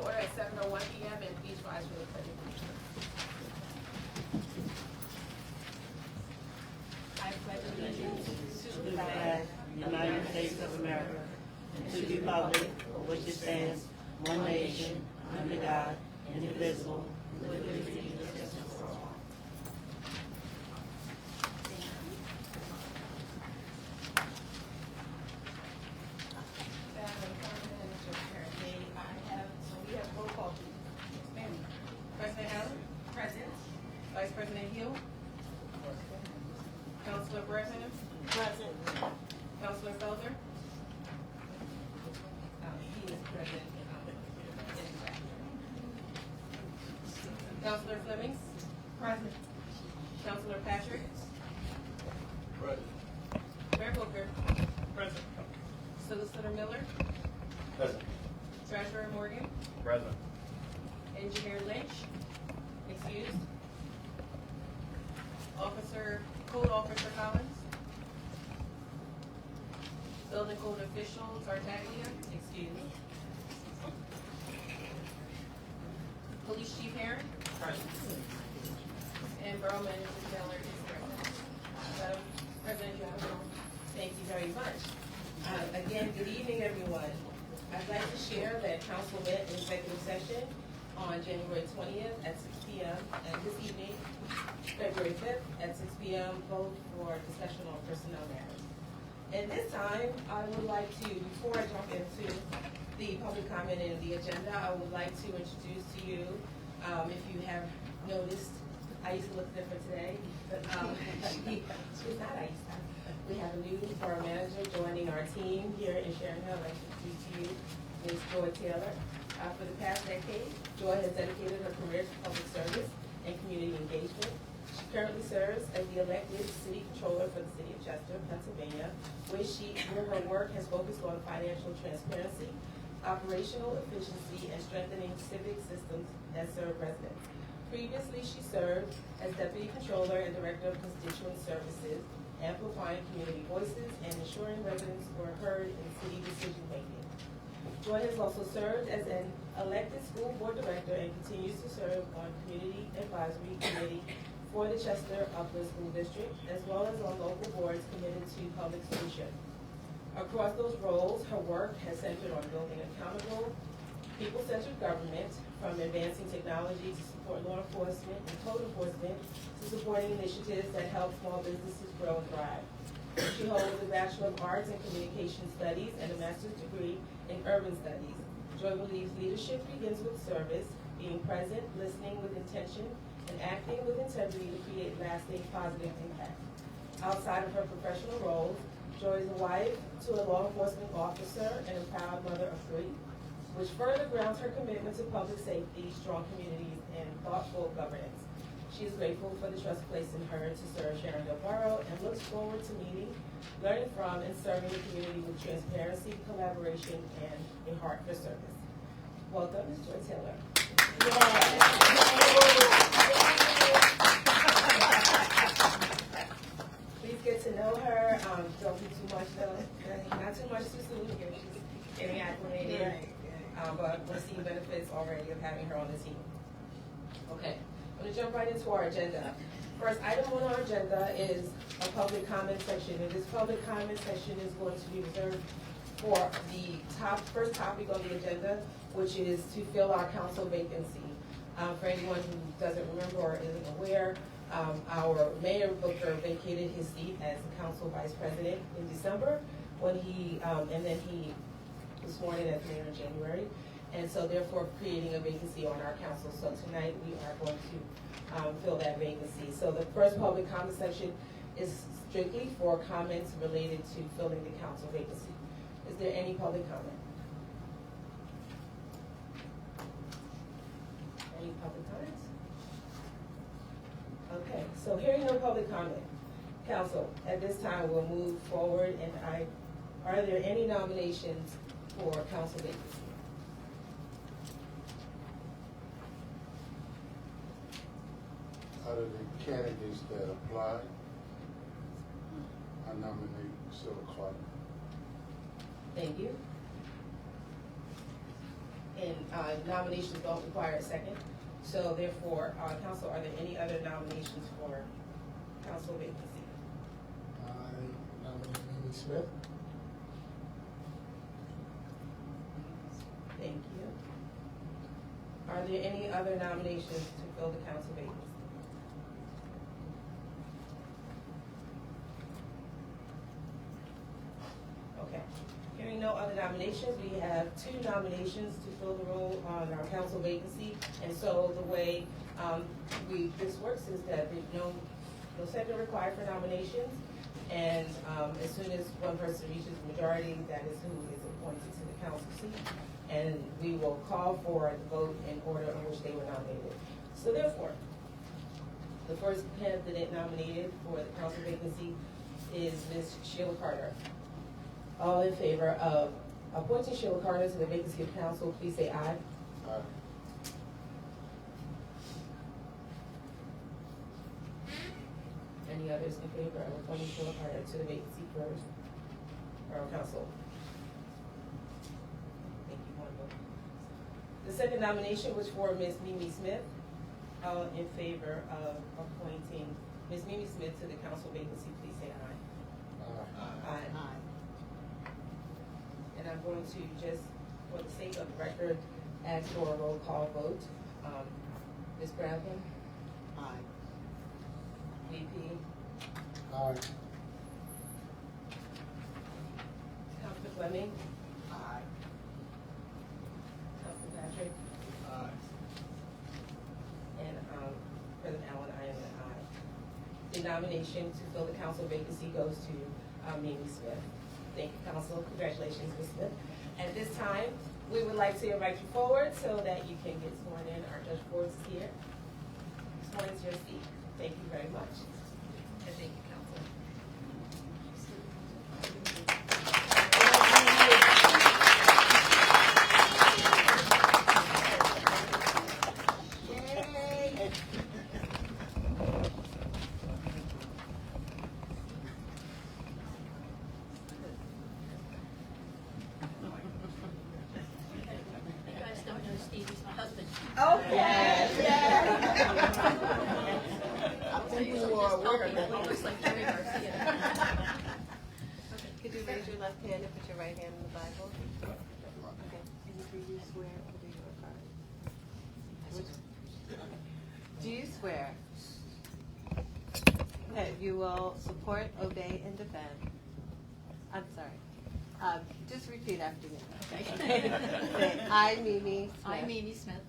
Order at 7:01 p.m. and please rise for the pledge of allegiance. I pledge allegiance to the flag of the United States of America, and to the republic for which it stands, one nation, under God, indivisible, with liberty and justice for all. We have roll call. President Allen? Present. Vice President Hill? Councilor Brennan? Present. Councilor Felder? He is present. Councilor Fleming? Present. Councilor Patrick? Present. Mayor Booker? Present. Solicitor Miller? Present. Treasurer Morgan? Present. Engineer Lynch? Excused. Code Officer Collins? Building Code Official Tartaglia? Excused. Police Chief Heron? Present. And Borough Manager Taylor is present. Madam President, you have a roll. Thank you very much. Again, good evening, everyone. I'd like to share that council met in executive session on January 20th at 6 p.m. and this evening, February 5th at 6 p.m., both for discussion on personnel matters. And this time, I would like to, before I jump into the public comment and the agenda, I would like to introduce to you, if you have noticed, Aisha looks different today, but she's not Aisha. We have a new borough manager joining our team here in Sharon. I'd like to introduce to you Ms. Joy Taylor. For the past decade, Joy has dedicated her career to public service and community engagement. She currently serves as the elected city controller for the city of Chester, Pennsylvania, where her work has focused on financial transparency, operational efficiency, and strengthening civic systems that serve residents. Previously, she served as deputy controller and director of constituent services, amplifying community voices and ensuring residents were heard in city decision-making. Joy has also served as an elected school board director and continues to serve on community advisory committee for the Chester Upper School District, as well as on local boards committed to public stewardship. Across those roles, her work has centered on building accountable, people-centered government, from advancing technology to support law enforcement and code enforcement to supporting initiatives that help small businesses grow and thrive. She holds a Bachelor of Arts in Communication Studies and a master's degree in Urban Studies. Joy believes leadership begins with service, being present, listening with intention, and acting with integrity to create lasting positive impact. Outside of her professional roles, Joy is a wife to a law enforcement officer and a proud mother of three, which further grounds her commitment to public safety, strong communities, and thoughtful governance. She is grateful for the trust placed in her to serve Sharon Borough and looks forward to meeting, learning from, and serving the community with transparency, collaboration, and a heart for service. Welcome, Ms. Joy Taylor. Please get to know her. Don't do too much though. Not too much too soon. She's getting acclimated. But we're seeing benefits already of having her on the team. Okay, I'm going to jump right into our agenda. First item on our agenda is a public comment section, and this public comment section is going to be reserved for the first topic on the agenda, which is to fill our council vacancy. For anyone who doesn't remember or isn't aware, our Mayor Booker vacated his seat as the council vice president in December, when and then he was sworn in as mayor in January, and so therefore creating a vacancy on our council. So tonight we are going to fill that vacancy. So the first public comment section is strictly for comments related to filling the council vacancy. Is there any public comment? Any public comments? Okay, so hearing no public comment, council, at this time we'll move forward, and are there any nominations for council vacancy? Out of the candidates that applied, I nominate Priscilla Clark. Thank you. And nominations don't require a second. So therefore, council, are there any other nominations for council vacancy? I nominate Mimi Smith. Thank you. Are there any other nominations to fill the council vacancy? Okay. Hearing no other nominations, we have 2 nominations to fill the role on our council vacancy. And so the way this works is that there's no second required for nominations. And as soon as one person reaches the majority, that is who is appointed to the council seat. And we will call for the vote in order in which they were nominated. So therefore, the first candidate nominated for the council vacancy is Ms. Sheila Carter. All in favor of appointing Sheila Carter to the vacancy of council, please say aye. Aye. Any others in favor of appointing Sheila Carter to the vacancy for Borough Council? Thank you, one vote. The second nomination was for Ms. Mimi Smith. All in favor of appointing Ms. Mimi Smith to the council vacancy, please say aye. Aye. And I'm going to just, for the sake of the record, ask for a roll call vote. Ms. Bradley? Aye. VP? Aye. Councilman Fleming? Aye. Councilman Patrick? Aye. And President Allen, I am an aye. The nomination to fill the council vacancy goes to Mimi Smith. Thank you, council. Congratulations, Ms. Smith. At this time, we would like to invite you forward so that you can get sworn in. Our Judge Forbes is here. Sworn into your seat. Thank you very much. And thank you, council. You guys don't know Stevie's my husband. Okay. So you just told me that he looks like Jerry Garcia. Could you raise your left hand and put your right hand in the Bible? Okay. And do you swear or do you affirm? Do you swear that you will support, obey, and defend? I'm sorry. Just repeat after me. Okay. Say, I, Mimi Smith. I, Mimi Smith,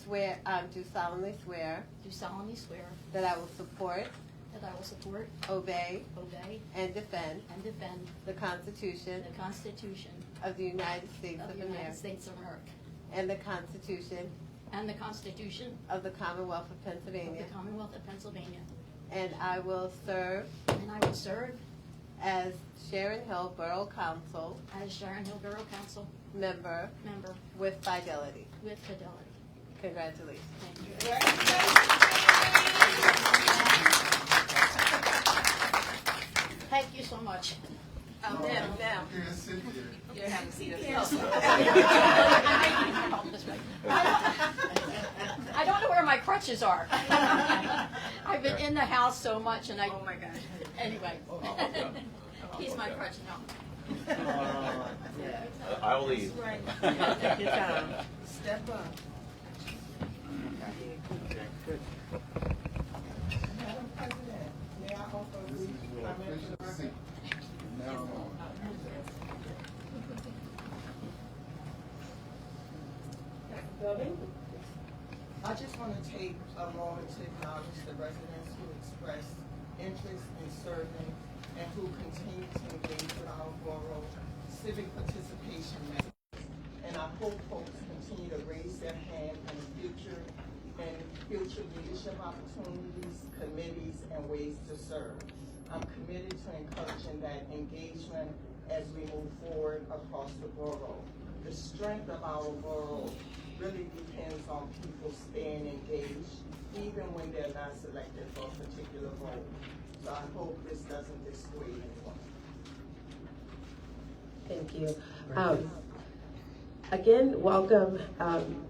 Swear, do solemnly swear do solemnly swear that I will support, that I will support, obey, obey, and defend and defend the Constitution the Constitution of the United States of of the United America States of America and the Constitution and the Constitution of the Commonwealth of of the Pennsylvania, Commonwealth of Pennsylvania. and I will serve And I will serve as Sharon Hill Borough Council as Sharon Hill Borough Council member member with fidelity. with fidelity. Congratulations. Thank you. Thank you so much. Ma'am. You have a seat as Yes. well. This way. I don't know where my crutches are. I've been in the house so much and Oh my gosh. anyway. He's my crutch now. I will leave. Right. Take your time. Step up. Madam President, may I offer a brief comment to the record? Now on. Building? I just want to take a moment to acknowledge the residents who expressed interest in serving and who continue to engage with our borough civic participation methods. And I hope folks continue to raise their hand in future leadership opportunities, committees, and ways to serve. I'm committed to encouraging that engagement as we move forward across the borough. The strength of our borough really depends on people staying engaged, even when they're not selected for a particular role. So I hope this doesn't dissuade anyone. Thank you. Again, welcome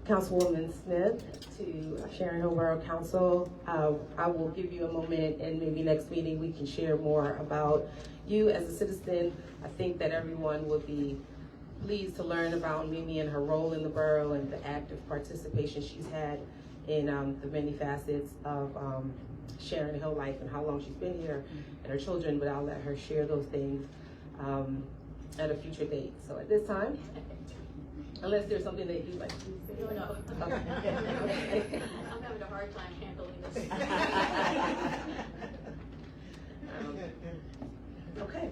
Councilwoman Smith to Sharon Hill Borough Council. I will give you a moment, and maybe next meeting we can share more about you as a citizen. I think that everyone would be pleased to learn about Mimi and her role in the borough and the active participation she's had in the many facets of Sharon Hill life and how long she's been here and her children, but I'll let her share those things at a future date. So at this time, unless there's something that you'd like to say. No. Okay. I'm having a hard time handling this. Okay.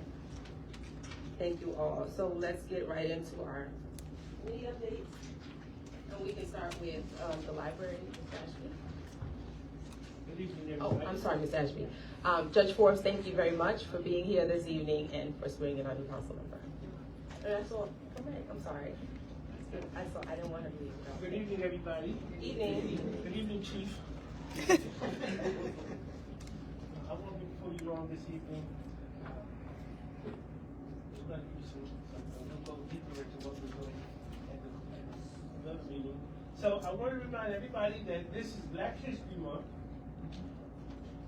Thank you all. So let's get right into our meeting updates. And we can start with the library, Ms. Ashby. Good evening, Oh, everybody. I'm sorry, Ms. Ashby. Judge Forbes, thank you very much for being here this evening and for swearing in our new council member. And I saw, come in, I'm sorry. I didn't want her to leave. Good evening, everybody. Good evening. Good evening, Chief. I won't be before you long this evening. We're going to do we'll go deeper into what we're doing at another meeting. So I want to remind everybody that this is Black History Month.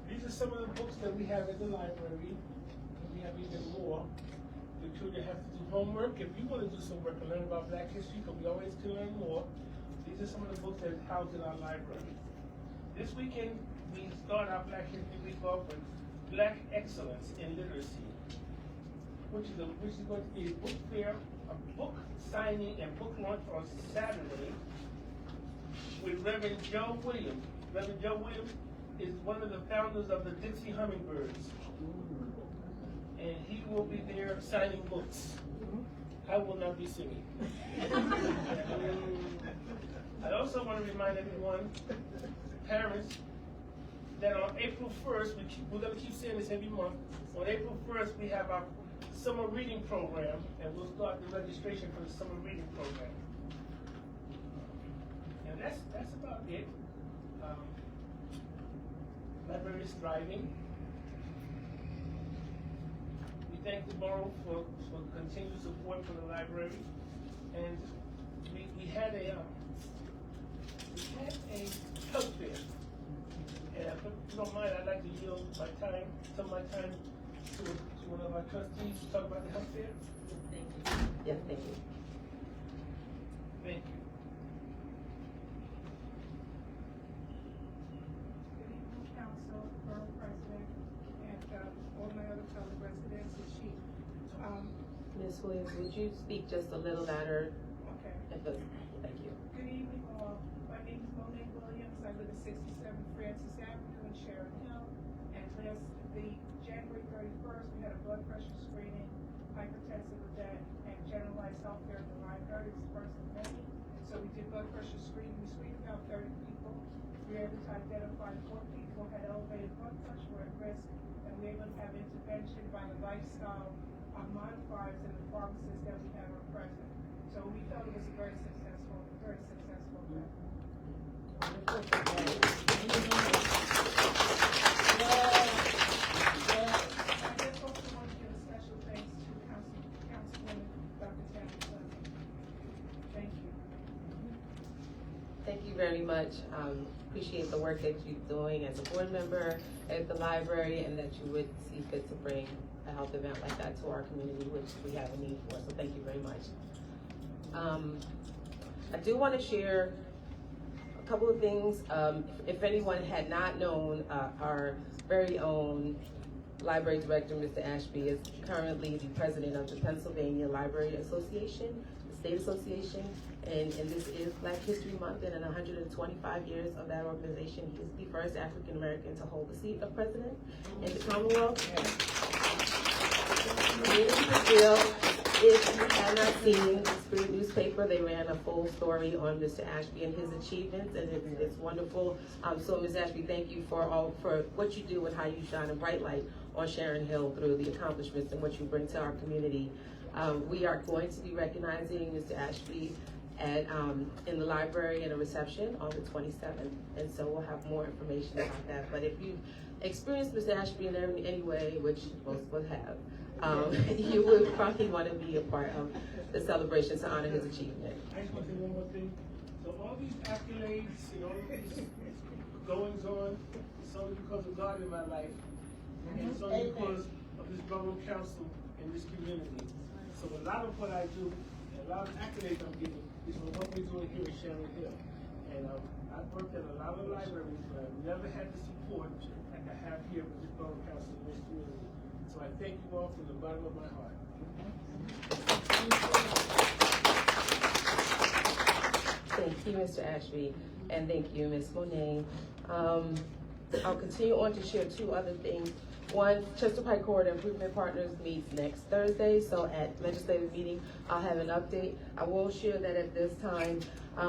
These are some of the books that we have at the library. We have even more. The children have to do homework. If you want to do some work and learn about Black history, because we always can learn more, these are some of the books that are housed in our library. This weekend, we start our Black History Week off with Black Excellence in Literacy, which is going to be a book fair, a book signing and book launch on Saturday with Reverend Joe Williams. Reverend Joe Williams is one of the founders of the Dixie Hummingbirds. And he will be there signing books. I will not be singing. I also want to remind everyone, parents, that on April 1st, we're going to keep saying this every month, on April 1st we have our summer reading program, and we'll start the registration for the summer reading program. And that's about it. Library is thriving. We thank the borough for continued support for the library, and we had a health fair. And if you don't mind, I'd like to yield some of my time to one of our trustees to talk about the health fair. Thank you. Yes, thank you. Thank you. Good evening, Council, Borough President, and all my other fellow residents and chief. Ms. Williams, would you speak just a little louder? Okay. Thank you. Good evening, all. My name is Monet Williams. I live at 67 Francis Avenue in Sharon Hill. And the January 31st, we had a blood pressure screening, hypertensive event, and generalized health care at the library. It was the first of many. So we did blood pressure screening. We screened about 30 people. We were able to identify 4 people had elevated blood pressure, were at risk, and we were able to have intervention by the lifestyle modifiers and the pharmacists that we have are present. So we felt it was a very successful event. I just also want to give a special thanks to Councilwoman Dr. Tammy Clemens. Thank you. Thank you very much. Appreciate the work that you're doing as a board member at the library, and that you would see fit to bring a health event like that to our community, which we have a need for. So thank you very much. I do want to share a couple of things. If anyone had not known, our very own library director, Mr. Ashby, is currently the president of the Pennsylvania Library Association, the state association, and this is Black History Month, and in 125 years of that organization, he is the first African American to hold the seat of president in the Commonwealth. If you have not seen the Spring newspaper, they ran a full story on Mr. Ashby and his achievements, and it's wonderful. So Ms. Ashby, thank you for what you do and how you shine a bright light on Sharon Hill through the accomplishments and what you bring to our community. We are going to be recognizing Mr. Ashby in the library in a reception on the 27th, and so we'll have more information about that. But if you've experienced Mr. Ashby in any way, which most would have, you would probably want to be a part of the celebration to honor his achievement. I just want to say one more thing. So all these accolades and all these goings on, it's only because of God in my life. And it's only because of this borough council and this community. So a lot of what I do, and a lot of accolades I'm getting, is from what we're doing here at Sharon Hill. And I've worked at a lot of libraries, but I've never had the support like I have here with this borough council and this community. So I thank you all from the bottom of my heart. Thank you, Mr. Ashby, and thank you, Ms. Monet. I'll continue on to share two other things. One, Chester Pike Corridor Improvement Partners meets next Thursday, so at legislative meeting, I'll have an update. I will share that at this time,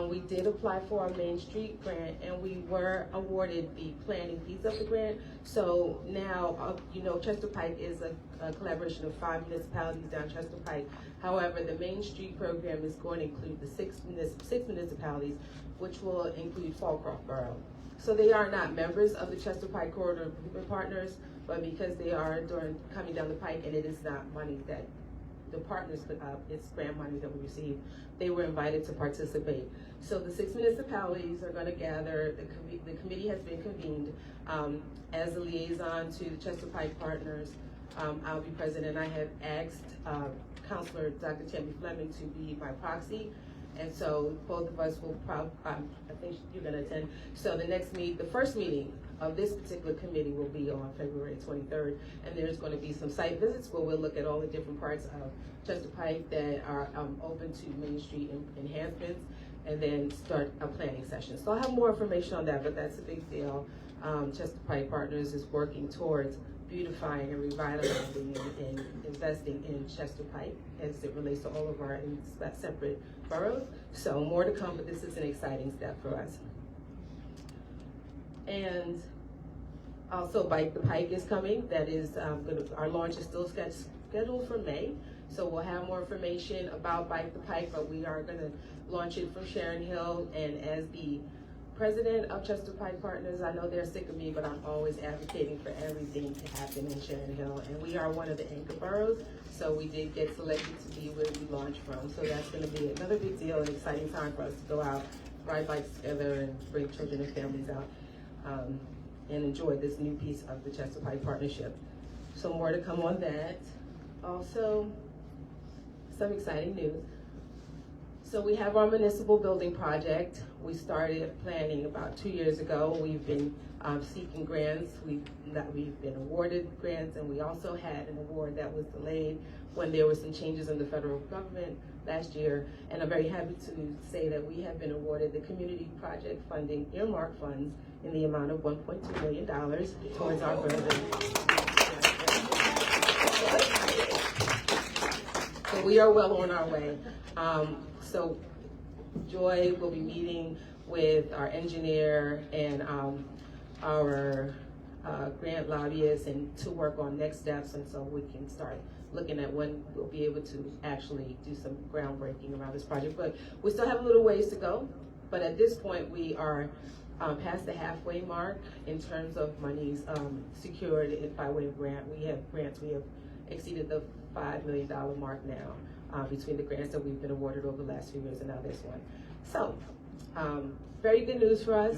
we did apply for our Main Street grant, and we were awarded the planning piece of the grant. So now, you know, Chester Pike is a collaboration of 5 municipalities down Chester Pike. However, the Main Street program is going to include the six municipalities, which will include Fallcroft Borough. So they are not members of the Chester Pike Corridor Improvement Partners, but because they are coming down the pike, and it is not money that the partners put up, it's grant money that we receive, they were invited to participate. So the 6 municipalities are going to gather. The committee has been convened. As a liaison to the Chester Pike Partners, I'll be present, and I have asked Councilor Dr. Tammy Fleming to be my proxy. And so both of us will probably, I think you're going to attend. So the first meeting of this particular committee will be on February 23rd. And there's going to be some site visits where we'll look at all the different parts of Chester Pike that are open to Main Street enhancements, and then start a planning session. So I'll have more information on that, but that's a big deal. Chester Pike Partners is working towards beautifying and revitalizing and investing in Chester Pike as it relates to all of our separate boroughs. So more to come, but this is an exciting step for us. And also Bike the Pike is coming. That is our launch is still scheduled for May. So we'll have more information about Bike the Pike, but we are going to launch it from Sharon Hill. And as the president of Chester Pike Partners, I know they're sick of me, but I'm always advocating for everything to happen in Sharon Hill. And we are one of the anchor boroughs, so we did get selected to be where we launched from. So that's going to be another big deal, an exciting time for us to go out, ride bikes together, and bring children and families out and enjoy this new piece of the Chester Pike Partnership. So more to come on that. Also, some exciting news. So we have our municipal building project. We started planning about 2 years ago. We've been seeking grants. We've been awarded grants, and we also had an award that was delayed when there were some changes in the federal government last year. And I'm very happy to say that we have been awarded the community project funding earmark funds in the amount of $1.2 million towards our building. So we are well on our way. So Joy will be meeting with our engineer and our grant lobbyists and to work on next steps, and so we can start looking at when we'll be able to actually do some groundbreaking around this project. But we still have a little ways to go, but at this point we are past the halfway mark in terms of monies secured by way of grant. We have grants, we have exceeded the $5 million mark now between the grants that we've been awarded over the last few years and now this one. So, very good news for us.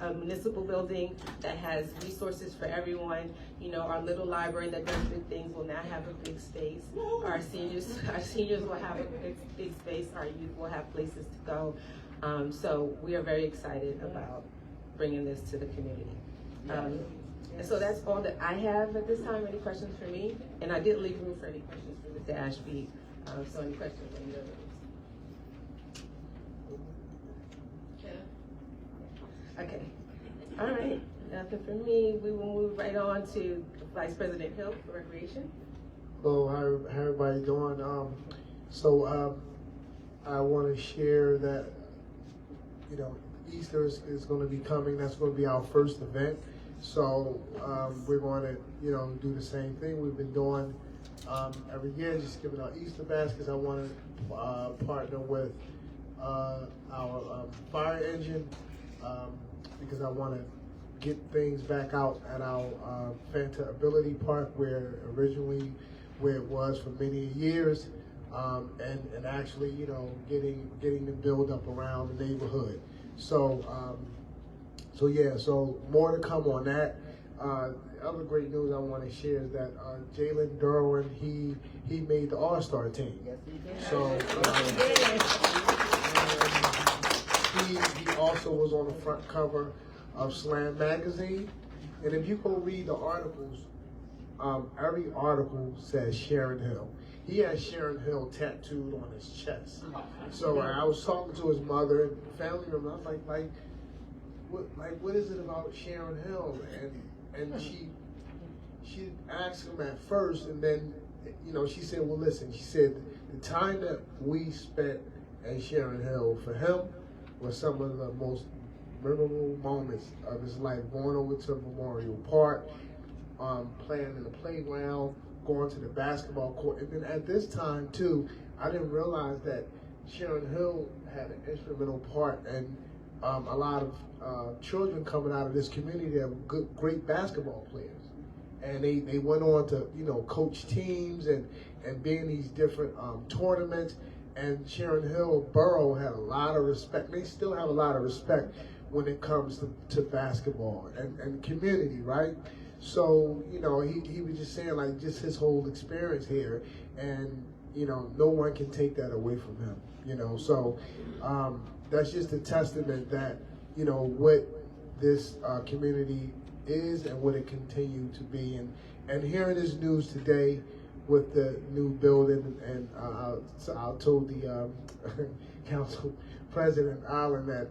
A municipal building that has resources for everyone. You know, our little library that does big things will now have a big space. Our seniors will have a big space. Our youth will have places to go. So we are very excited about bringing this to the community. And so that's all that I have at this time. Any questions for me? And I did leave room for any questions for Mr. Ashby. So any questions from the others? Okay. All right. Nothing from me. We will move right on to Vice President Hill for Recreation. Hello, how everybody doing? I want to share that, you know, Easter is going to be coming. That's going to be our first event. So we're going to, you know, do the same thing we've been doing every year, just giving out Easter baskets. I want to partner with our fire engine because I want to get things back out at our Fanta Ability Park, where originally where it was for many years, and actually, you know, getting the build up around the neighborhood. So so more to come on that. Other great news I want to share is that Jalen Derwin, he made the All-Star team. Yes, he did. So he also was on the front cover of Slam magazine. And if you go read the articles, every article says Sharon Hill. He has Sharon Hill tattooed on his chest. So I was talking to his mother and family member. I was like, what is it about Sharon Hill? And she asked him at first, and then, you know, she said, well, listen, she said, the time that we spent at Sharon Hill for him was some of the most memorable moments of his life, going over to Memorial Park, playing in the playground, going to the basketball court. And then at this time, too, I didn't realize that Sharon Hill had an instrumental part in a lot of children coming out of this community that were great basketball players. And they went on to, you know, coach teams and be in these different tournaments. And Sharon Hill Borough had a lot of respect. They still have a lot of respect when it comes to basketball and community, right? So, you know, he was just saying, like, just his whole experience here, and, you know, no one can take that away from him, you know. So that's just a testament that, you know, what this community is and what it continue to be. And hearing this news today with the new building, and I told the council president Allen that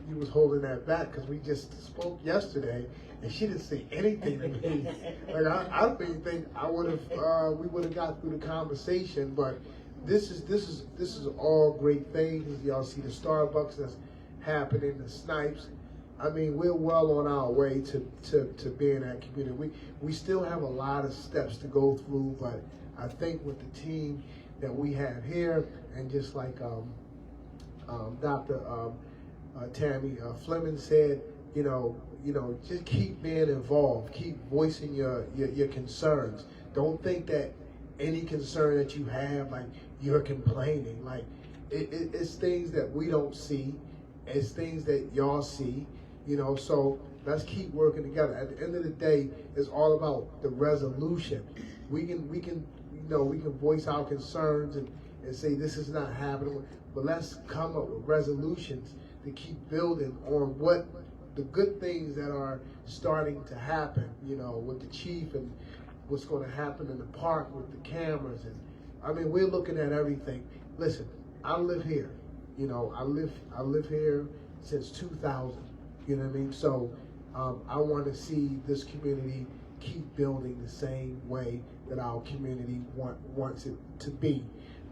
you was holding that back because we just spoke yesterday and she didn't say anything to me. Like I don't even think we would have got through the conversation. But this is all great things. Y'all see the Starbucks that's happening, the Snipes. I mean, we're well on our way to being that community. We still have a lot of steps to go through, but I think with the team that we have here, and just like Dr. Tammy Fleming said, you know, just keep being involved, keep voicing your concerns. Don't think that any concern that you have, like, you're complaining. Like, it's things that we don't see, it's things that y'all see. You know, so let's keep working together. At the end of the day, it's all about the resolution. We can voice our concerns and say this is not happening, but let's come up with resolutions to keep building on what the good things that are starting to happen, you know, with the chief and what's going to happen in the park with the cameras. And I mean, we're looking at everything. Listen, I live here. You know, I live here since 2000. You know what I mean? So I want to see this community keep building the same way that our community wants it to be.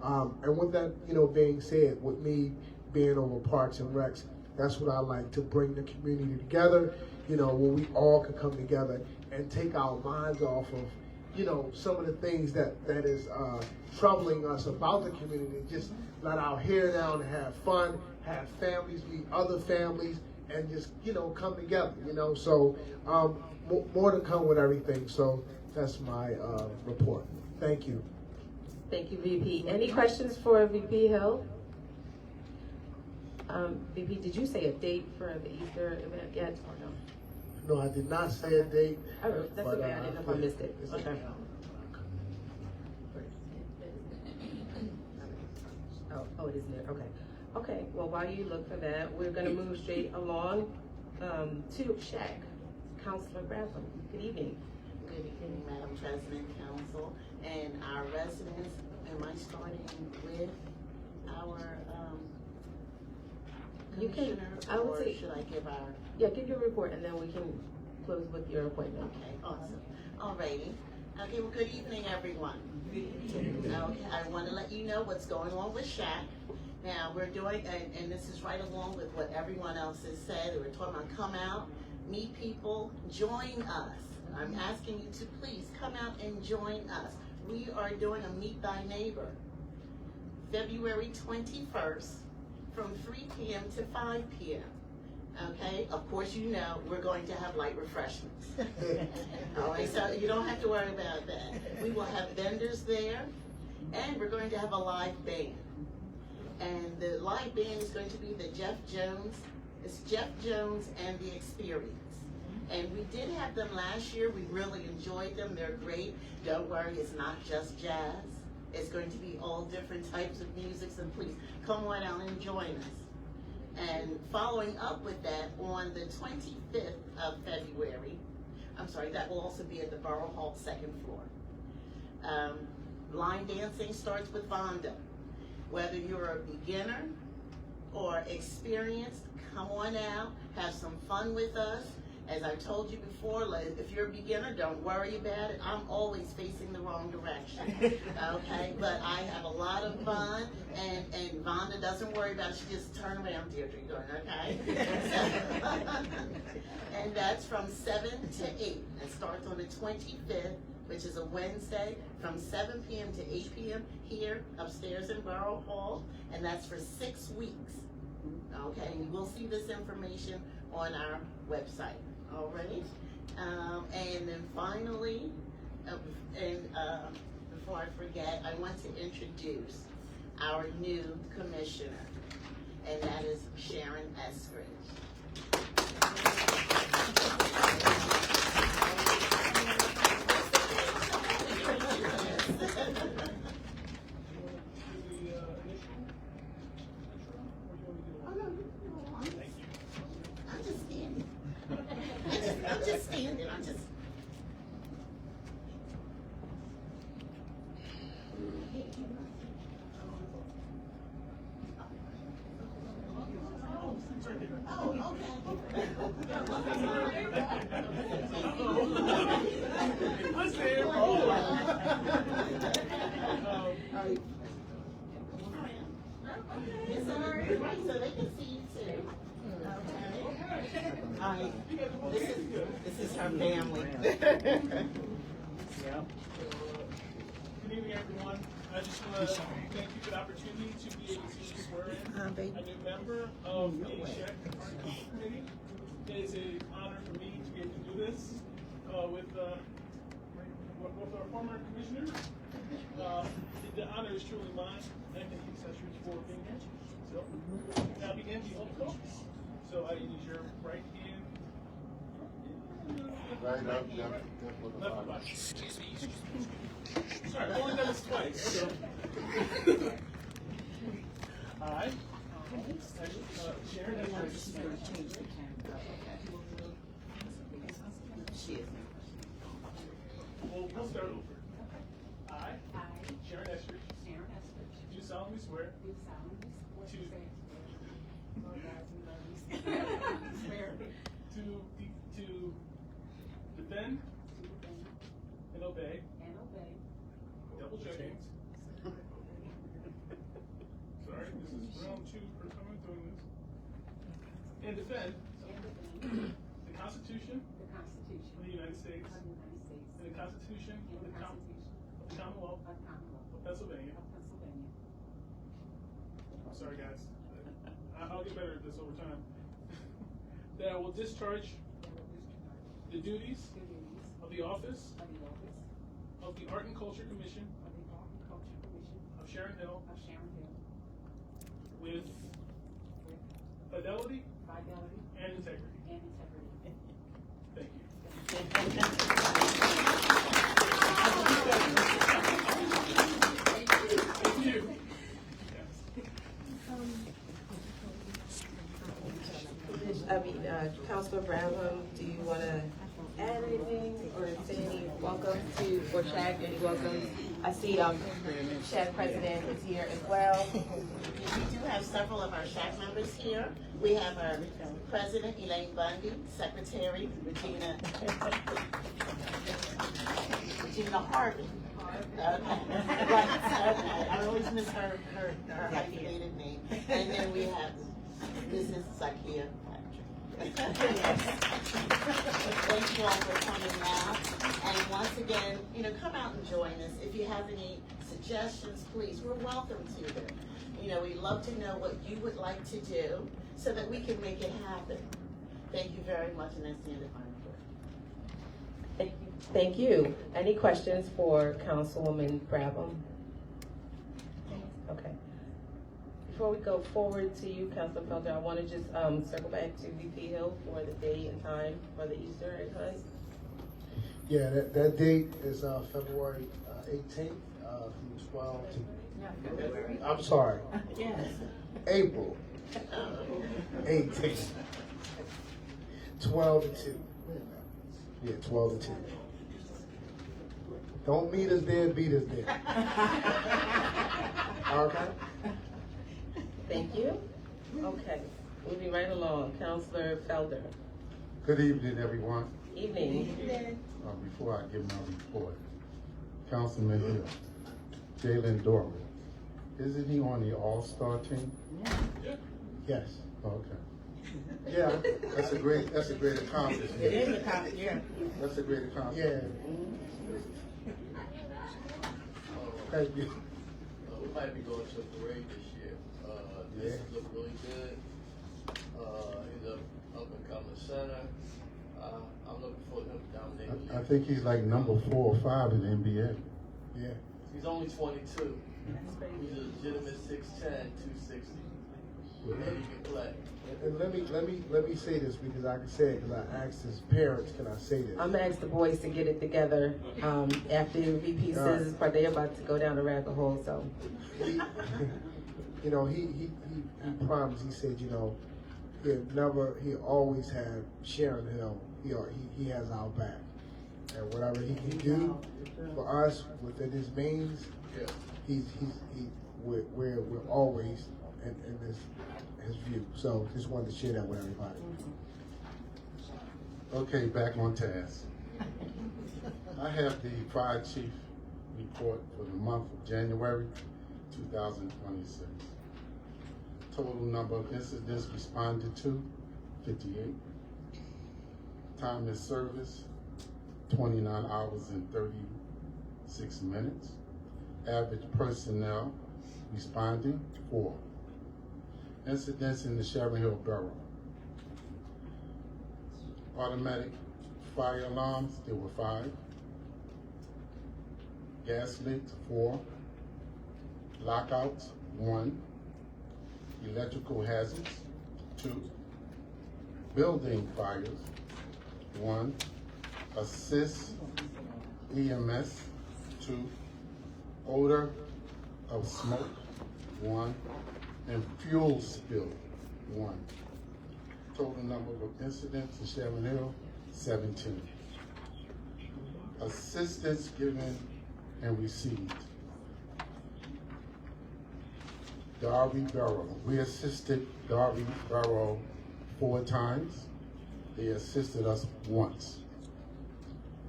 And with that, you know, being said, with me being over Parks and Recs, that's what I like, to bring the community together, you know, where we all can come together and take our minds off of, you know, some of the things that is troubling us about the community. Just let our hair down and have fun, have families, meet other families, and just, you know, come together, you know. So more to come with everything. So that's my report. Thank you. Thank you, VP. Any questions for VP Hill? VP, did you say a date for the Easter event yet or no? No, I did not say a date. Oh, that's but, okay. I didn't know if I missed it. Okay. Oh, it is there. Okay. Okay. Well, while you look for that, we're going to move straight along to Shaq. Councilor Grantham. Good evening. Good evening, Madam President, Council, and our residents. Am I starting with our commissioner, I would or say, should I give our? Yeah, give your report, and then we can close with your appointment. Okay, awesome. Alrighty. Okay, well, good evening, everyone. Okay, I want to let you know what's going on with Shaq. Now, we're doing, and this is right along with what everyone else has said. We're talking about come out, meet people, join us. I'm asking you to please come out and join us. We are doing a Meet Thy Neighbor, February 21st, from 3 p.m. to 5 p.m. Okay, of course you know we're going to have light refreshments. All right, so you don't have to worry about that. We will have vendors there, and we're going to have a live band. And the live band is going to be the Jeff Jones. It's Jeff Jones and the Experience. And we did have them last year. We really enjoyed them. They're great. Don't worry, it's not just jazz. It's going to be all different types of music, so please come on out and join us. And following up with that, on the 25th of February, that will also be at the Borough Hall, 2nd floor. Line dancing starts with Vonda. Whether you're a beginner or experienced, come on out, have some fun with us. As I told you before, if you're a beginner, don't worry about it. I'm always facing the wrong direction, okay? But I have a lot of fun, and Vonda doesn't worry about it. She just turn around, Deirdre, going, okay? And that's from 7 to 8. It starts on the 25th, which is a Wednesday, from 7 p.m. to 8 p.m. here upstairs in Borough Hall, and that's for 6 weeks. Okay, and you will see this information on our website. All right, and then finally, before I forget, I want to introduce our new commissioner, and that is Sharon Eskridge. I'm just standing. Oh, okay. So they can see you too. Okay. This is her family. Good evening, everyone. I just want to thank you for the opportunity to be able to swear in a new member of the Shack Committee. It is an honor for me to be able to do this with our former commissioners. The honor is truly mine. And thank you, Sessions, for being here. So, now begin the oath of office. So I use your right hand. Right up, Left button. Excuse me. Sorry, I've only done this twice. So. I. Sharon, we'll start over. I, Sharon Eskridge, do solemnly swear to defend and obey double checking. Sorry, this is round 2 per time I'm doing this. And defend the Constitution of the United States and the Constitution of the Commonwealth of Pennsylvania. I'm sorry, guys. I'll get better at this over time. That I will discharge the duties of the office of the Art and Culture Commission of Sharon Hill with fidelity and integrity. Thank you. Thank you. Councilor Brownham, do you want to add anything or say any welcome to, or Shack, any welcome? I see Shack President is here as well. We do have several of our Shack members here. We have our President, Elaine Bundy, Secretary, Regina Harvey. Okay. I always miss her hyphenated name. And then we have Mrs. Zakia Patrick. Thank you all for coming out. And once again, come out and join us. If you have any suggestions, please, we're welcome to them. You know, we'd love to know what you would like to do so that we can make it happen. Thank you very much, and that's the end of my report. Thank you. Any questions for Councilwoman Brabham? Okay. Before we go forward to you, Councilor Felder, I want to just circle back to VP Hill for the day and time for the Easter egg hunt. Yeah, that date is February 18th from 12 to. I'm sorry. Yes. April 18th. 12 to 2. Yeah, 12 to 2. Don't meet us there, beat us there. Okay? Thank you. Okay, moving right along, Councilor Felder. Good evening, everyone. Evening. Before I give my report, Councilman Hill, Jalen Dorman, isn't he on the All-Star team? Yes. Okay. Yeah. That's a great accomplishment. It is a copy, yeah. That's a great Yeah. accomplishment. Thank you. We might be going to a parade this year. This look really good. He's a up-and-coming center. I'm looking for him to dominate the I league. think he's like number 4 or 5 in the NBA. Yeah. He's only 22. He's a legitimate 6'10", 260. And he can play. And let me say this because I can say it because I asked his parents, can I say this? I'm gonna ask the boys to get it together after the VP says his part. They're about to go down the rabbit hole, so. He, you know, he promised. He said, you know, he always have Sharon Hill. He has our back, and whatever he can do for us within his means, we're always in his view. So just wanted to share that with everybody. Okay, back on task. I have the fire chief report for the month of January 2026. Total number of incidents responded to, 58. Time in service, 29 hours and 36 minutes. Average personnel responding, 4. Incidents in the Sharon Hill Borough. Automatic fire alarms, there were 5. Gas leaks, 4. Lockouts, 1. Electrical hazards, 2. Building fires, 1. Assist EMS, 2. Odor of smoke, 1. And fuel spill, 1. Total number of incidents in Sharon Hill, 17. Assistance given and received. Darby Borough. We assisted Darby Borough 4 times. They assisted us once.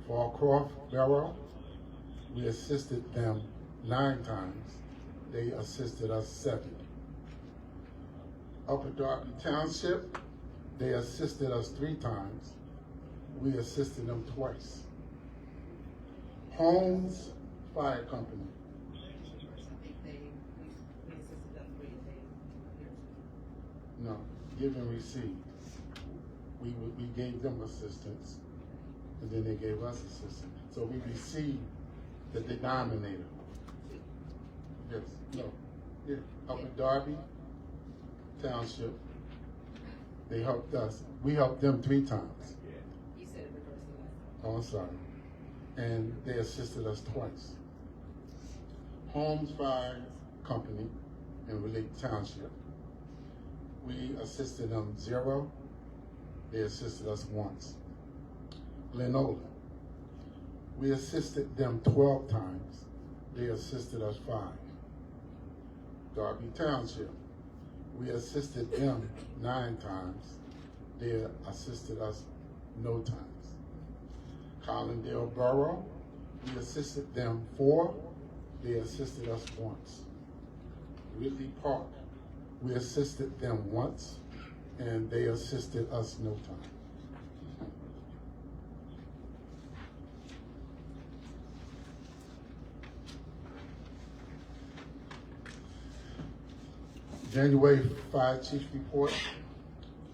Fallcroft Borough, we assisted them 9 times. They assisted us 7. Upper Darby Township, they assisted us 3 times. We assisted them twice. Holmes Fire Company. No, give and receive. We gave them assistance, and then they gave us assistance. So we received the denominator. Yes, no, yeah. Upper Darby Township, they helped us. We helped them 3 times. You said it reversed. Oh, I'm sorry. And they assisted us twice. Holmes Fire Company in Relate Township, we assisted them 0. They assisted us once. Glenola, we assisted them 12 times. They assisted us 5. Darby Township, we assisted them 9 times. They assisted us no times. Collindale Borough, we assisted them 4. They assisted us once. Ridley Park, we assisted them once, and they assisted us no time. January Fire Chief Report,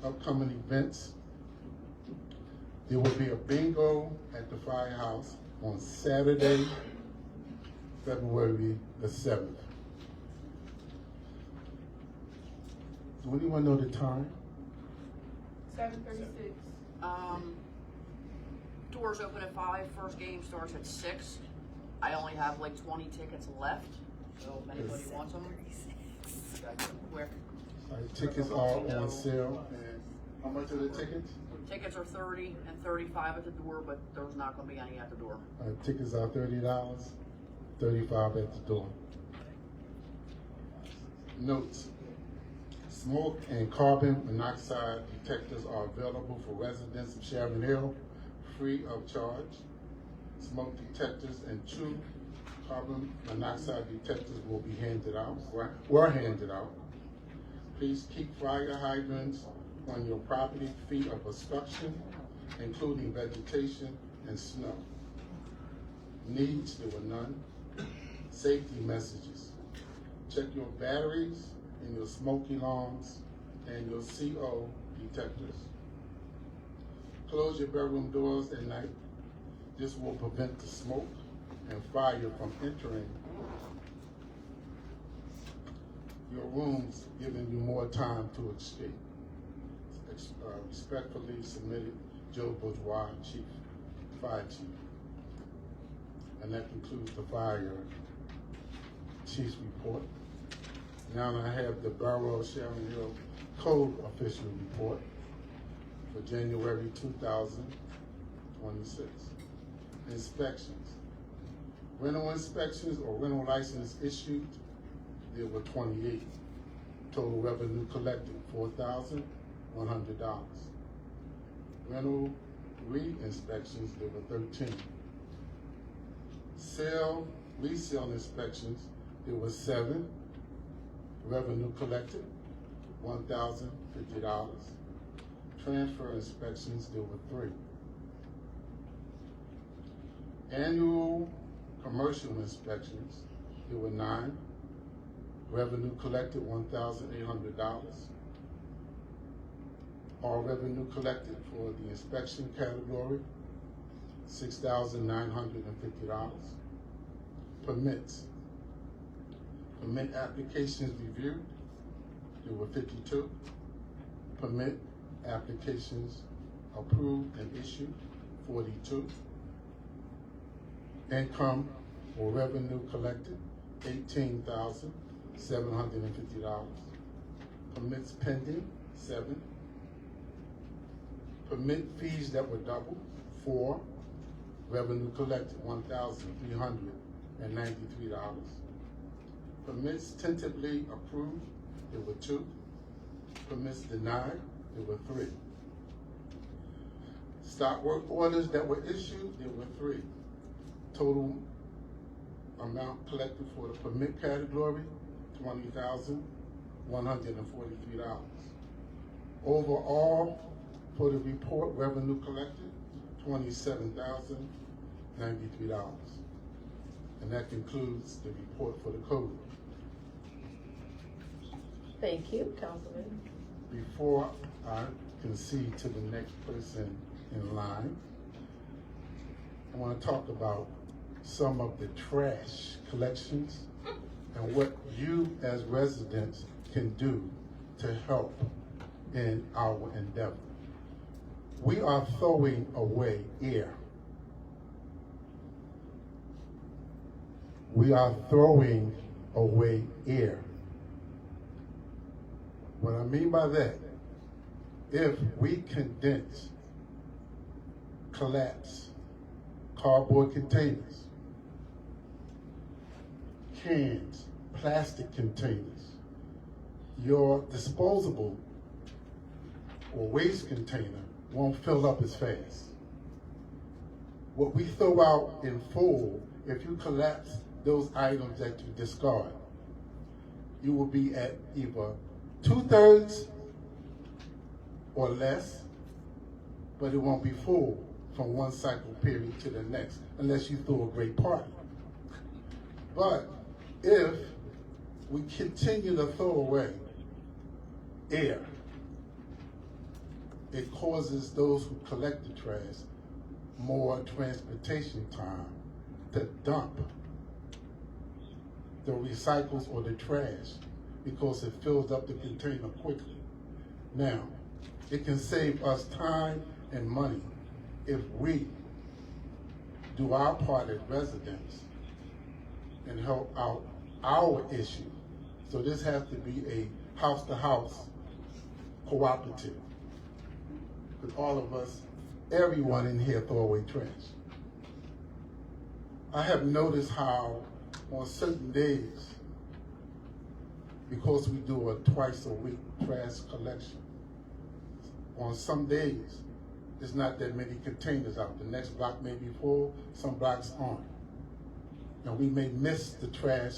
upcoming events. There will be a bingo at the firehouse on Saturday, February the 7th. Does anyone know the time? 7:36. Doors open at 5, first game starts at 6. I only have like 20 tickets left, so if anybody wants them, gotta get them quick. Tickets are on sale. And how much are the tickets? Tickets are 30 and 35 at the door, but there's not gonna be any at the door. Tickets are $30, 35 at the door. Notes. Smoke and carbon monoxide detectors are available for residents of Sharon Hill, free of charge. Smoke detectors and 2 carbon monoxide detectors will be handed out, were handed out. Please keep fire hydrants on your property free of obstruction, including vegetation and snow. Needs, there were none. Safety messages. Check your batteries and your smoke alarms and your CO detectors. Close your bedroom doors at night. This will prevent the smoke and fire from entering your rooms, giving you more time to escape. Respectfully submitted, Joe Bourgeois, Fire Chief. And that concludes the Fire Chief's report. Now I have the Borough of Sharon Hill Code Official Report for January 2026. Inspections. Rental inspections or rental license issued, there were 28. Total revenue collected, $4,100. Rental re-inspections, there were 13. Resale inspections, there were 7. Revenue collected, $1,050. Transfer inspections, there were 3. Annual commercial inspections, there were 9. Revenue collected, $1,800. All revenue collected for the inspection category, $6,950. Permits. Permit applications reviewed, there were 52. Permit applications approved and issued, 42. Income or revenue collected, $18,750. Permits pending, 7. Permit fees that were doubled, 4. Revenue collected, $1,393. Permits tentatively approved, there were 2. Permits denied, there were 3. Stop work orders that were issued, there were 3. Total amount collected for the permit category, $20,143. Overall, for the report, revenue collected, $27,093. And that concludes the report for the code. Thank you, Councilman. Before I concede to the next person in line, I want to talk about some of the trash collections and what you as residents can do to help in our endeavor. We are throwing away air. We are throwing away air. What I mean by that, if we condense, collapse cardboard containers, cans, plastic containers, your disposable or waste container won't fill up as fast. What we throw out in full, if you collapse those items that you discard, you will be at either 2/3 or less, but it won't be full from one cycle period to the next, unless you throw a great party. But if we continue to throw away air, it causes those who collect the trash more transportation time to dump the recycles or the trash because it fills up the container quickly. Now, it can save us time and money if we do our part as residents and help out our issue. So this has to be a house-to-house cooperative. Because all of us, everyone in here throw away trash. I have noticed how on certain days, because we do a twice a week trash collection, on some days, there's not that many containers out. The next block may be full, some blocks aren't. And we may miss the trash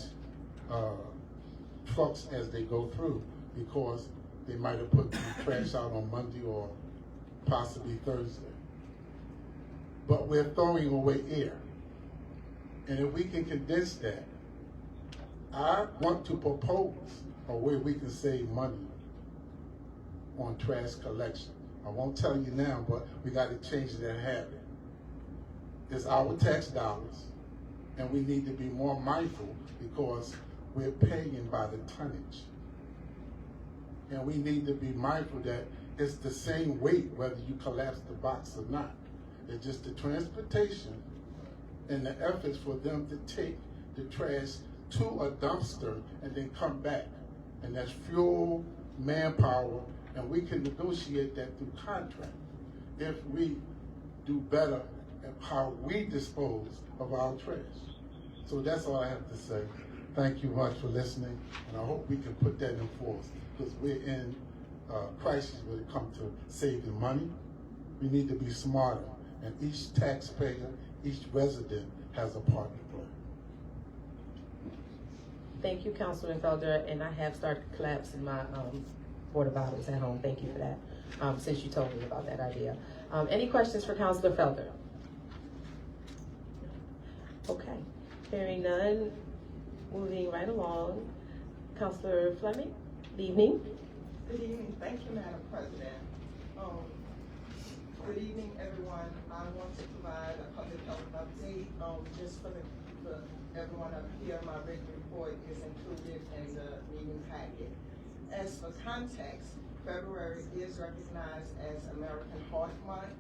trucks as they go through because they might have put the trash out on Monday or possibly Thursday. But we're throwing away air. And if we can condense that, I want to propose a way we can save money on trash collection. I won't tell you now, but we got to change that habit. It's our tax dollars, and we need to be more mindful because we're paying by the tonnage. And we need to be mindful that it's the same weight whether you collapse the box or not. It's just the transportation and the efforts for them to take the trash to a dumpster and then come back. And that's fuel, manpower, and we can negotiate that through contract if we do better at how we dispose of our trash. So that's all I have to say. Thank you much for listening, and I hope we can put that in force because we're in crisis when it comes to saving money. We need to be smarter, and each taxpayer, each resident has a part to play. Thank you, Councilman Felder, and I have started collapsing my water bottles at home. Thank you for that, since you told me about that idea. Any questions for Councilor Felder? Okay, hearing none, moving right along. Councilor Fleming, good evening. Good evening. Thank you, Madam President. Good evening, everyone. I want to provide a public health update just for everyone up here. My written report is included in the meeting packet. As for context, February is recognized as American Heart Month,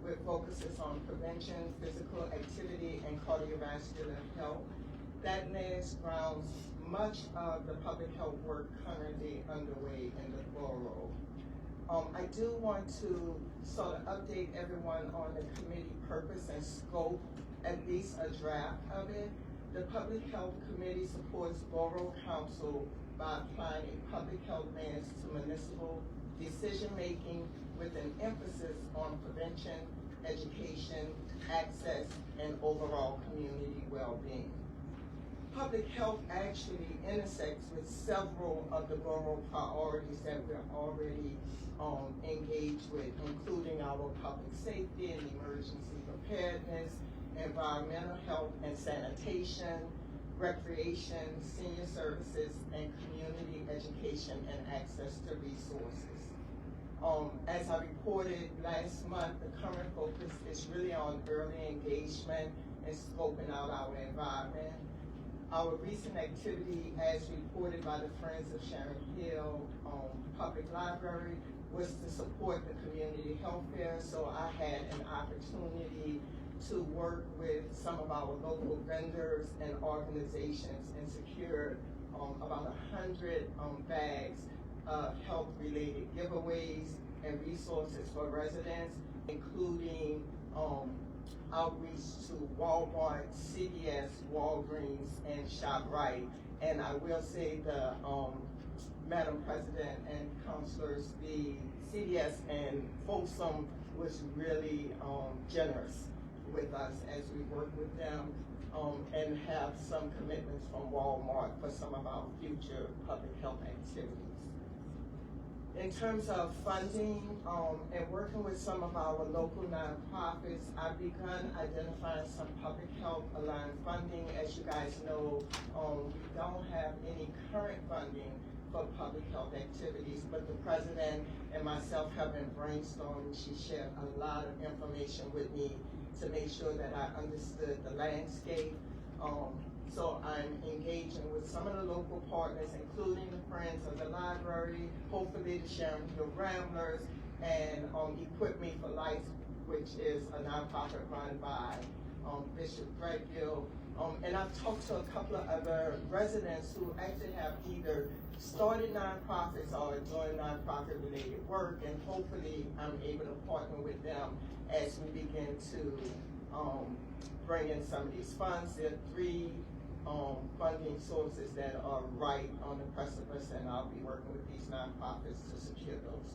with focuses on prevention, physical activity, and cardiovascular health. That lays grounds much of the public health work currently underway in the borough. I do want to sort of update everyone on the committee purpose and scope, at least a draft of it. The Public Health Committee supports Borough Council by applying a public health lens to municipal decision-making with an emphasis on prevention, education, access, and overall community well-being. Public health actually intersects with several of the borough priorities that we're already engaged with, including our public safety and emergency preparedness, environmental health and sanitation, recreation, senior services, and community education and access to resources. As I reported last month, the current focus is really on early engagement and scoping out our environment. Our recent activity, as reported by the Friends of Sharon Hill Public Library, was to support the community health fair. So I had an opportunity to work with some of our local vendors and organizations and secured about 100 bags of health-related giveaways and resources for residents, including outreach to Walmart, CVS, Walgreens, and ShopRite. And I will say the Madam President and councilors, the CVS and Folsom was really generous with us as we work with them and have some commitments from Walmart for some of our future public health activities. In terms of funding and working with some of our local nonprofits, I've begun identifying some public health aligned funding. As you guys know, we don't have any current funding for public health activities, but the president and myself have been brainstorming. She shared a lot of information with me to make sure that I understood the landscape. So I'm engaging with some of the local partners, including the Friends of the Library, hopefully the Sharon Hill Ramblers, and Equip Me for Life, which is a nonprofit run by Bishop Threadgill. And I've talked to a couple of other residents who actually have either started nonprofits or doing nonprofit related work, and hopefully I'm able to partner with them as we begin to bring in some of these funds. There are 3 funding sources that are right on the precipice, and I'll be working with these nonprofits to secure those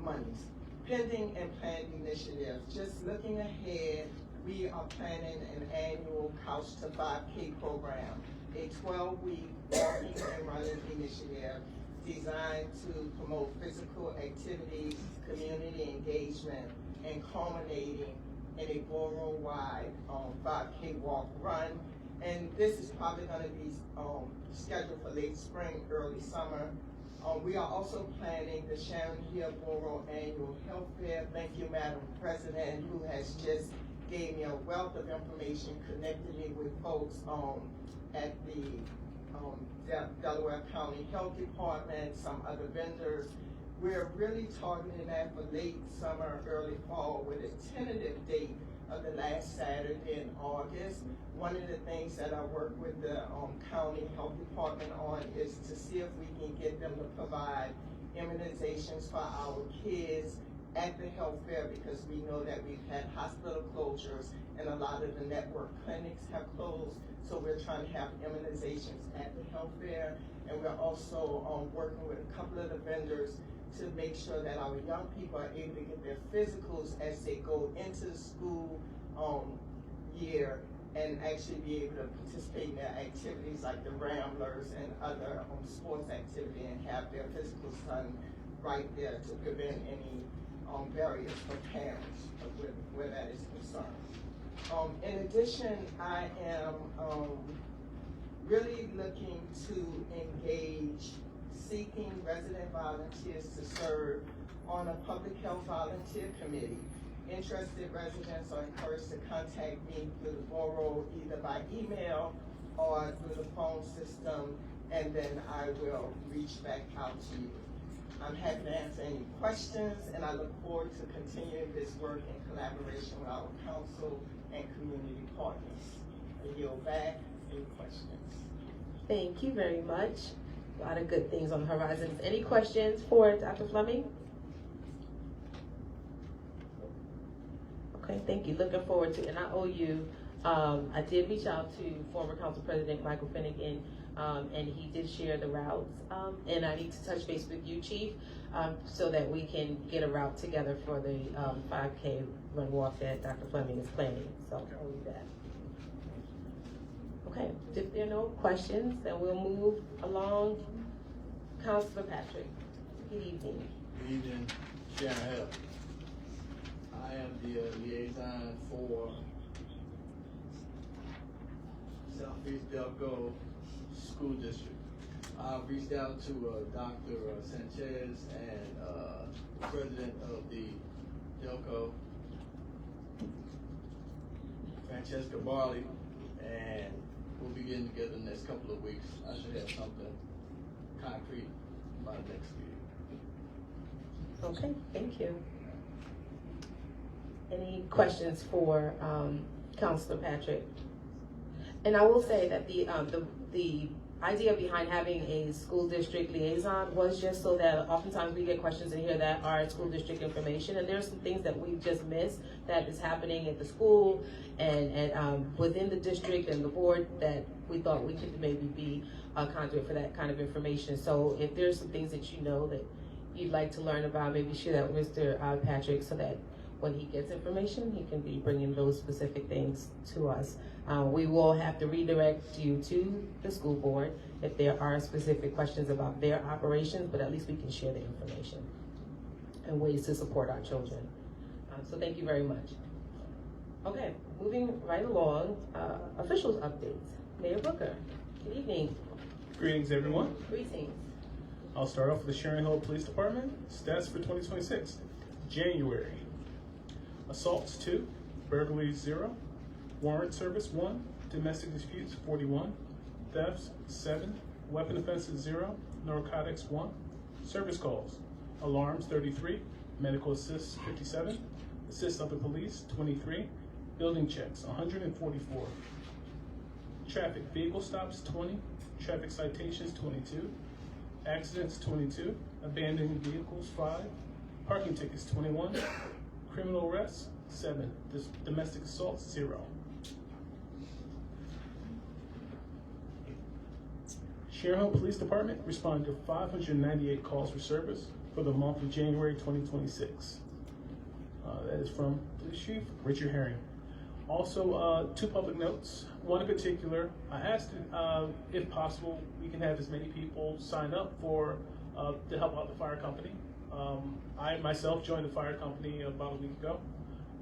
monies. Pending and planned initiatives. Just looking ahead, we are planning an annual Couch to 5K program, a 12-week walking and running initiative designed to promote physical activities, community engagement, and culminating in a borough-wide 5K walk run. And this is probably going to be scheduled for late spring, early summer. We are also planning the Sharon Hill Borough Annual Health Fair. Thank you, Madam President, who has just gave me a wealth of information, connected me with folks at the Delaware County Health Department, some other vendors. We're really targeting that for late summer, early fall, with a tentative date of the last Saturday in August. One of the things that I work with the county health department on is to see if we can get them to provide immunizations for our kids at the health fair, because we know that we've had hospital closures and a lot of the network clinics have closed. So we're trying to have immunizations at the health fair. And we're also working with a couple of the vendors to make sure that our young people are able to get their physicals as they go into the school year, and actually be able to participate in their activities like the Ramblers and other sports activity, and have their physicals done right there to prevent any barriers for parents where that is concerned. In addition, I am really looking to engage seeking resident volunteers to serve on a public health volunteer committee. Interested residents are encouraged to contact me through the borough, either by email or through the phone system, and then I will reach back out to you. I'm happy to answer any questions, and I look forward to continuing this work in collaboration with our council and community partners. I yield back. Any questions? Thank you very much. A lot of good things on the horizon. Any questions for Dr. Fleming? Okay, thank you. Looking forward to it. And I owe you, I did reach out to former Council President Michael Finnegan, and he did share the routes. And I need to touch base with you, Chief, so that we can get a route together for the 5K run walk that Dr. Fleming is planning. So I'll owe you that. Okay, if there are no questions, then we'll move along. Councilor Patrick, good evening. Good evening, Sharon Hill. I am the liaison for Southeast Delco School District. I've reached out to Dr. Sanchez and President of the Delco, Francesca Barley, and we'll be getting together in the next couple of weeks. I should have something concrete by next week. Okay, thank you. Any questions for Councilor Patrick? And I will say that the idea behind having a school district liaison was just so that oftentimes we get questions in here that are school district information, and there's some things that we've just missed that is happening at the school and within the district and the board that we thought we could maybe be a conduit for that kind of information. So if there's some things that you know that you'd like to learn about, maybe share that with Mr. Patrick, so that when he gets information, he can be bringing those specific things to us. We will have to redirect you to the school board if there are specific questions about their operations, but at least we can share the information and ways to support our children. So thank you very much. Okay, moving right along, officials updates. Mayor Booker, good evening. Greetings, everyone. Greetings. I'll start off with the Sharon Hill Police Department. Stats for 2026. January. Assaults 2, burglaries 0, warrant service 1, domestic disputes 41, thefts 7, weapon offenses 0, narcotics 1, service calls, alarms 33, medical assists 57, assist other police 23, building checks 144, traffic vehicle stops 20, traffic citations 22, accidents 22, abandoned vehicles 5, parking tickets 21, criminal arrests 7, domestic assaults 0. Sharon Hill Police Department responded to 598 calls for service for the month of January 2026. That is from Police Chief Richard Herring. Also, 2 public notes. One in particular, I asked if possible we can have as many people sign up for to help out the fire company. I myself joined the fire company about a week ago.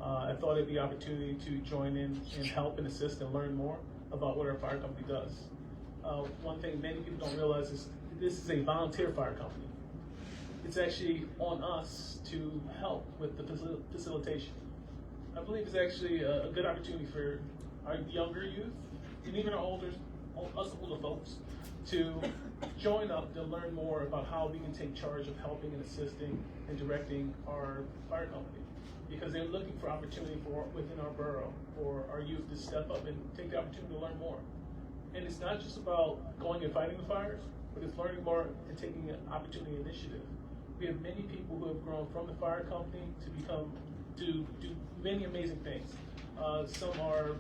I thought it'd be an opportunity to join in and help and assist and learn more about what our fire company does. One thing many people don't realize is this is a volunteer fire company. It's actually on us to help with the facilitation. I believe it's actually a good opportunity for our younger youth and even us older folks to join up to learn more about how we can take charge of helping and assisting and directing our fire company, because they're looking for opportunity within our borough for our youth to step up and take the opportunity to learn more. And it's not just about going and fighting the fires, but it's learning more and taking an opportunity initiative. We have many people who have grown from the fire company to do many amazing things. Some are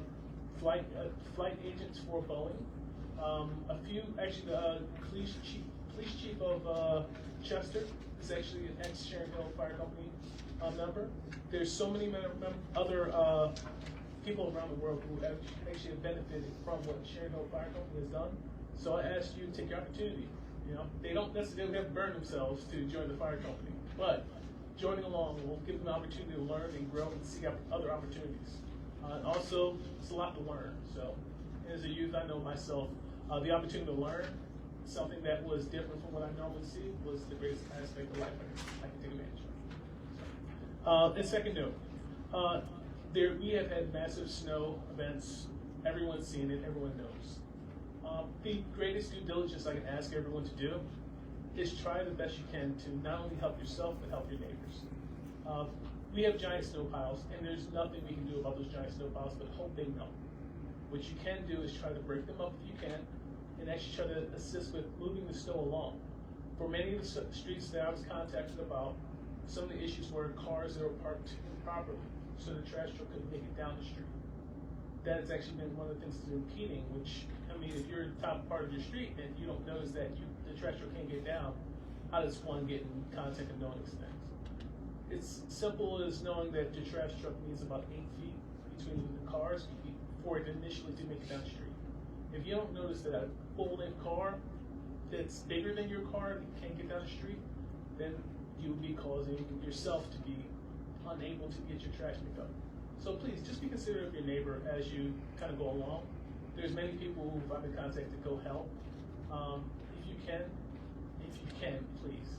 flight agents for Boeing. A few, actually, the police chief of Chester is actually an ex-Sharon Hill Fire Company member. There's so many other people around the world who actually have benefited from what Sharon Hill Fire Company has done. So I asked you to take your opportunity. You know, they don't necessarily have to burn themselves to join the fire company, but joining along will give them the opportunity to learn and grow and see other opportunities. Also, it's a lot to learn. So, as a youth, I know myself, the opportunity to learn something that was different from what I normally see was the greatest aspect of life I can take advantage of. And second note, we have had massive snow events. Everyone's seen it. Everyone knows. The greatest due diligence I can ask everyone to do is try the best you can to not only help yourself, but help your neighbors. We have giant snow piles, and there's nothing we can do about those giant snow piles but hope they melt. What you can do is try to break them up if you can, and actually try to assist with moving the snow along. For many of the streets that I was contacted about, some of the issues were cars that were parked improperly, so the trash truck couldn't make it down the street. That has actually been one of the things that's impeding, which, I mean, if you're in the top part of your street and you don't notice that the trash truck can't get down, how does one get in contact and know these things? It's simple as knowing that your trash truck needs about 8 feet between the cars for it initially to make it down the street. If you don't notice that a full-length car that's bigger than your car and can't get down the street, then you'll be causing yourself to be unable to get your trash picked up. So please, just be considerate of your neighbor as you kind of go along. There's many people who I've been contacted to go help. If you can, please,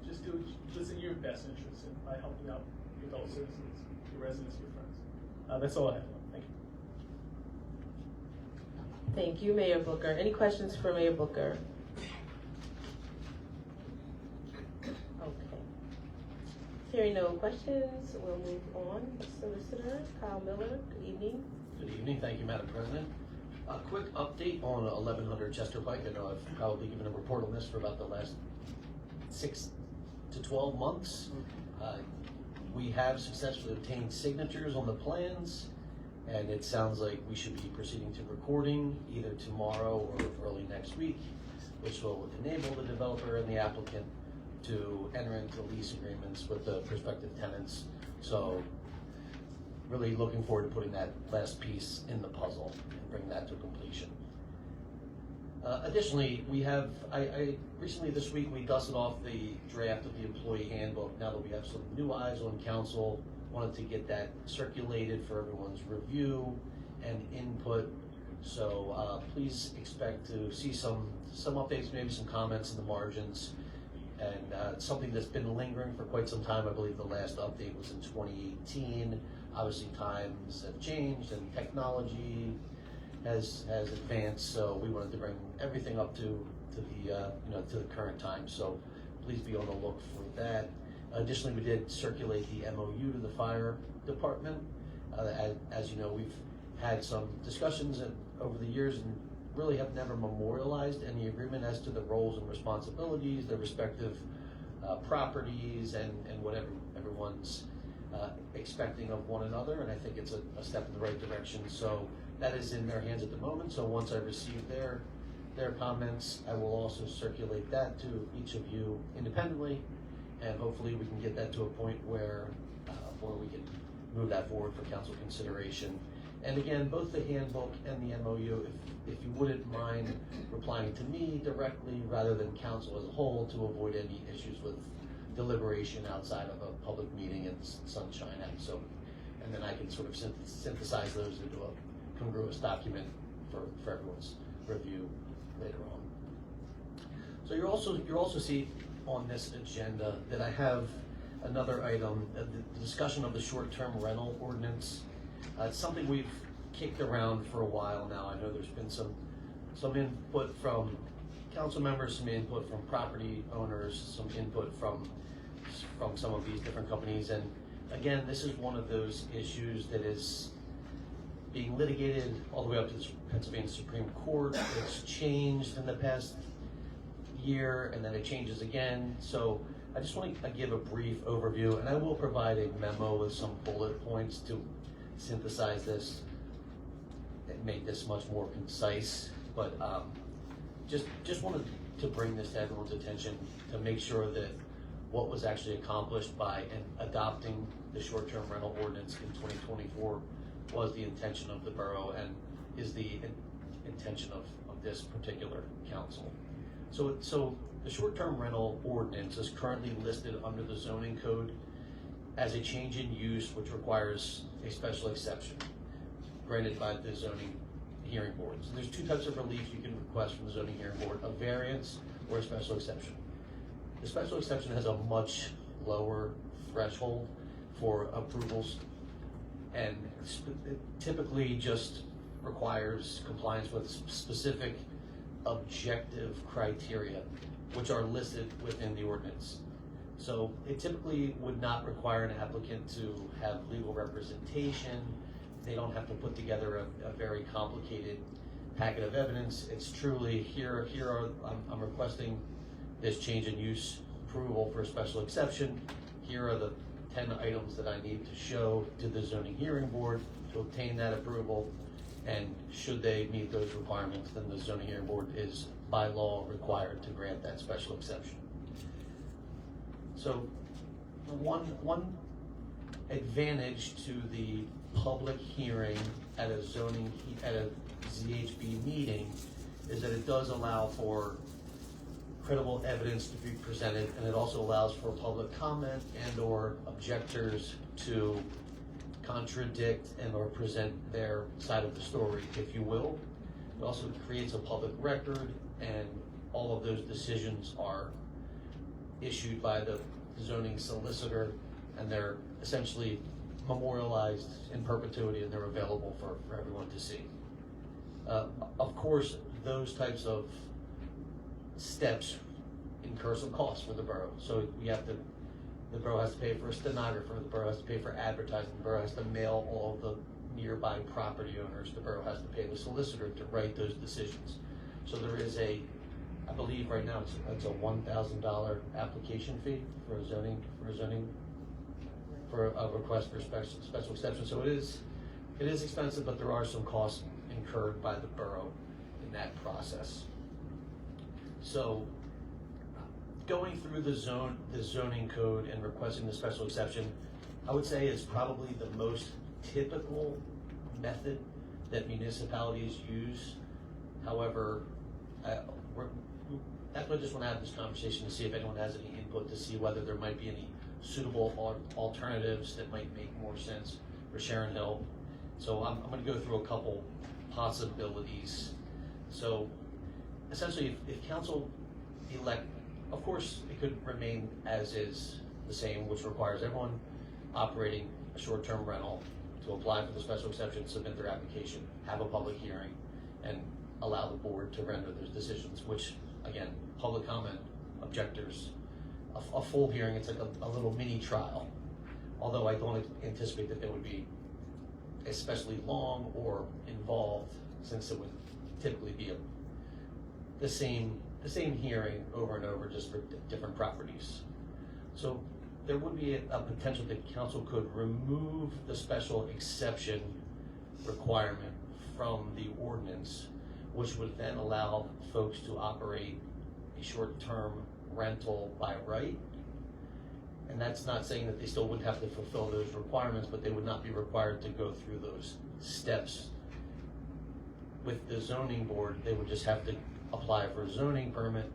just do what's in your best interest by helping out your fellow citizens, your residents, your friends. That's all I have. Thank you. Thank you, Mayor Booker. Any questions for Mayor Booker? Okay. Hearing no questions, we'll move on. Solicitor Kyle Miller, good evening. Good evening. Thank you, Madam President. A quick update on 1100 Chester Pike. I know I've probably given a report on this for about the last 6 to 12 months. We have successfully obtained signatures on the plans, and it sounds like we should be proceeding to recording either tomorrow or early next week, which will enable the developer and the applicant to enter into lease agreements with the prospective tenants. So really looking forward to putting that last piece in the puzzle and bring that to completion. Additionally, we have, I recently this week, we dusted off the draft of the employee handbook. Now that we have some new eyes on council, wanted to get that circulated for everyone's review and input So please expect to see some updates, maybe some comments in the margins, and something that's been lingering for quite some time. I believe the last update was in 2018. Obviously times have changed and technology has advanced, so we wanted to bring everything up to the current time. So please be on the look for that. Additionally, we did circulate the MOU to the fire department. As you know, we've had some discussions over the years and really have never memorialized any agreement as to the roles and responsibilities, their respective properties, and what everyone's expecting of one another. And I think it's a step in the right direction. So that is in their hands at the moment. So once I receive their comments, I will also circulate that to each of you independently, and hopefully we can get that to a point where we can move that forward for council consideration. And again, both the handbook and the MOU, if you wouldn't mind replying to me directly rather than council as a whole, to avoid any issues with deliberation outside of a public meeting and Sunshine Act. So, and then I can sort of synthesize those into a congruous document for everyone's review later on. So you'll also see on this agenda that I have another item, the discussion of the short-term rental ordinance. It's something we've kicked around for a while now. I know there's been some input from council members, some input from property owners, some input from some of these different companies. And again, this is one of those issues that is being litigated all the way up to the Pennsylvania Supreme Court. It's changed in the past year, and then it changes again. So I just want to give a brief overview, and I will provide a memo with some bullet points to synthesize this and make this much more concise. But just wanted to bring this to everyone's attention to make sure that what was actually accomplished by adopting the short-term rental ordinance in 2024 was the intention of the borough and is the intention of this particular council. So the short-term rental ordinance is currently listed under the zoning code as a change in use which requires a special exception granted by the zoning hearing board. So there's two types of relief you can request from the zoning hearing board: a variance or a special exception. The special exception has a much lower threshold for approvals, and it typically just requires compliance with specific objective criteria which are listed within the ordinance. So it typically would not require an applicant to have legal representation. They don't have to put together a very complicated packet of evidence. It's truly I'm requesting this change in use approval for a special exception. Here are the 10 items that I need to show to the zoning hearing board to obtain that approval. And should they meet those requirements, then the zoning hearing board is by law required to grant that special exception. So one advantage to the public hearing at a ZHB meeting is that it does allow for credible evidence to be presented, and it also allows for public comment and or objectors to contradict and or present their side of the story, if you will. It also creates a public record, and all of those decisions are issued by the zoning solicitor, and they're essentially memorialized in perpetuity, and they're available for everyone to see. Of course, those types of steps incur some costs for the borough. So the borough has to pay for a stenographer, the borough has to pay for advertising, the borough has to mail all of the nearby property owners, the borough has to pay the solicitor to write those decisions. So there is I believe right now it's a $1,000 application fee for a request for special exception. So it is expensive, but there are some costs incurred by the borough in that process. So going through the zoning code and requesting the special exception, I would say is probably the most typical method that municipalities use. However, that's why I just want to have this conversation to see if anyone has any input, to see whether there might be any suitable alternatives that might make more sense for Sharon Hill. So I'm going to go through a couple possibilities. So essentially, if council elect, of course, it could remain as is, the same, which requires everyone operating a short-term rental to apply for the special exception, submit their application, have a public hearing, and allow the board to render those decisions, which, again, public comment, objectors, a full hearing, it's like a little mini trial. Although I don't anticipate that they would be especially long or involved, since it would typically be the same hearing over and over, just for different properties. So there would be a potential that council could remove the special exception requirement from the ordinance, which would then allow folks to operate a short-term rental by right. And that's not saying that they still wouldn't have to fulfill those requirements, but they would not be required to go through those steps. With the zoning board, they would just have to apply for a zoning permit,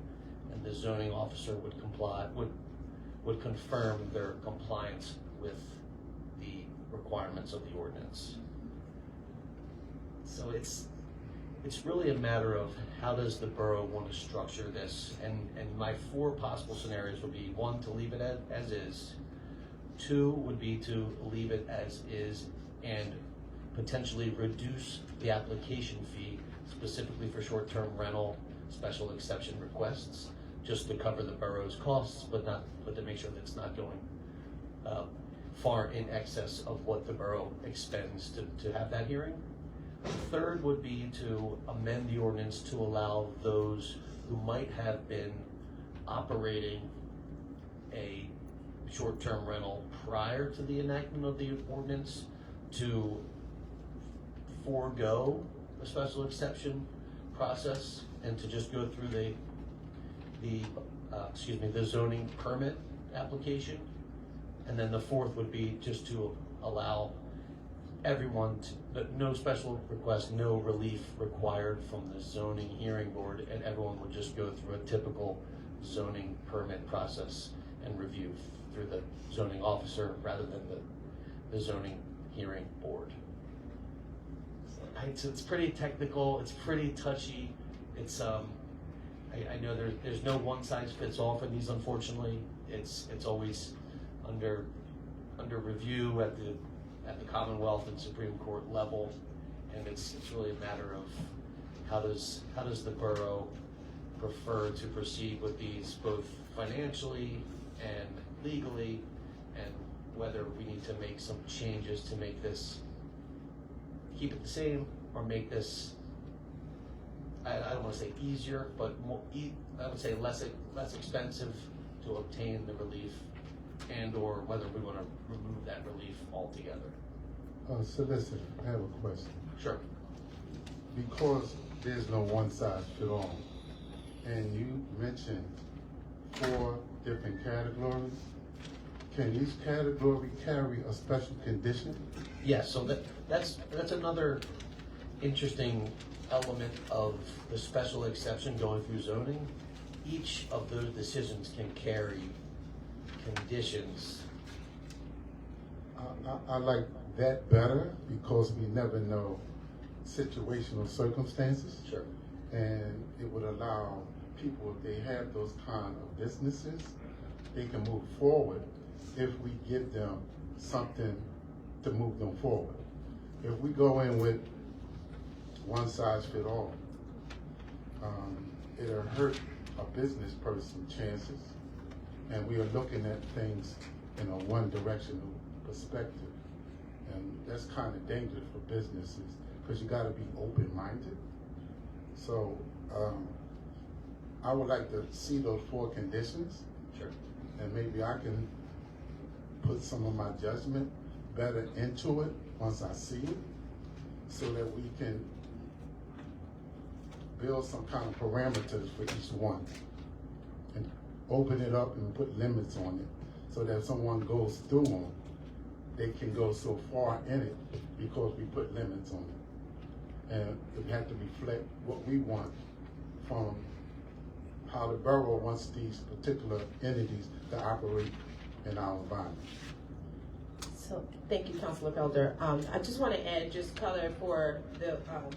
and the zoning officer would confirm their compliance with the requirements of the ordinance. So it's really a matter of how does the borough want to structure this, and my 4 possible scenarios would be: 1, to leave it as is; 2 would be to leave it as is and potentially reduce the application fee specifically for short-term rental special exception requests, just to cover the borough's costs, but to make sure that it's not going far in excess of what the borough expends to have that hearing. The third would be to amend the ordinance to allow those who might have been operating a short-term rental prior to the enactment of the ordinance to forego the special exception process and to just go through the zoning permit application. And then the fourth would be just to allow everyone no special request, no relief required from the zoning hearing board, and everyone would just go through a typical zoning permit process and review through the zoning officer rather than the zoning hearing board. It's pretty technical, it's pretty touchy. It's I know there's no one size fits all for these, unfortunately. It's always under review at the Commonwealth and Supreme Court level, and it's really a matter of how does the borough prefer to proceed with these, both financially and legally, and whether we need to make some changes to make this, keep it the same, or make this, I don't want to say easier, but more, I would say less expensive to obtain the relief, and or whether we want to remove that relief altogether. Solicitor, I have a question. Sure. Because there's no one size fit all, and you mentioned 4 different categories, can each category carry a special condition? Yes, so that's another interesting element of the special exception going through zoning. Each of those decisions can carry conditions. I like that better because we never know situational circumstances. Sure. And it would allow people, if they have those kind of businesses, they can move forward if we give them something to move them forward. If we go in with one size fit all, it'll hurt a business person's chances, and we are looking at things in a one-directional perspective, and that's kind of dangerous for businesses because you got to be open-minded. So I would like to see those 4 conditions. Sure. And maybe I can put some of my judgment better into it once I see it, so that we can build some kind of parameters for each one and open it up and put limits on it, so that if someone goes through them, they can go so far in it because we put limits on it. And it had to reflect what we want from how the borough wants these particular entities to operate in our environment. So, thank you, Councilor Felder. I just want to add just color for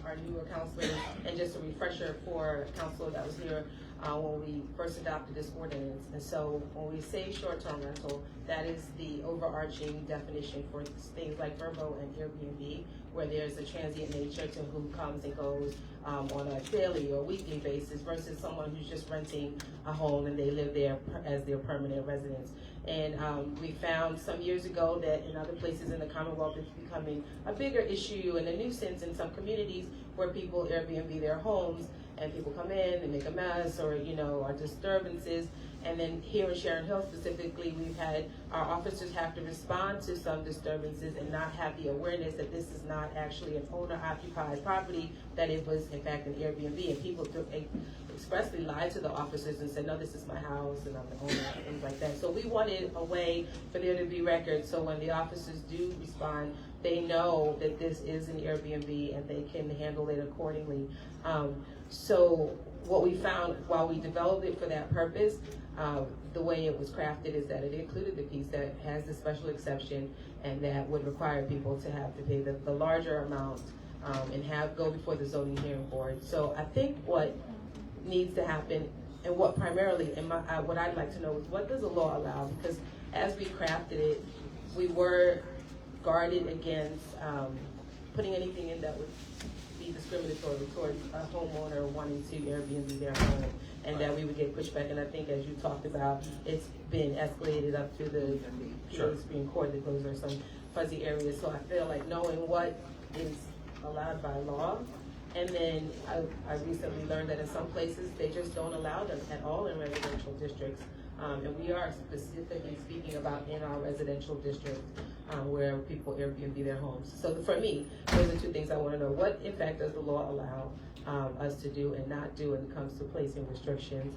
our newer counselors and just a refresher for council that was here when we first adopted this ordinance. And so when we say short-term rental, that is the overarching definition for things like Borough and Airbnb, where there's a transient nature to who comes and goes on a daily or weekly basis versus someone who's just renting a home and they live there as their permanent residence. And we found some years ago that in other places in the Commonwealth it's becoming a bigger issue and a nuisance in some communities where people Airbnb their homes and people come in and make a mess or, are disturbances. And then here in Sharon Hill specifically, we've had our officers have to respond to some disturbances and not have the awareness that this is not actually an owner-occupied property, that it was in fact an Airbnb. And people expressly lied to the officers and said, no, this is my house and I'm the owner, and things like that. So we wanted a way for there to be records so when the officers do respond, they know that this is an Airbnb and they can handle it accordingly. So what we found while we developed it for that purpose, the way it was crafted is that it included the piece that has the special exception and that would require people to have to pay the larger amount and go before the zoning hearing board. So I think what needs to happen and what primarily, what I'd like to know is what does the law allow? Because as we crafted it, we were guarded against putting anything in that would be discriminatory towards a homeowner wanting to Airbnb their home, and that we would get pushback. And I think, as you talked about, it's been escalated up to the Supreme Court that those are some fuzzy areas. So I feel like knowing what is allowed by law, and then I recently learned that in some places they just don't allow them at all in residential districts. And we are specifically speaking about in our residential district where people Airbnb their homes. So for me, those are two things I want to know. What, in fact, does the law allow us to do and not do when it comes to placing restrictions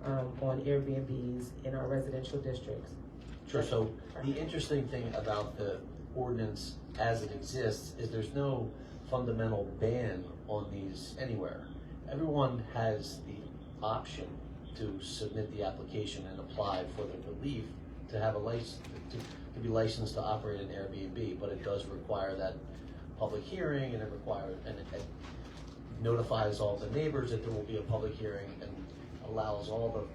on Airbnbs in our residential districts? Sure. So the interesting thing about the ordinance as it exists is there's no fundamental ban on these anywhere. Everyone has the option to submit the application and apply for the relief to have a license, to be licensed to operate an Airbnb, but it does require that public hearing, and it notifies all the neighbors that there will be a public hearing and allows all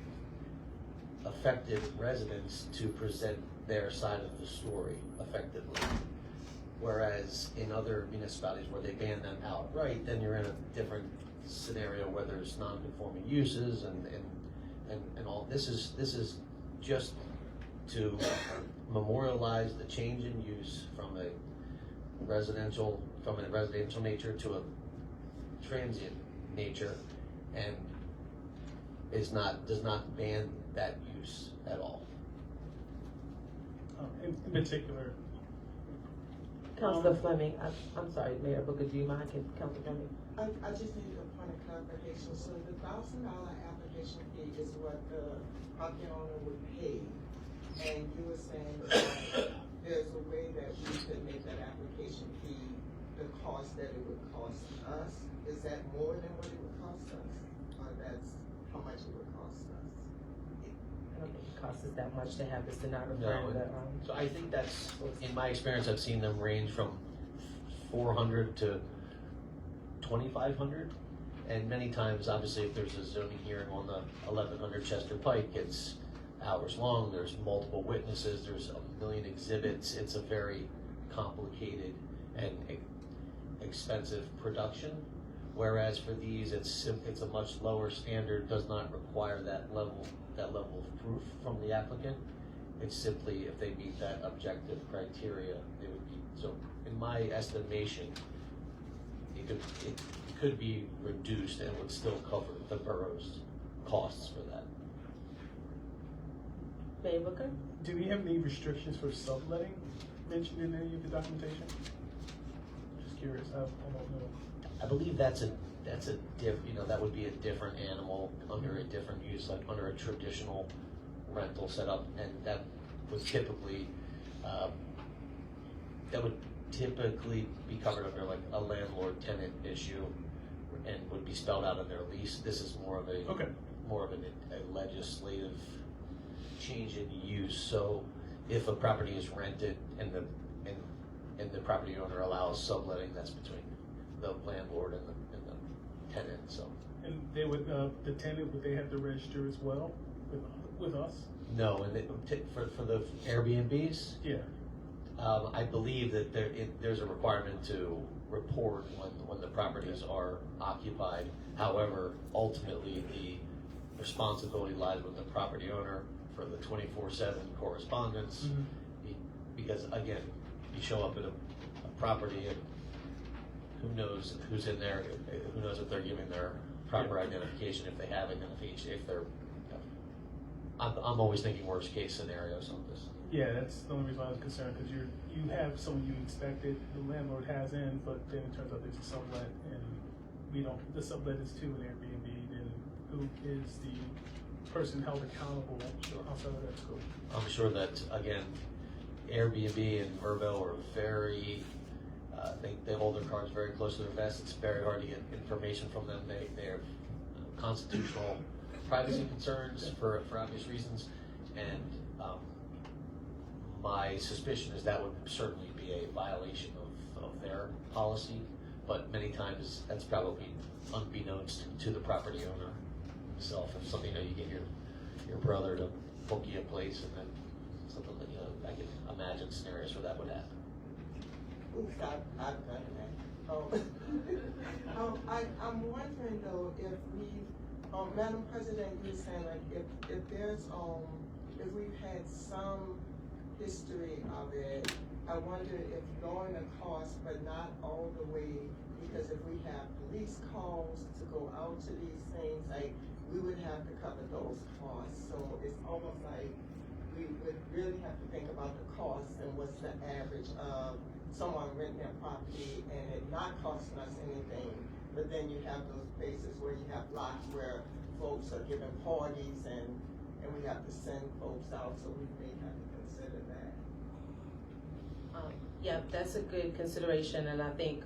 the affected residents to present their side of the story effectively. Whereas in other municipalities where they ban them outright, then you're in a different scenario where there's non-conforming uses and all. This is just to memorialize the change in use from a residential nature to a transient nature, and does not ban that use at all. In particular, Councilor Fleming, I'm sorry, Mayor Booker, do you mind? Councilor Fleming? I just need a point of clarification. So the $1,000 application fee is what the property owner would pay, and you were saying that there's a way that we could make that application fee the cost that it would cost us. Is that more than what it would cost us, or that's how much it would cost us? I don't think it costs us that much to have the stenographer. No, so I think that's, in my experience, I've seen them range from $400 to $2,500, and many times, obviously, if there's a zoning hearing on the 1100 Chester Pike, it's hours long. There's multiple witnesses. There's a million exhibits. It's a very complicated and expensive production. Whereas for these, it's a much lower standard. Does not require that level of proof from the applicant. It's simply if they meet that objective criteria, they would be. So, in my estimation, it could be reduced and would still cover the borough's costs for that. Mayor Booker? do we have any restrictions for subletting mentioned in any of the documentation? Just curious, I don't know. I believe that would be a different animal under a different use, like under a traditional rental setup, and that would typically be covered under like a landlord-tenant issue, and would be spelled out in their lease. This is more of a legislative change in use. So if a property is rented and and the property owner allows subletting, that's between the landlord and the tenant, so. And they would, the tenant, would they have to register as well with us? No, and for the Airbnbs, Yeah. I believe that there's a requirement to report when the properties are occupied. However, ultimately, the responsibility lies with the property owner for the 24/7 correspondence. Mm-hmm. Because again, you show up at a property and who knows who's in there, who knows if they're giving their proper identification, if they have identification, if they're, I'm always thinking worst case scenarios on this. Yeah, that's the only reason I was concerned, because you have someone you expected, the landlord has in, but then it turns out there's a sublet, and the sublet is to an Airbnb, then who is the person held accountable outside of that scope? I'm sure that, again, Airbnb and Verbo are very, they hold their cards very close to their vest. It's very hard to get information from them. They have constitutional privacy concerns for obvious reasons, and my suspicion is that would certainly be a violation of their policy, but many times that's probably unbeknownst to the property owner himself. If something, you get your brother to book you a place, and then something that, I can imagine scenarios where that would happen. Oops, I've done that. I'm wondering though, if Madam President, you were saying like if there's if we've had some history of it, I wonder if going to cost, but not all the way, because if we have police calls to go out to these things, like we would have to cover those costs. So it's almost like we would really have to think about the costs and what's the average of someone renting their property and it not costing us anything. But then you have those places where you have lots where folks are giving parties and we have to send folks out, so we may have to consider that. Yeah, that's a good consideration, and I think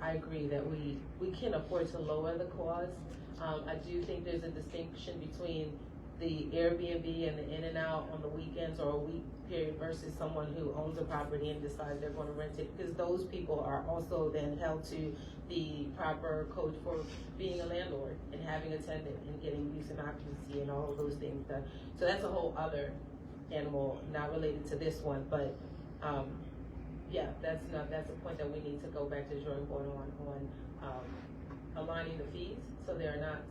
I agree that we can afford to lower the cost. I do think there's a distinction between the Airbnb and the in and out on the weekends or a week period versus someone who owns a property and decides they're going to rent it, because those people are also then held to the proper code for being a landlord and having a tenant and getting use and occupancy and all of those things done. So that's a whole other animal, not related to this one, but yeah, that's a point that we need to go back to the drawing board on aligning the fees so they're not,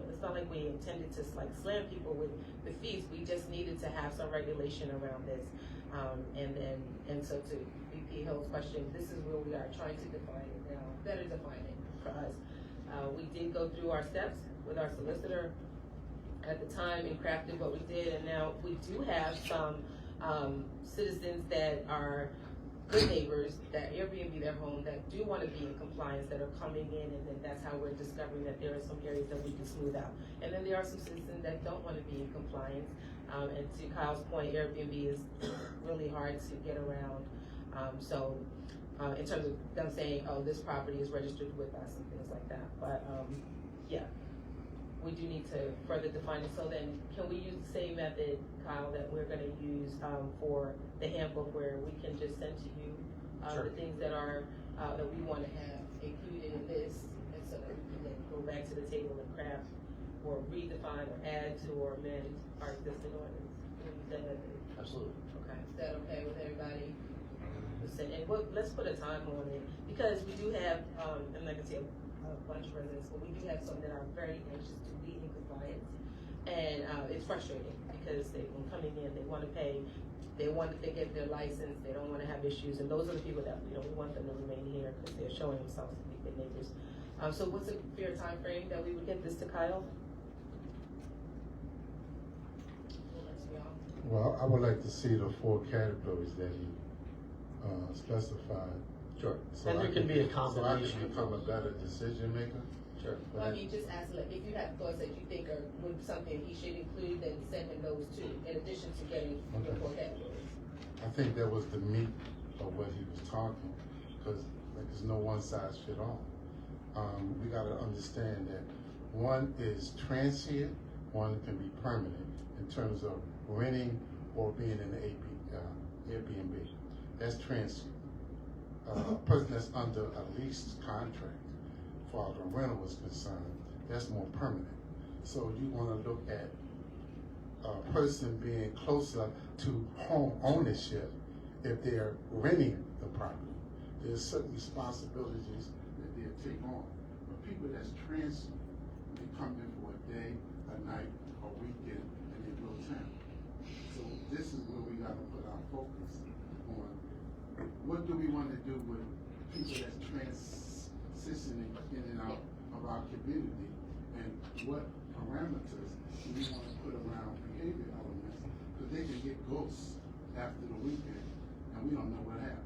it's not like we intended to like slam people with the fees. We just needed to have some regulation around this. And so to VP Hill's question, this is where we are trying to define it now, better define it for us. We did go through our steps with our solicitor at the time and crafted what we did, and now we do have some citizens that are good neighbors that Airbnb their home that do want to be in compliance, that are coming in, and then that's how we're discovering that there are some areas that we can smooth out. And then there are some citizens that don't want to be in compliance. And to Kyle's point, Airbnb is really hard to get around. So in terms of them saying, oh, this property is registered with us and things like that. But yeah, we do need to further define it. So then can we use the same method, Kyle, that we're going to use for the handbook, where we can just send to you Sure. the things that are that we want to have included in this, and so that we can then go back to the table and craft or redefine or add to or amend our existing ordinance? Can we use that method? Absolutely. Okay, is that okay with everybody? And let's put a time on it, because we do have, I'm not gonna say a bunch of residents, but we do have some that are very anxious to be in compliance. And it's frustrating because when coming in, they want to pay, they get their license, they don't want to have issues, and those are the people that we want them to remain here because they're showing themselves to be good neighbors. So what's a fair time frame that we would get this to Kyle? Well, I would like to see the 4 categories that he specified. Sure. So And there can be a combination. So I can become a better decision maker. Sure. Well, I mean, just ask, like, if you have thoughts that you think would something he should include, then send him those too, in addition to getting the 4 categories. I think that was the meat of what he was talking, because like there's no one size fit all. We got to understand that one is transient, one can be permanent in terms of renting or being in the Airbnb. that's transient. A person that's under a lease contract, as far as the rental is concerned, that's more permanent. So you want to look at a person being closer to home ownership if they're renting the property. There's certain responsibilities that they'll take on. But people that's transient, they come in for a day, a night, a weekend, and they go town. So this is where we got to put our focus on. What do we want to do with people that's transitioning in and out of our community, and what parameters do we want to put around behavior elements, because they can get ghosts after the weekend, and we don't know what happened.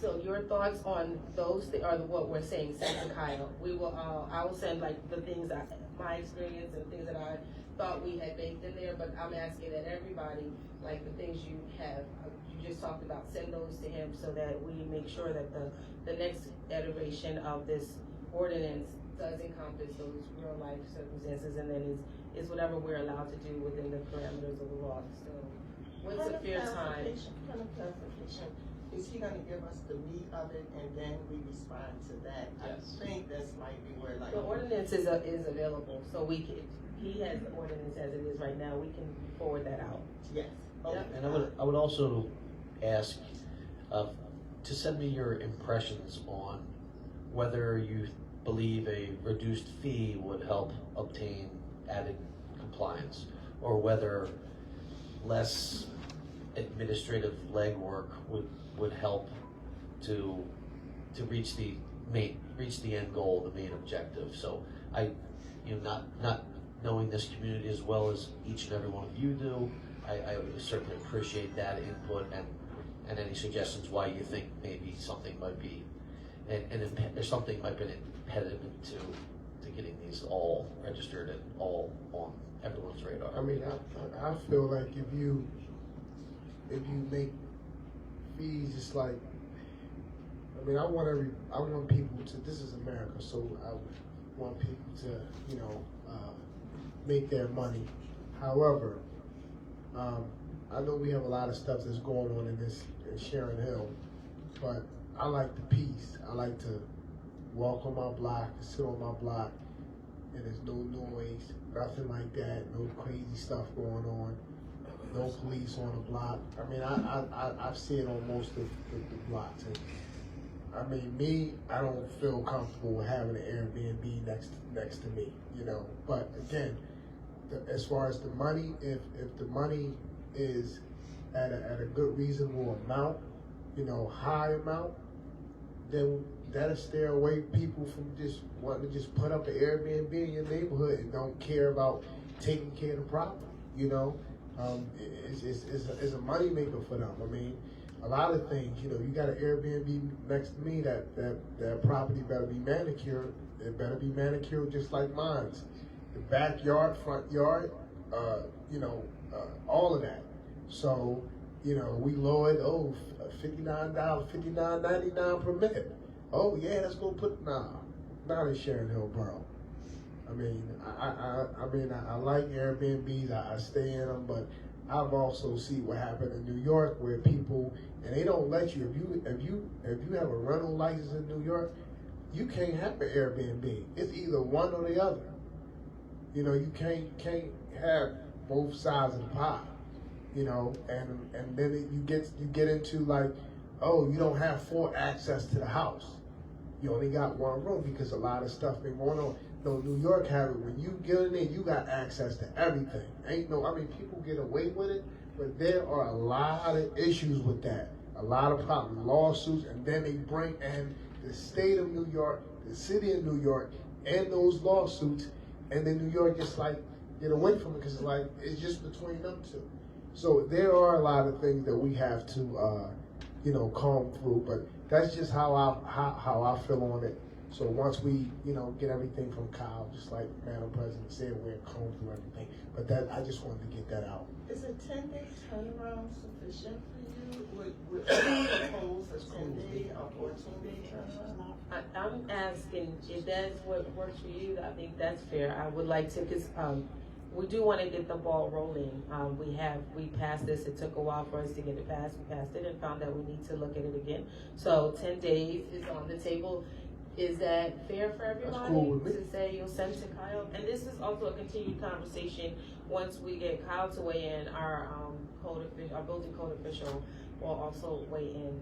So your thoughts on those are what we're saying, send to Kyle. We will, I will send like the things my experience and things that I thought we had baked in there, but I'm asking that everybody, like the things you have, you just talked about, send those to him so that we make sure that the next iteration of this ordinance does encompass those real life circumstances, and then is whatever we're allowed to do within the parameters of the law. So what's a fair time? Kind of clarification. Is he gonna give us the meat of it and then we respond to that? Yes. I think that's might be where like. The ordinance is available, so we can, he has the ordinance as it is right now, we can forward that out. Yes. Okay. And I would also ask to send me your impressions on whether you believe a reduced fee would help obtain added compliance, or whether less administrative legwork would help to reach the end goal, the main objective. So not knowing this community as well as each and every one of you do, I would certainly appreciate that input and any suggestions why you think maybe something might be there's something might be an impediment to getting these all registered and all on everyone's radar. I mean, I feel like if you make fees, it's like, I mean, I want people to, this is America, so I want people to, make their money. However, I know we have a lot of stuff that's going on in Sharon Hill, but I like the peace. I like to walk on my block, sit on my block, and there's no noise, nothing like that, no crazy stuff going on, no police on the block. I mean, I've seen it on most of the blocks. And, I mean, I don't feel comfortable with having an Airbnb next to me, But again, as far as the money, if the money is at a good reasonable amount, high amount, then that'll steer away people from just wanting to just put up an Airbnb in your neighborhood and don't care about taking care of the property. It's a money maker for them. I mean, a lot of things, you got an Airbnb next to me, that property better be manicured. It better be manicured just like mine's. The backyard, front yard, all of that. So, we lowered, $59, $59.99 per minute. Oh yeah, let's go not in Sharon Hill Borough. I mean, I like Airbnbs, I stay in them, but I've also seen what happened in New York where people, and they don't let you, if you have a rental license in New York, you can't have an Airbnb. It's either one or the other. You can't have both sides of the pie. And then you get into like, you don't have full access to the house. You only got one room because a lot of stuff been going on. New York have it. When you get in there, you got access to everything. People get away with it, but there are a lot of issues with that. A lot of problems, lawsuits, and then they bring in the state of New York, the city of New York, and those lawsuits, and then New York just like get away from it because it's just between them two. So there are a lot of things that we have to, comb through, but that's just how I feel on it. So once we, get everything from Kyle, just like Madam President said, we're comb through everything. But I just wanted to get that out. Is a 10-day turnaround sufficient for you? Would you propose a 10-day or 14-day turnaround? I'm asking if that's what works for you. I think that's fair. I would like to, because we do want to get the ball rolling. We passed this. It took a while for us to get it passed. We passed it and found that we need to look at it again. So 10 days is on the table. Is that fair for everybody? That's cool with me. To say you'll send to Kyle? And this is also a continued conversation. Once we get Kyle to weigh in, our building code official will also weigh in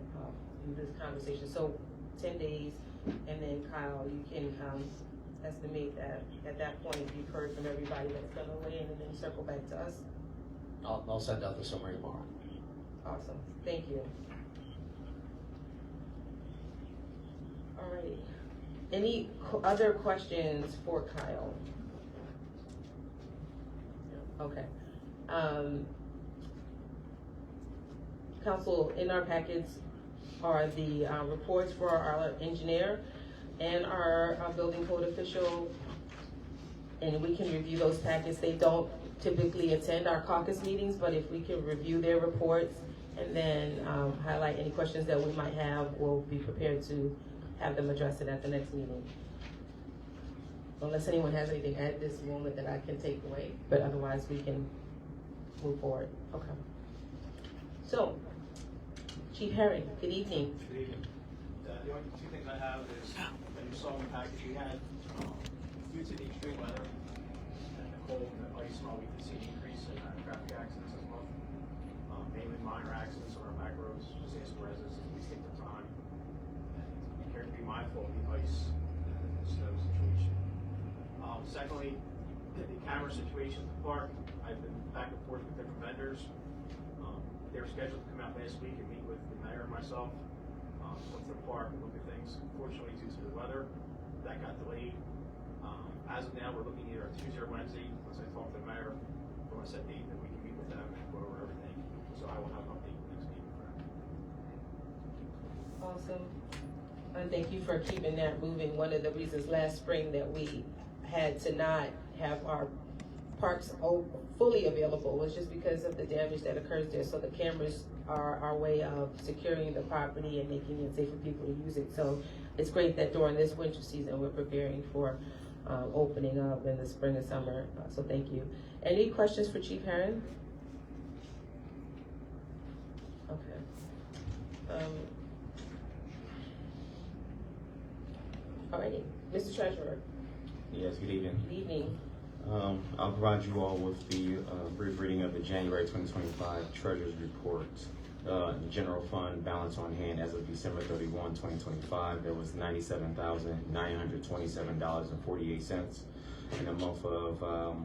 this conversation. So 10 days, and then Kyle, you can estimate that at that point you've heard from everybody that's going to weigh in, and then circle back to us. I'll send out the summary tomorrow. Awesome. Thank you. All right. Any other questions for Kyle? Okay. Council, in our packets are the reports for our engineer and our building code official, and we can review those packets. They don't typically attend our caucus meetings, but if we can review their reports and then highlight any questions that we might have, we'll be prepared to have them address it at the next meeting. Unless anyone has anything at this moment that I can take away, but otherwise we can move forward. Okay. So, Chief Herring, good evening. Good evening. The only two things I have is, that you saw in the package we had, due to the extreme weather and the cold and the ice, we did see an increase in traffic accidents this month. Mainly minor accidents on our back roads. Just ask the residents to please take the time and be careful, be mindful of the ice and the snow situation. Secondly, the camera situation at the park. I've been back and forth with different vendors. They were scheduled to come out last week and meet with the mayor and myself, look at the park and look at things. Unfortunately, due to the weather, that got delayed. As of now, we're looking either Tuesday or Wednesday. Once I talk to the mayor, we're going to set a date that we can meet with them and go over everything. So I will have an update next meeting for that. Awesome. And thank you for keeping that moving. One of the reasons last spring that we had to not have our parks fully available was just because of the damage that occurs there. So the cameras are our way of securing the property and making it safe for people to use it. So it's great that during this winter season we're preparing for opening up in the spring and summer. So thank you. Any questions for Chief Herring? Okay. All righty. Mr. Treasurer. Yes, good evening. Good evening. I'll provide you all with the brief reading of the January 2025 Treasurer's Report. General fund balance on hand as of December 31, 2025, there was $97,927.48. In the month of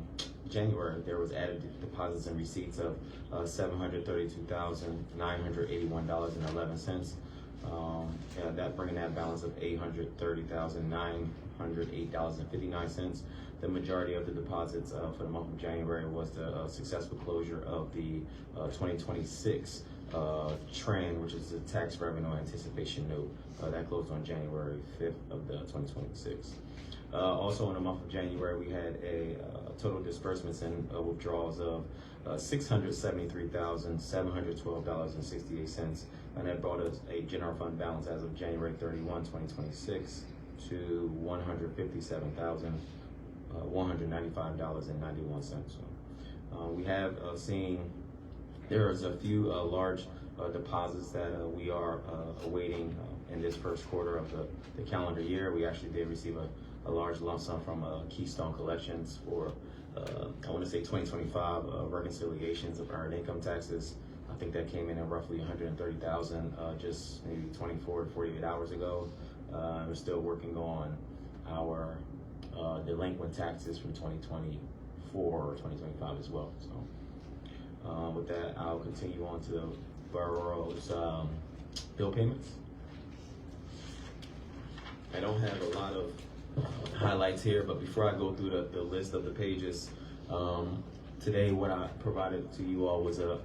January, there was added deposits and receipts of $732,981.11. That bringing that balance of $830,908.59. The majority of the deposits for the month of January was the successful closure of the 2026 trend, which is the tax revenue anticipation note. That closed on January 5th of the 2026. Also in the month of January, we had a total disbursements and withdrawals of $673,712.68, and that brought us a general fund balance as of January 31, 2026 to $157,195.91. So we have seen there's a few large deposits that we are awaiting in this first quarter of the calendar year. We actually did receive a large lump sum from Keystone Collections for I want to say 2025 reconciliations of earned income taxes. I think that came in at roughly $130,000 just maybe 24 to 48 hours ago. We're still working on our delinquent taxes from 2024 or 2025 as well. So with that, I'll continue on to the borough's bill payments. I don't have a lot of highlights here, but before I go through the list of the pages, today what I provided to you all was a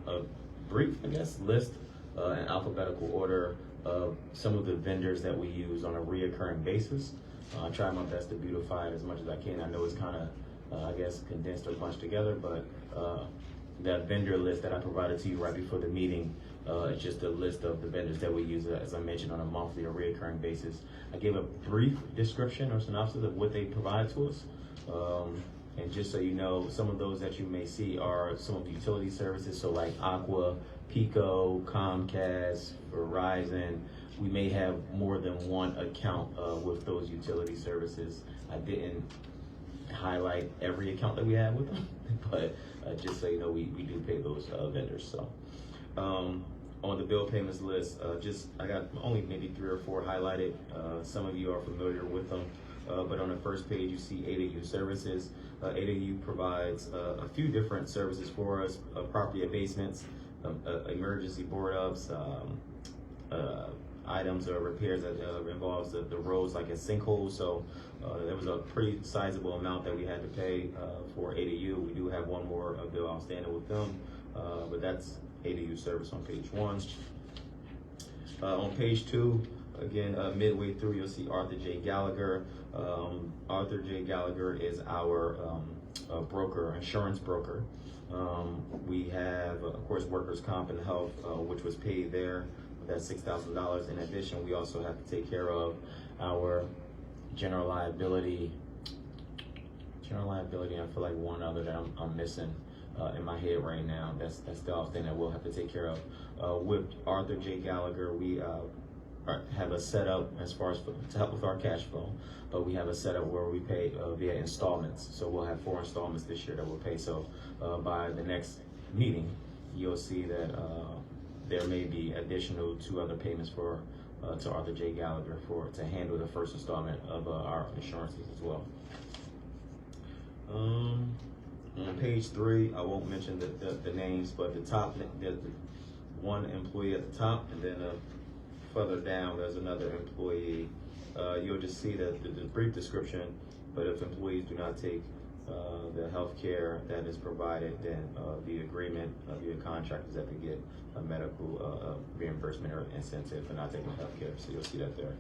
brief, I guess, list in alphabetical order of some of the vendors that we use on a reoccurring basis. I try my best to beautify it as much as I can. I know it's kind of, I guess, condensed or bunched together, but that vendor list that I provided to you right before the meeting is just a list of the vendors that we use, as I mentioned, on a monthly or reoccurring basis. I gave a brief description or synopsis of what they provide to us. And just so you know, some of those that you may see are some of the utility services, so like Aqua, Pico, Comcast, Verizon. We may have more than one account with those utility services. I didn't highlight every account that we have with them, but just so you know, we do pay those vendors. So on the bill payments list, I got only maybe 3 or 4 highlighted. Some of you are familiar with them, but on the first page you see ADU services. ADU provides a few different services for us: property abasements, emergency board ups, items or repairs that involves the roads, like a sinkhole. So there was a pretty sizable amount that we had to pay for ADU. We do have one more bill outstanding with them, but that's ADU service on page 1. On page 2, again, midway through, you'll see Arthur J. Gallagher. Arthur J. Gallagher is our broker, insurance broker. We have, of course, workers' comp and health, which was paid there. That's $6,000. In addition, we also have to take care of our general liability, and I feel like one other that I'm missing in my head right now. That's the other thing that we'll have to take care of. With Arthur J. Gallagher, we have a setup as far as to help with our cash flow, but we have a setup where we pay via installments. So we'll have 4 installments this year that we'll pay. So by the next meeting, you'll see that there may be additional 2 other payments for to Arthur J. Gallagher to handle the first installment of our insurances as well. On page 3, I won't mention the names, but the top, there's one employee at the top, and then further down there's another employee. You'll just see the brief description, but if employees do not take the health care that is provided, then the agreement via contract is that they get a medical reimbursement or incentive for not taking health care. So you'll see that there.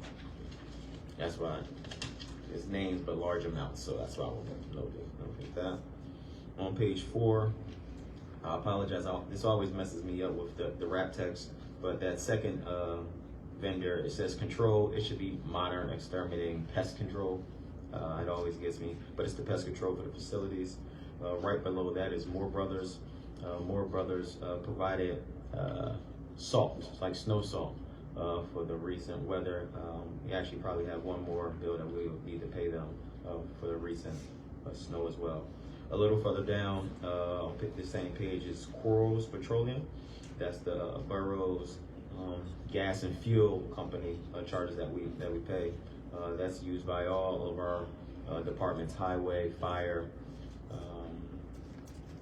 That's why it's names but large amounts, so that's why I won't notate that. On page 4, I apologize, this always messes me up with the wrap text, but that second vendor, it says control, it should be modern exterminating pest control. It always gets me, but it's the pest control for the facilities. Right below that is Moore Brothers. Moore Brothers provided salt, like snow salt, for the recent weather. We actually probably have one more bill that we will need to pay them for the recent snow as well. A little further down, on the same page, is Quarles Petroleum. That's the borough's gas and fuel company charges that we pay. That's used by all of our departments: highway, fire,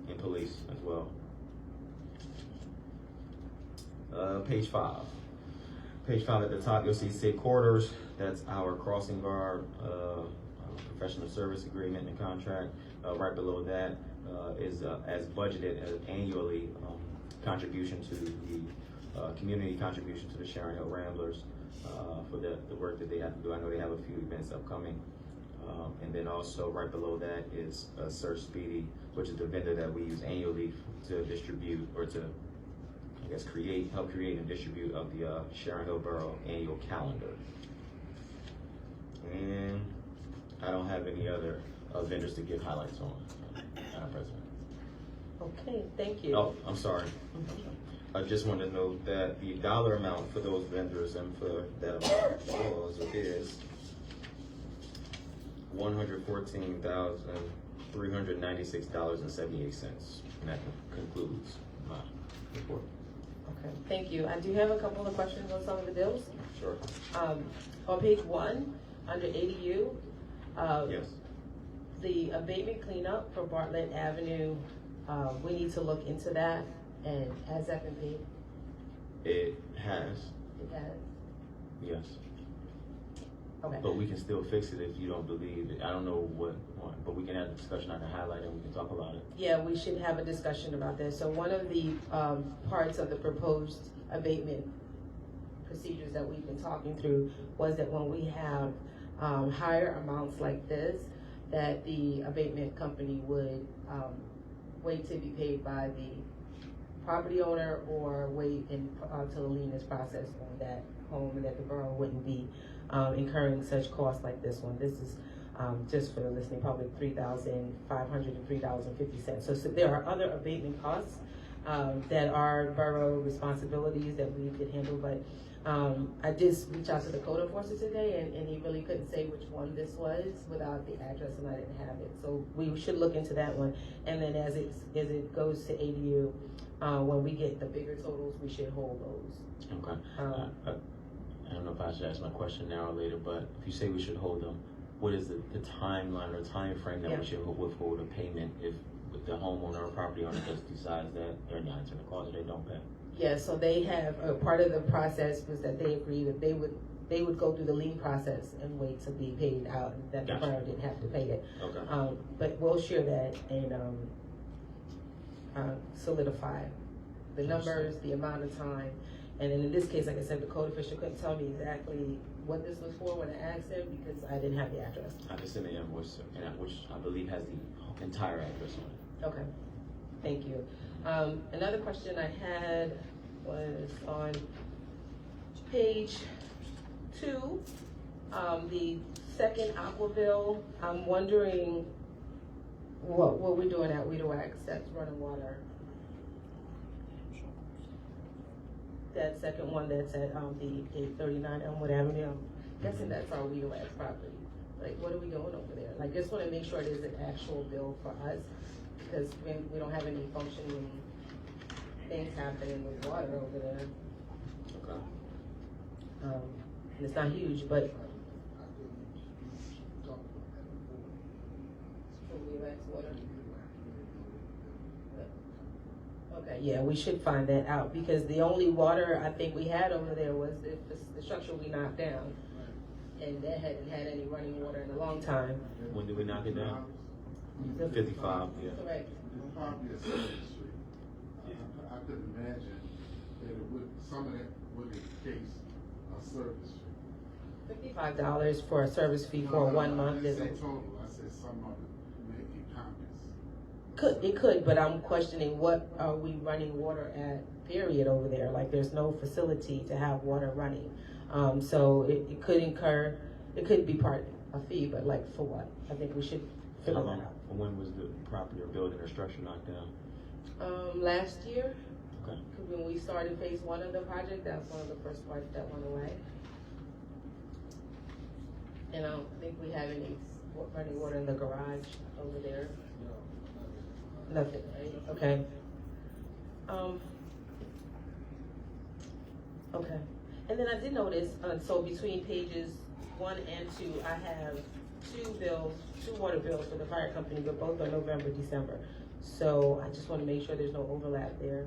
and police as well. Page 5. Page 5 at the top, you'll see SIG quarters. That's our crossing guard professional service agreement and contract. Right below that is as budgeted annually contribution to the community contribution to the Sharon Hill Ramblers for the work that they have to do. I know they have a few events upcoming. And then also right below that is Sir Speedy, which is the vendor that we use annually to distribute, or to, I guess, help create and distribute of the Sharon Hill Borough annual calendar. And I don't have any other vendors to give highlights on, Madam President. Okay, thank you. Oh, I'm sorry. I just want to note that the dollar amount for those vendors and for that amount is $114,396.78, and that concludes my report. Okay, thank you. I do have a couple of questions on some of the bills. Sure. On page 1, under ADU, yes. The abatement cleanup for Bartlett Avenue, we need to look into that. And has that been paid? It has. It has? Yes. Okay. But we can still fix it if you don't believe it. I don't know what, but we can have a discussion. I can highlight it and we can talk about it. Yeah, we should have a discussion about this. So one of the parts of the proposed abatement procedures that we've been talking through was that when we have higher amounts like this, that the abatement company would wait to be paid by the property owner, or wait until the lien is processed on that home, and that the borough wouldn't be incurring such costs like this one. This is just for the listening public, $3,503.50. So there are other abatement costs that are borough responsibilities that we could handle, but I did reach out to the code enforcer today, and he really couldn't say which one this was without the address, and I didn't have it. So we should look into that one. And then as it goes to ADU, when we get the bigger totals, we should hold those. Okay. I don't know if I should ask my question now or later, but if you say we should hold them, what is the timeline or time frame that we should withhold a payment if the homeowner or property owner just decides that they're not answering the calls or they don't pay? Yeah, so they have, part of the process was that they agreed that they would go through the lien process and wait to be paid out, and that the borough didn't have to pay it. Okay. But we'll share that and solidify the numbers, the amount of time. And then in this case, like I said, the code official couldn't tell me exactly what this was for when I asked him because I didn't have the address. I can send the invoice, which I believe has the entire address on it. Okay, thank you. Another question I had was on page 2, the second aqua bill. I'm wondering what we're doing at Weeder Wax, that's running water. That second one that's at the 839 Elmwood Avenue. I'm guessing that's our Weeder Wax property. Like, what are we doing over there? Like, just want to make sure it is an actual bill for us, because we don't have any functioning things happening with water over there. Okay. And it's not huge, but okay, yeah, we should find that out, because the only water I think we had over there was the structure we knocked down, and that hadn't had any running water in a long time. When did we knock it down? 55, yeah. Correct. It's probably a service street. I could imagine that it would, some of that would be the case, a service fee. $55 for a service fee for 1 month I didn't say isn't. total, I said some of it may be comments. It could, but I'm questioning what are we running water at, period, over there. Like, there's no facility to have water running. So it could incur, it could be part a fee, but like for what? I think we should figure that out. When was the property or building or structure knocked down? Last year. Okay. When we started phase 1 of the project, that was one of the first parts that went away. And I don't think we have any running water in the garage over there. Nothing, right? Okay. Okay. And then I did notice, so between pages 1 and 2, I have 2 water bills for the fire company, but both are November, December. So I just want to make sure there's no overlap there.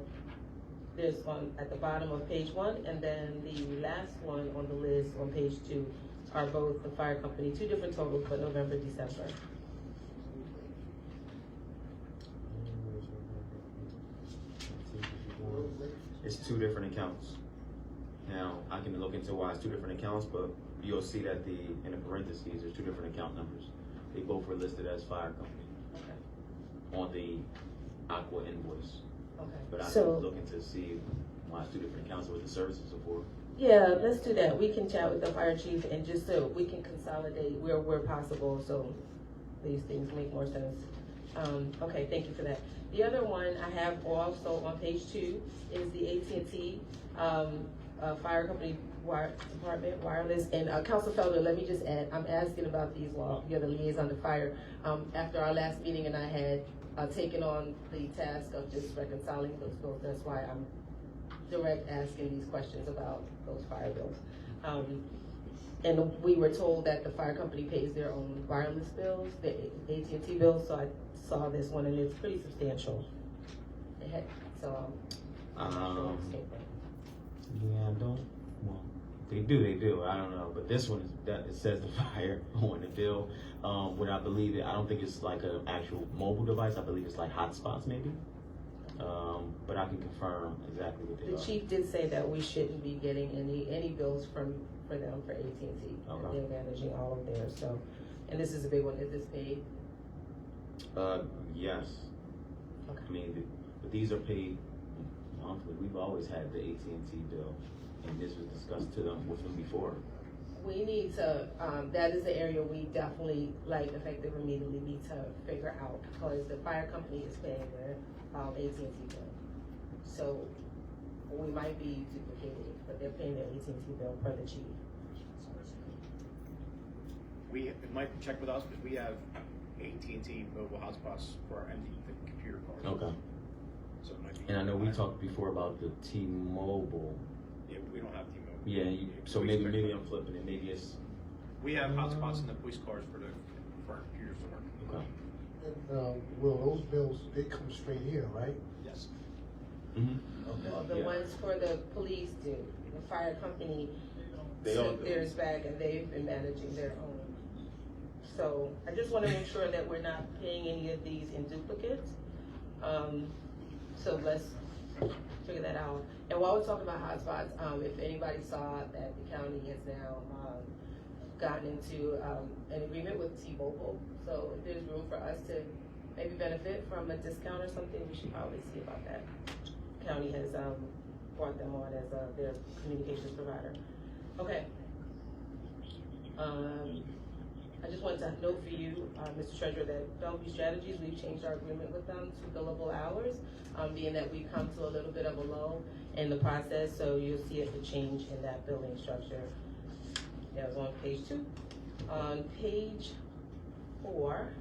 There's one at the bottom of page 1, and then the last one on the list on page 2 are both the fire company, 2 different totals, but November, December. It's 2 different accounts. Now, I can look into why it's 2 different accounts, but you'll see that in the parentheses, there's 2 different account numbers. They both were listed as fire company on the aqua invoice. Okay. But I So- can look into see why it's 2 different accounts and what the services are for. Yeah, let's do that. We can chat with the fire chief and just so we can consolidate where possible, so these things make more sense. Okay, thank you for that. The other one I have also on page 2 is the AT&T fire company department wireless. And Council Felder, let me just add, I'm asking about these while you're the liaison to fire. After our last meeting, and I had taken on the task of just reconciling those bills. That's why I'm direct asking these questions about those fire bills. And we were told that the fire company pays their own wireless bills, the AT&T bills, so I saw this one and it's pretty substantial. So, Yeah, they do, I don't know, but this one, it says the fire on the bill. What I believe, I don't think it's like an actual mobile device, I believe it's like hotspots maybe. But I can confirm exactly what they are. the chief did say that we shouldn't be getting any bills for them for AT&T. Okay. They're managing all of theirs, so, and this is a big one, is this paid? Yes. Okay. I mean, but these are paid monthly. We've always had the AT&T bill, and this was discussed with them before. We need to, that is the area we definitely, like, effective immediately need to figure out, because the fire company is paying their, AT&T bill. So, we might be duplicating, but they're paying their AT&T bill per the chief. It might check with us, because we have AT&T mobile hotspots for our empty computer cards. Okay. So it might be. And I know we talked before about the T-Mobile. Yeah, we don't have T-Mobile. Yeah, so maybe I'm flipping it. Maybe it's. We have hotspots in the police cars for our computers to work. Okay. And, will those bills, they come straight here, right? Yes. Mm-hmm. Well, the ones for the police do. The fire company They all took do. theirs back, and they've been managing their own. So I just want to make sure that we're not paying any of these in duplicates. So let's figure that out. And while we're talking about hotspots, if anybody saw that the county has now gotten into an agreement with T-Mobile, so if there's room for us to maybe benefit from a discount or something, we should probably see about that. County has brought them on as their communications provider. Okay. I just wanted to note for you, Mr. Treasurer, that Bellevue Strategies, we've changed our agreement with them to billable hours, being that we've come to a little bit of a lull in the process, so you'll see the change in that billing structure. That was on page 2. On page 4,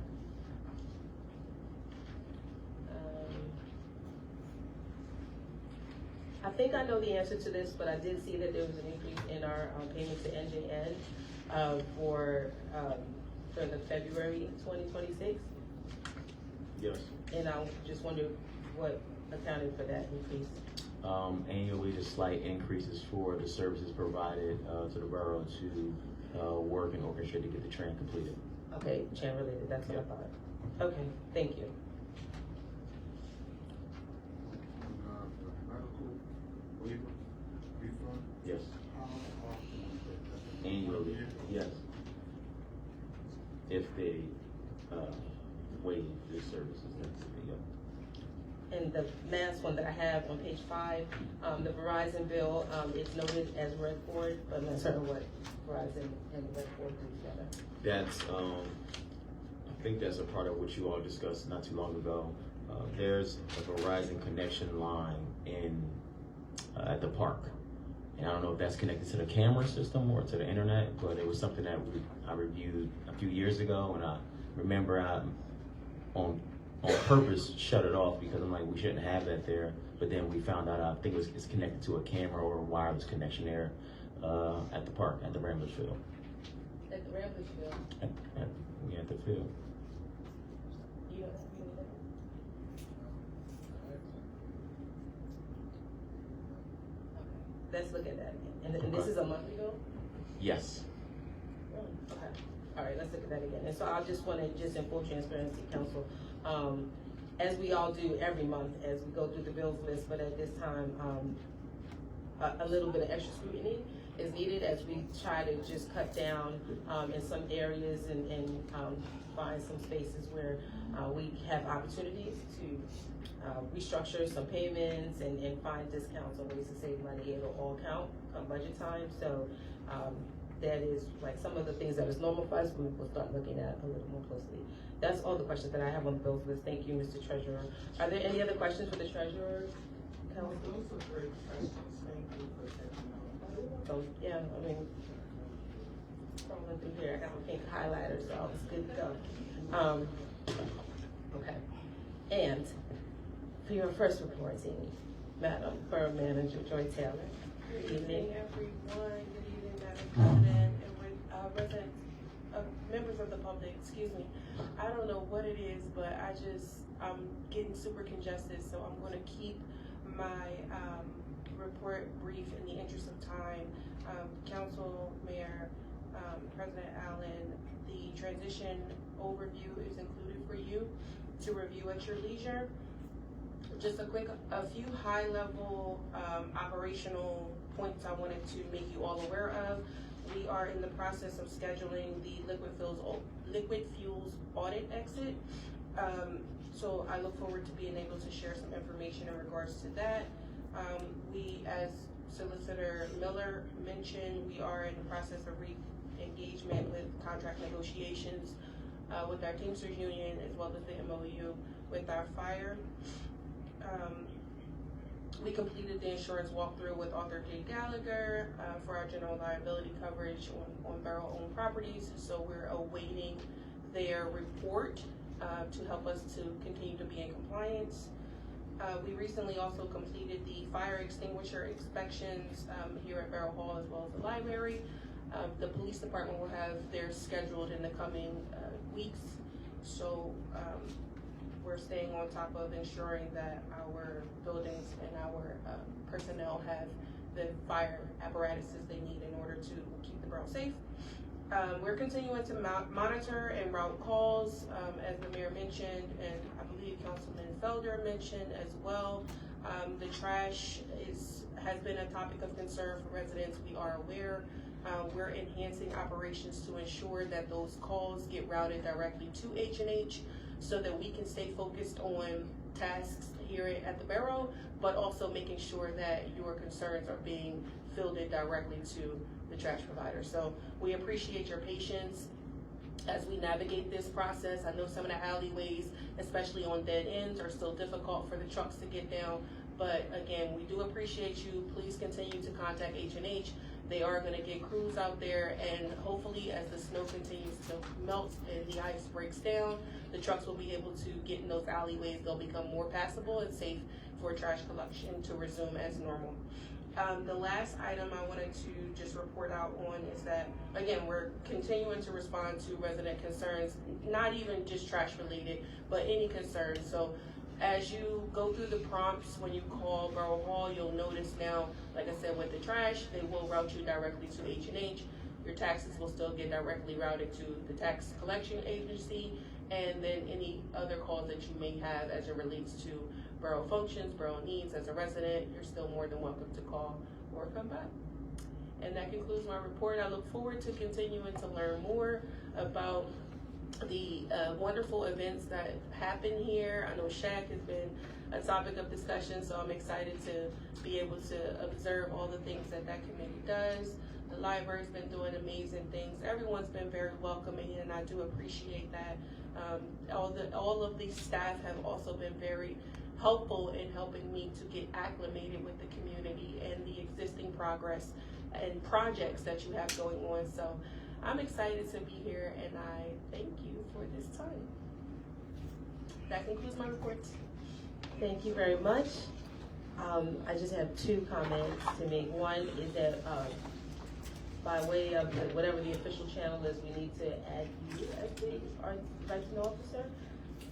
I think I know the answer to this, but I did see that there was an increase in our payment to NJN for the February 2026. Yes. And I just wondered what accounted for that increase. Annually, just slight increases for the services provided to the borough to work and orchestrate to get the train completed. Okay, chain related, that's what I thought. Okay, thank you. Medical refund? Yes. How often is that? Annually, yes. If they waive the services, that's yeah. And the last one that I have on page 5, the Verizon bill, it's noted as red forward, but I'm not certain what Verizon and red forward do together. That's, I think that's a part of what you all discussed not too long ago. There's a Verizon connection line at the park. And I don't know if that's connected to the camera system or to the internet, but it was something that I reviewed a few years ago, and I remember I, on purpose, shut it off because I'm like, we shouldn't have that there. But then we found out, I think it's connected to a camera or a wireless connection there at the park, at the Ramblers Field. At the Ramblers Field? At the field. You don't have any of that? Let's look at that again. And this is a monthly bill? Yes. Okay. All right, let's look at that again. And so I just want to, just in full transparency, council, as we all do every month as we go through the bills list, but at this time, a little bit of extra scrutiny is needed as we try to just cut down in some areas and find some spaces where we have opportunities to restructure some payments and find discounts on ways to save money. It'll all count come budget time. So that is like some of the things that is normal for us, we will start looking at a little more closely. That's all the questions that I have on the bills list. Thank you, Mr. Treasurer. Are there any other questions for the Treasurer? Council? Those are great questions. Thank you for that. So, yeah, I mean, scrolling through here, I got my pink highlighter, so it's good to go. Okay. And for your first reporting, Madam Borough Manager Joy Taylor. Good evening, everyone. Good evening, Madam President, and with residents, members of the public, excuse me. I don't know what it is, but I'm getting super congested, so I'm going to keep my report brief in the interest of time. Council, Mayor, President Allen, the transition overview is included for you to review at your leisure. Just a few high-level operational points I wanted to make you all aware of. We are in the process of scheduling the liquid fuels audit exit. So I look forward to being able to share some information in regards to that. We, as Solicitor Miller mentioned, we are in the process of re-engagement with contract negotiations with our Teamsters Union, as well as the MOU with our fire. We completed the insurance walkthrough with Arthur J. Gallagher for our general liability coverage on borough-owned properties. So we're awaiting their report to help us to continue to be in compliance. We recently also completed the fire extinguisher inspections here at Borough Hall, as well as the library. The police department will have theirs scheduled in the coming weeks. So we're staying on top of ensuring that our buildings and our personnel have the fire apparatuses they need in order to keep the borough safe. We're continuing to monitor and route calls, as the mayor mentioned, and I believe Councilman Felder mentioned as well. The trash has been a topic of concern for residents. We are aware. We're enhancing operations to ensure that those calls get routed directly to H&H so that we can stay focused on tasks here at the Borough, but also making sure that your concerns are being fielded directly to the trash provider. So we appreciate your patience as we navigate this process. I know some of the alleyways, especially on dead ends, are still difficult for the trucks to get down. But again, we do appreciate you. Please continue to contact H&H. They are going to get crews out there, and hopefully as the snow continues to melt and the ice breaks down, the trucks will be able to get in those alleyways. They'll become more passable and safe for trash collection to resume as normal. The last item I wanted to just report out on is that, again, we're continuing to respond to resident concerns, not even just trash related, but any concerns. So as you go through the prompts when you call Borough Hall, you'll notice now, like I said, with the trash, they will route you directly to H&H. Your taxes will still get directly routed to the tax collection agency, and then any other calls that you may have as it relates to borough functions, borough needs as a resident, you're still more than welcome to call or come back. And that concludes my report. I look forward to continuing to learn more about the wonderful events that happen here. I know Shaq has been a topic of discussion, so I'm excited to be able to observe all the things that committee does. The library's been doing amazing things. Everyone's been very welcoming, and I do appreciate that. All of the staff have also been very helpful in helping me to get acclimated with the community and the existing progress and projects that you have going on. So I'm excited to be here, and I thank you for this time. That concludes my report. Thank you very much. I just have two comments to make. One is that by way of whatever the official channel is, we need to add you as the right-to-know officer.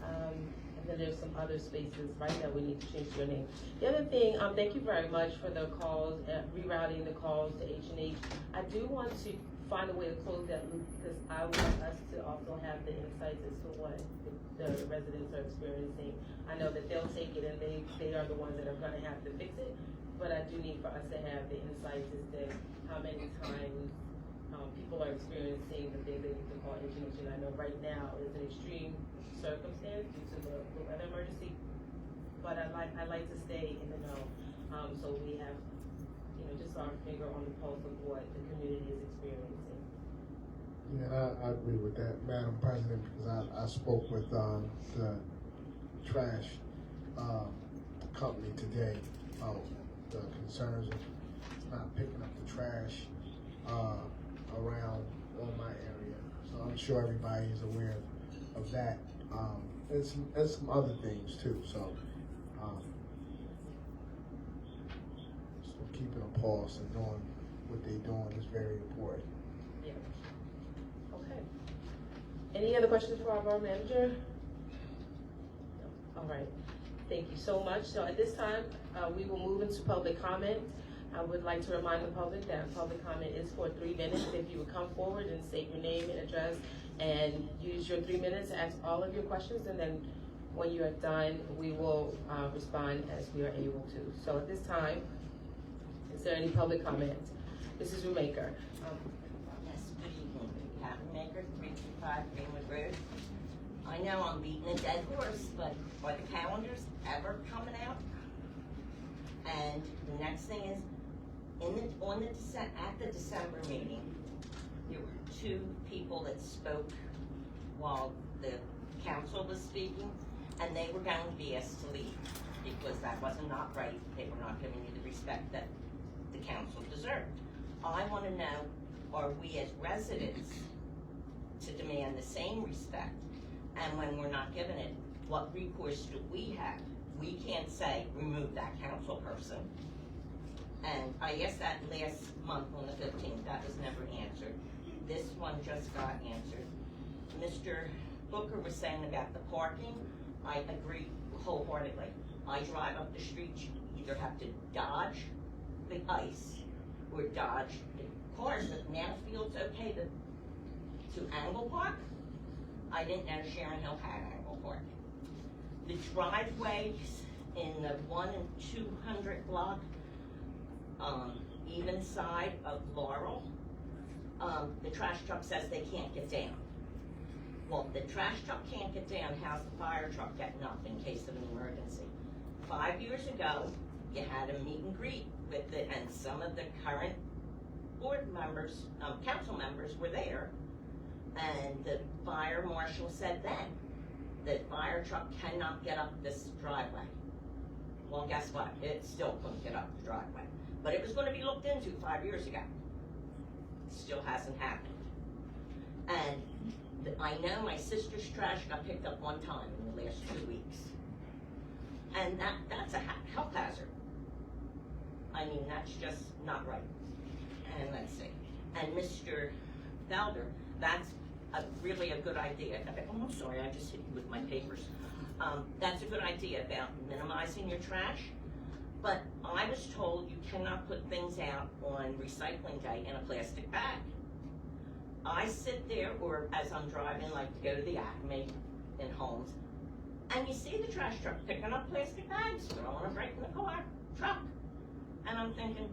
And then there's some other spaces, right, that we need to change your name. The other thing, thank you very much for the calls, rerouting the calls to H&H. I do want to find a way to close that loop, because I want us to also have the insights as to what the residents are experiencing. I know that they'll take it and they are the ones that are gonna have to fix it, but I do need for us to have the insights as to how many times people are experiencing the things they need to call H&H. And I know right now it's an extreme circumstance due to the weather emergency, but I like to stay in the know, so we have, just our finger on the pulse of what the community is experiencing. Yeah, I agree with that, Madam President, because I spoke with the trash company today about the concerns of not picking up the trash around my area. So I'm sure everybody is aware of that, and some other things too. So keeping a pulse and doing what they're doing is very important. Yeah. Okay. Any other questions for our borough manager? No. All right. Thank you so much. So at this time, we will move into public comment. I would like to remind the public that public comment is for 3 minutes. If you would come forward and state your name and address and use your 3 minutes to ask all of your questions, and then when you are done, we will respond as we are able to. So at this time, is there any public comment? Mrs. Rumaker. Yes, good evening. Captain Maker, 325 Greenwood Road. I know I'm beating a dead horse, but are the calendars ever coming out? And the next thing is, At the December meeting, there were two people that spoke while the council was speaking, and they were going to be asked to leave because that was not right. They were not giving you the respect that the council deserved. I want to know, are we as residents to demand the same respect? And when we're not given it, what recourse do we have? We can't say, remove that council person. And I asked that last month on the 15th, that was never answered. This one just got answered. Mr. Booker was saying about the parking, I agree wholeheartedly. I drive up the street, you either have to dodge the ice or dodge the cars. But now Field's okay to angle park. I didn't know Sharon Hill had angle park. The driveways in the 1 and 200 block, even side of Laurel, the trash truck says they can't get down. Well, if the trash truck can't get down, how's the fire truck getting up in case of an emergency? 5 years ago, you had a meet and greet with it, and some of the current board members, council members were there, and the fire marshal said then that fire truck cannot get up this driveway. Well, guess what? It still couldn't get up the driveway. But it was going to be looked into 5 years ago. Still hasn't happened. And I know my sister's trash got picked up one time in the last 2 weeks. And that's a health hazard. I mean, that's just not right. And let's see. And Mr. Felder, that's really a good idea. Oh, I'm sorry, I just hit you with my papers. That's a good idea about minimizing your trash. But I was told you cannot put things out on recycling day in a plastic bag. I sit there, or as I'm driving, like to go to the Acme in Holmes, and you see the trash truck picking up plastic bags, throwing them right in the truck. And I'm thinking,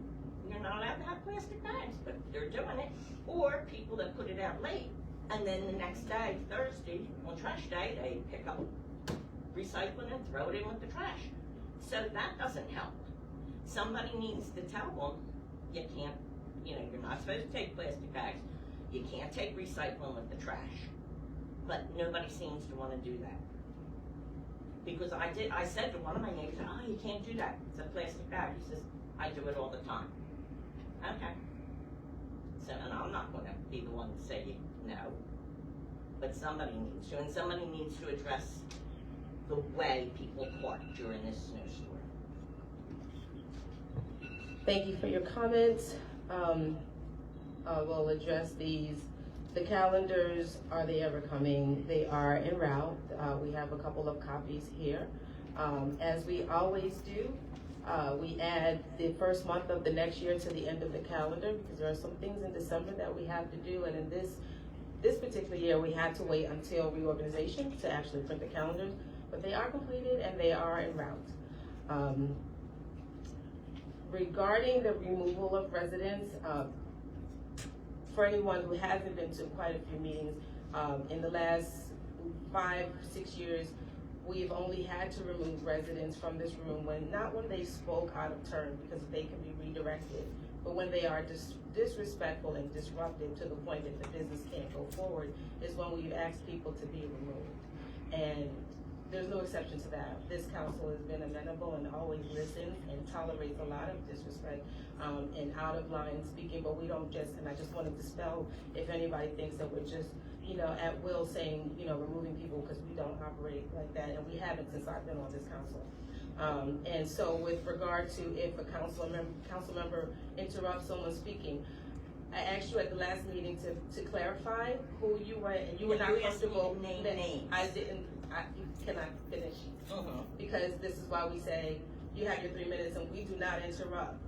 you're not allowed to have plastic bags, but they're doing it. Or people that put it out late, and then the next day, Thursday, on trash day, they pick up recycling and throw it in with the trash. So that doesn't help. Somebody needs to tell them, you can't, you're not supposed to take plastic bags. You can't take recycling with the trash. But nobody seems to want to do that. Because I said to one of my neighbors, oh, you can't do that. It's a plastic bag. He says, I do it all the time. Okay. So, and I'm not going to be the one to say no. But somebody needs to, and somebody needs to address the way people park during this snowstorm. Thank you for your comments. We'll address these. The calendars, are they ever coming? They are en route. We have a couple of copies here. As we always do, we add the first month of the next year to the end of the calendar because there are some things in December that we have to do, and in this particular year we had to wait until reorganization to actually print the calendars, but they are completed and they are en route. Regarding the removal of residents, for anyone who hasn't been to quite a few meetings, in the last 5-6 years, we've only had to remove residents from this room not when they spoke out of turn, because they can be redirected, but when they are disrespectful and disruptive to the point that the business can't go forward is when we've asked people to be removed. And there's no exception to that. This council has been amenable and always listens and tolerates a lot of disrespect and out of line speaking, but we don't just, and I just want to dispel if anybody thinks that we're just, at will saying, removing people, because we don't operate like that, and we haven't since I've been on this council. And so with regard to if a council member interrupts someone speaking, I asked you at the last meeting to clarify who you were, and you were not comfortable. I didn't. Can I finish? Because this is why we say you have your 3 minutes and we do not interrupt.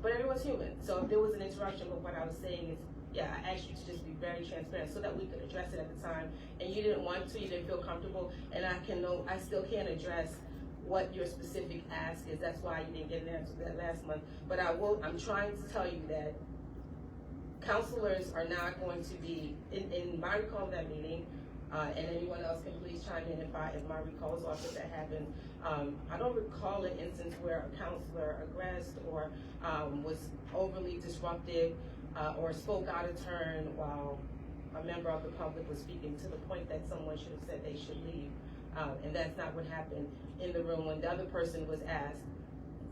But everyone's human. So if there was an interruption, but what I was saying is, yeah, I asked you to just be very transparent so that we could address it at the time. And you didn't want to, you didn't feel comfortable, and I still can't address what your specific ask is. That's why you didn't get an answer to that last month. But I'm trying to tell you that councilors are not going to be, in my recall of that meeting, And anyone else can please chime in if my recall is off if that happened. I don't recall an instance where a counselor aggressed or was overly disruptive or spoke out of turn while a member of the public was speaking to the point that someone should have said they should leave. And that's not what happened in the room when the other person was asked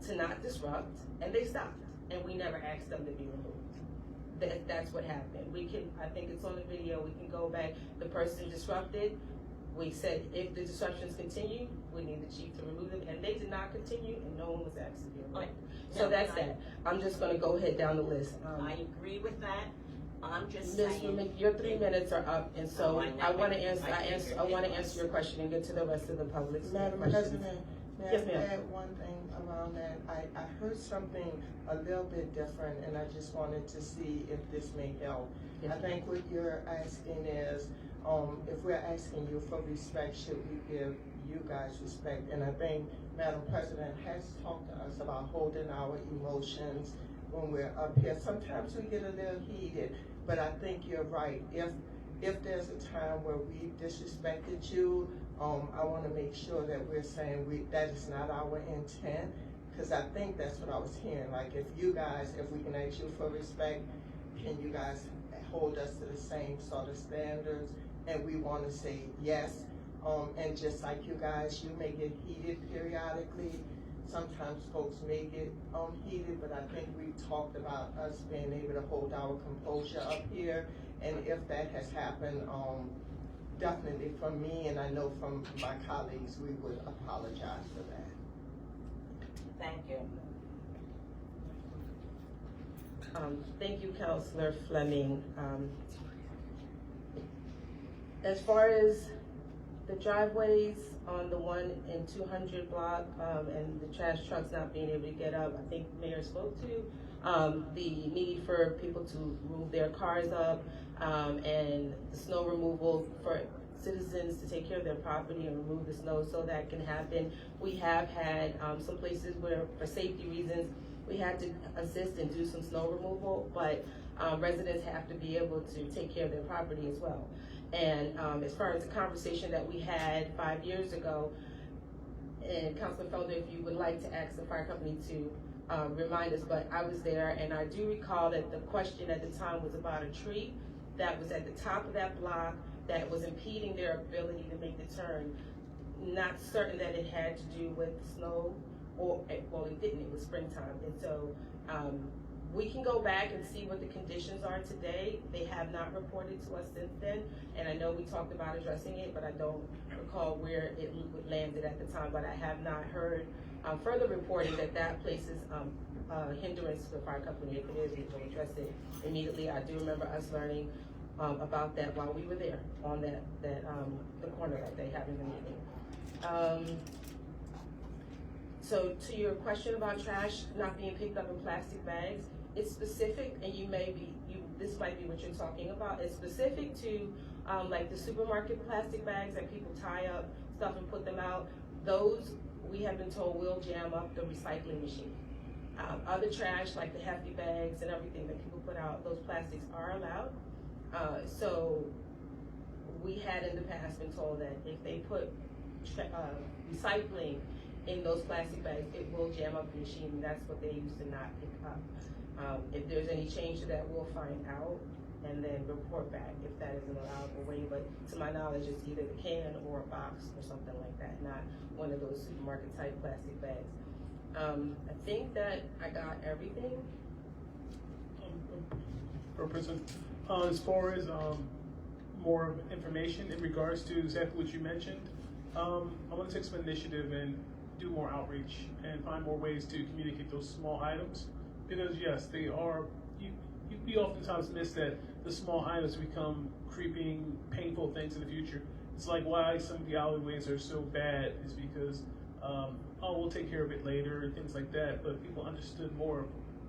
to not disrupt, and they stopped, and we never asked them to be removed. That's what happened. I think it's on the video, we can go back. The person disrupted. We said if the disruptions continue, we need the chief to remove them, and they did not continue, and no one was asked to be removed. So that's that. I'm just gonna go ahead down the list. I agree with that. I'm just Ms. saying. Your 3 minutes are up, and so I want to answer your question and get to the rest of the public's Madam questions. President, may Yes, I ma'am. add one thing around that? I heard something a little bit different, and I just wanted to see if this may help. Yes, I think what you're asking is, if we're asking you for respect, should we give you guys respect? And I think Madam President has talked to us about holding our emotions when we're up here. Sometimes we get a little heated, but I think you're right. If there's a time where we disrespected you, I want to make sure that we're saying that is not our intent, because I think that's what I was hearing. Like, if we can ask you for respect, can you guys hold us to the same sort of standards? And we want to say yes. And just like you guys, you may get heated periodically. Sometimes folks may get heated, but I think we talked about us being able to hold our composure up here. And if that has happened, definitely from me, and I know from my colleagues, we would apologize for that. Thank you. Thank you, Councilor Fleming. As far as the driveways on the 1 and 200 block and the trash trucks not being able to get up, I think the mayor spoke to the need for people to move their cars up and the snow removal for citizens to take care of their property and remove the snow so that can happen. We have had some places where, for safety reasons, we had to assist and do some snow removal, but residents have to be able to take care of their property as well. And as far as the conversation that we had 5 years ago, and Councilor Felder, if you would like to ask the fire company to remind us, but I was there, and I do recall that the question at the time was about a tree that was at the top of that block that was impeding their ability to make the turn. Not certain that it had to do with snow, or, well, it didn't, it was springtime. And so we can go back and see what the conditions are today. They have not reported to us since then, and I know we talked about addressing it, but I don't recall where it landed at the time. But I have not heard further reporting that that places hindrance to the fire company. If it is, we will address it immediately. I do remember us learning about that while we were there on the corner that day having the meeting. So to your question about trash not being picked up in plastic bags, it's specific, and this might be what you're talking about. It's specific to like the supermarket plastic bags that people tie up stuff and put them out. Those, we have been told, will jam up the recycling machine. Other trash, like the hefty bags and everything that people put out, those plastics are allowed. So we had in the past been told that if they put recycling in those plastic bags, it will jam up the machine, and that's what they used to not pick up. If there's any change to that, we'll find out and then report back if that is an allowable way. But to my knowledge, it's either the can or a box or something like that, not one of those supermarket type plastic bags. I think that I got everything. President, as far as more information in regards to exactly what you mentioned, I want to take some initiative and do more outreach and find more ways to communicate those small items, because yes, they are, we oftentimes miss that the small items become creeping, painful things in the future. It's like why some of the alleyways are so bad is because, oh, we'll take care of it later and things like that, but people understood more of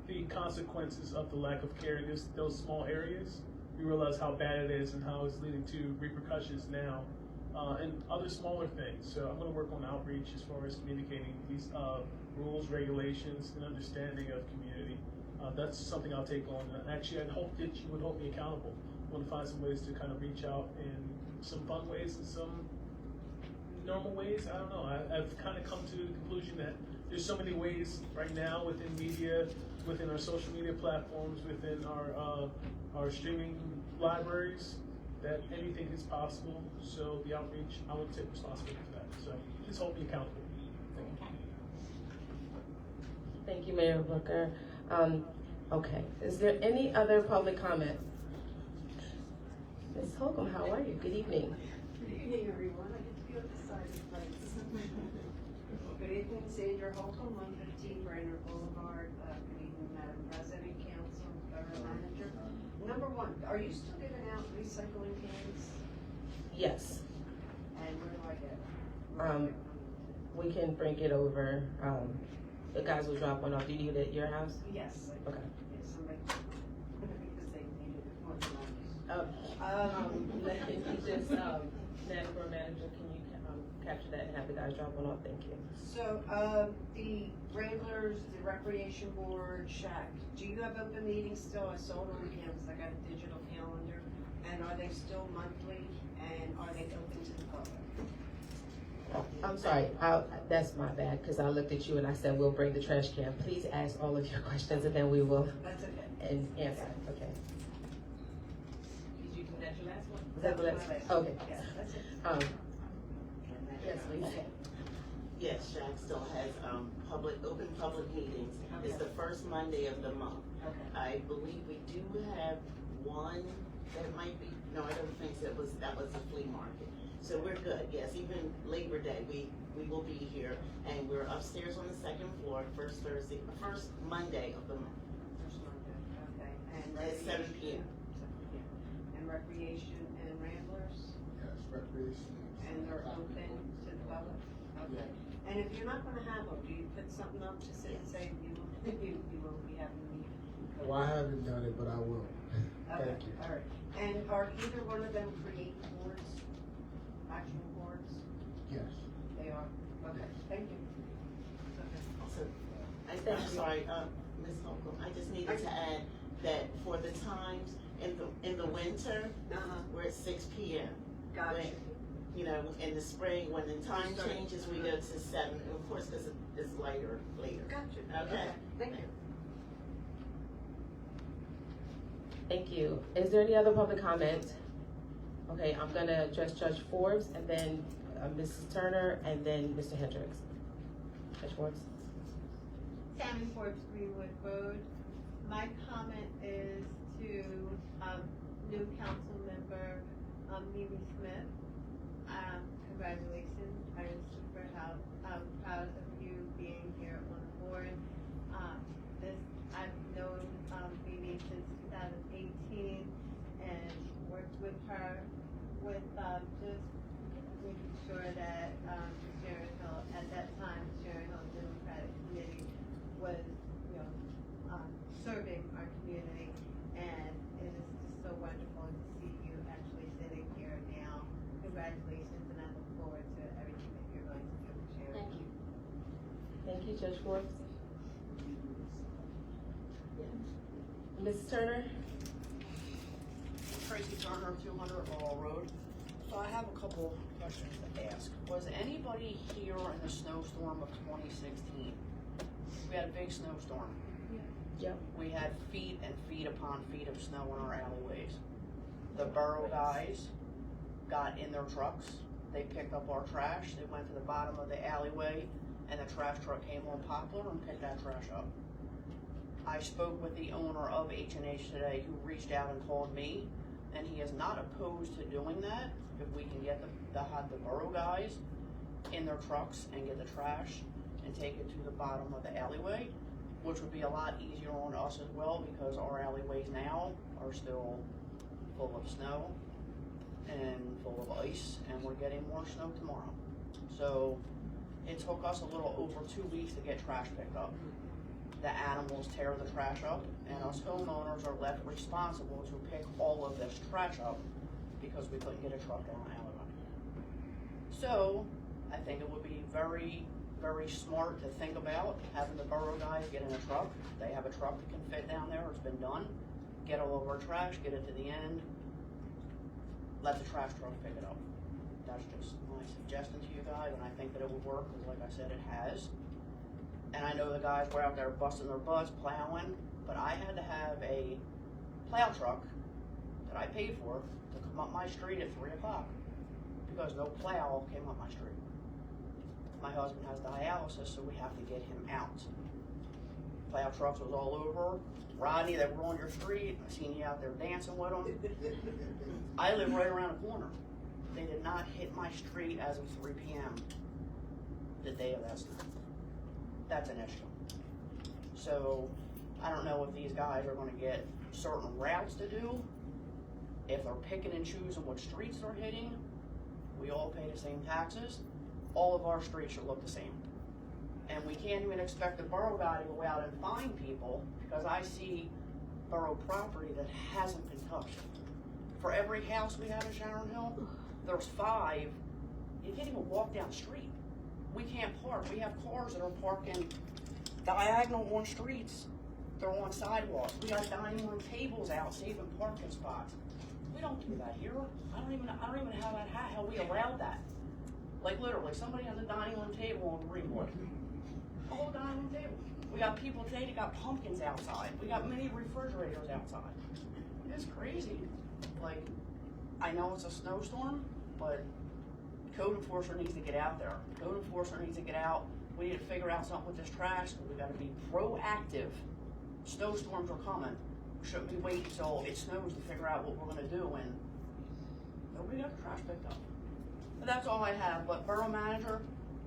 the consequences of the lack of care in those small areas. We realize how bad it is and how it's leading to repercussions now. And other smaller things. So I'm going to work on outreach as far as communicating these rules, regulations, and understanding of community. That's something I'll take on. Actually, I hope that you would hold me accountable. I want to find some ways to kind of reach out and some fun ways and some normal ways. I don't know. I've kind of come to the conclusion that there's so many ways right now within media, within our social media platforms, within our streaming libraries, that anything is possible. So the outreach, I will take responsibility for that. So just hold me accountable. Thank you, Mayor Booker. Okay, is there any other public comment? Ms. Holcomb, how are you? Good evening. Good evening, everyone. I get to be on this side of the place. Good evening, Sandra Holcomb, 115 Brainerd Boulevard. Good evening, Madam President, Council, Borough Manager. Number one, are you still giving out recycling cans? Yes. And where do I get it? We can bring it over. The guys will drop one off. Do you need it at your house? Yes. Okay. Yes, somebody, because they need it more than I Let me just, Madam Borough Manager, can you capture that and have the guys drop one off? Thank you. So, the Ramblers, the Recreation Board, Shack, do you have open meetings still? I saw it on the campus, I got a digital calendar. And are they still monthly, and are they open to the public? I'm sorry, that's my bad, because I looked at you and I said, we'll bring the trash can. Please ask all of your questions and then we will That's okay. and answer, okay? Did you do that your last one? That was last- okay. Yes, that's it. Yes, please. Yes, Shack still has, open public meetings. It's the first Monday of the month. Okay. I believe we do have one that might be, no, I don't think so. That was the flea market. So we're good, yes, even Labor Day, we will be here, and we're upstairs on the second floor, first Monday of the month. First Monday, okay. And At 7 p.m. 7 p.m. And Recreation and Ramblers? Yes, recreation. And they're open to the public? Okay. And if you're not gonna have them, do you put something up to say you won't be having a meeting? Well, I haven't done it, but I will. Okay, Thank you. all right. And are either one of them create boards, actual boards? Yes. They are? Okay, thank you. Also, I'm sorry, Ms. Holcomb, I just needed to add that for the times in the winter, we're at 6 p.m. Gotcha. When, you know, in the spring, when the time Sorry. changes, we go to 7, of course, because it's later. Gotcha. Okay. Thank you. Thank you. Is there any other public comment? Okay, I'm gonna address Judge Forbes and then Mrs. Turner and then Mr. Hendricks. Judge Forbes. Sammy Forbes, Greenwood Road. My comment is to new council member Mimi Smith. Congratulations. I am super proud of you being here on the board. I've known Mimi since 2018 and worked with her with just making sure that Sharon Hill, at that time, Sharon Hill Democratic Committee was, serving our community, and it is just so wonderful to see you actually sitting here now. Congratulations, and I look forward to everything that you're going to do, Sharon. Thank you. Thank you, Judge Forbes. Mrs. Turner? Tracy Turner, 200 Laurel Road. So I have a couple questions to ask. Was anybody here in the snowstorm of 2016? We had a big snowstorm. Yep. We had feet and feet upon feet of snow in our alleyways. The Borough guys got in their trucks. They picked up our trash. They went to the bottom of the alleyway, and the trash truck came on Poplar and picked that trash up. I spoke with the owner of H&H today, who reached out and called me, and he is not opposed to doing that if we can get the Borough guys in their trucks and get the trash and take it to the bottom of the alleyway, which would be a lot easier on us as well, because our alleyways now are still full of snow and full of ice, and we're getting more snow tomorrow. So it took us a little over 2 weeks to get trash picked up. The animals tear the trash up, and us homeowners are left responsible to pick all of this trash up because we couldn't get a truck down the alleyway. So I think it would be very, very smart to think about having the Borough guys get in a truck. They have a truck that can fit down there, it's been done. Get all of our trash, get it to the end, let the trash truck pick it up. That's just my suggestion to you guys, and I think that it would work, because like I said, it has. And I know the guys were out there busting their butts, plowing, but I had to have a plow truck that I paid for to come up my street at 3 o'clock, because no plow came up my street. My husband has dialysis, so we have to get him out. Plow trucks was all over. Rodney, they were on your street. I seen you out there dancing with them. I live right around the corner. They did not hit my street as of 3 p.m. the day of that snow. That's an issue. So I don't know if these guys are going to get certain routes to do. If they're picking and choosing what streets they're hitting, we all pay the same taxes. All of our streets should look the same. And we can't even expect the borough guy to go out and find people, because I see borough property that hasn't been touched. For every house we have in Sharon Hill, there's 5. You can't even walk down the street. We can't park. We have cars that are parking diagonal on streets. They're on sidewalks. We got dining room tables out saving parking spots. We don't do that here. I don't even know how we allowed that. Like literally, somebody has a dining room table on Greenwood. A whole dining room table. We got people today that got pumpkins outside. We got mini refrigerators outside. It's crazy. Like, I know it's a snowstorm, but code enforcer needs to get out there. Code enforcer needs to get out. We need to figure out something with this trash. We got to be proactive. Snowstorms are coming. We shouldn't be waiting until it snows to figure out what we're going to do, and nobody got the trash picked up. But that's all I have. But borough manager,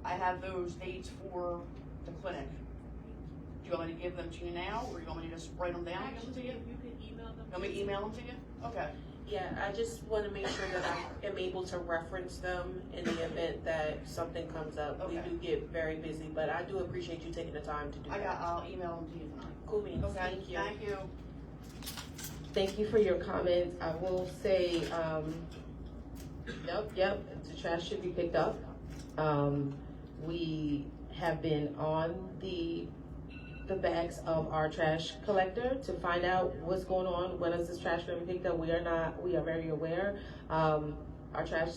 I have those dates for the clinic. Do you want me to give them to you now, or do you want me to just write them down and give them to you? You can email them. You want me to email them to you? Okay. Yeah, I just want to make sure that I am able to reference them in the event that something comes up. Okay. We do get very busy, but I do appreciate you taking the time to do that. I'll email them to you tonight. Cool beans. Okay. Thank you. Thank you. Thank you for your comments. I will say, yep, the trash should be picked up. We have been on the backs of our trash collector to find out what's going on. When is this trash going to be picked up? We are very aware. Our trash,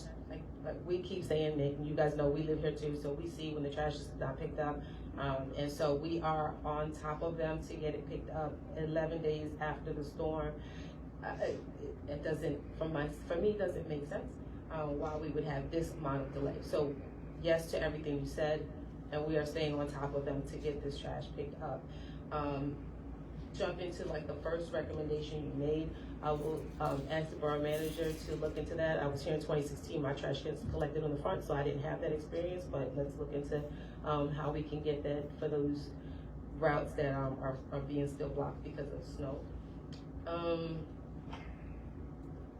like we keep saying it, and you guys know we live here too, so we see when the trash is not picked up. And so we are on top of them to get it picked up 11 days after the storm. It doesn't, for me, it doesn't make sense why we would have this amount of delay. So yes to everything you said, and we are staying on top of them to get this trash picked up. Jump into like the first recommendation you made. I will ask the borough manager to look into that. I was here in 2016, my trash gets collected on the front, so I didn't have that experience, but let's look into how we can get that for those routes that are being still blocked because of snow.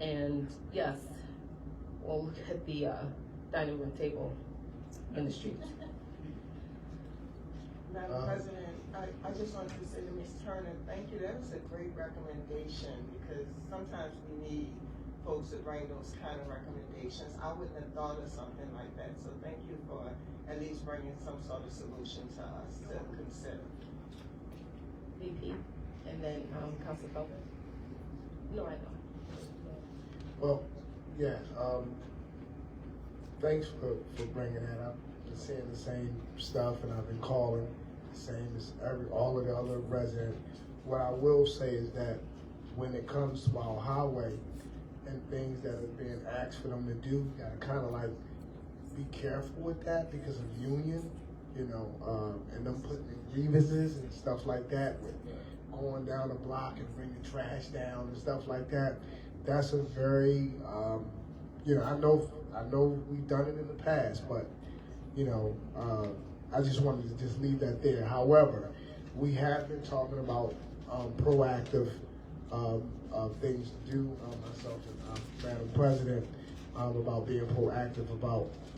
And yes, we'll look at the dining room table in the street. Madam President, I just wanted to say to Ms. Turner, thank you. That was a great recommendation, because sometimes we need folks to bring those kind of recommendations. I wouldn't have thought of something like that, so thank you for at least bringing some sort of solution to us to consider. VP, and then Council Caucus. No, I don't. Well, yeah, thanks for bringing that up. Been saying the same stuff, and I've been calling the same as all of the other residents. What I will say is that when it comes to our highway and things that are being asked for them to do, you gotta kind of like be careful with that because of union, and them putting in grievances and stuff like that, with going down the block and bringing trash down and stuff like that. That's a very, I know we've done it in the past, but I just wanted to just leave that there. However, we have been talking about proactive things to do, myself and Madam President, about being proactive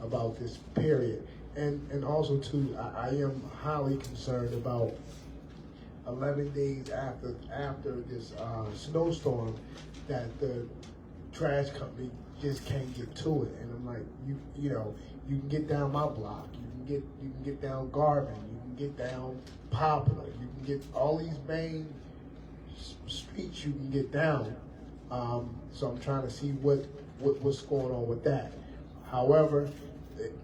about this period. And also too, I am highly concerned about 11 days after this snowstorm that the trash company just can't get to it. And I'm like, you can get down my block, you can get down Garvin, you can get down Poplar, you can get all these main streets you can get down. So I'm trying to see what what's going on with that. However,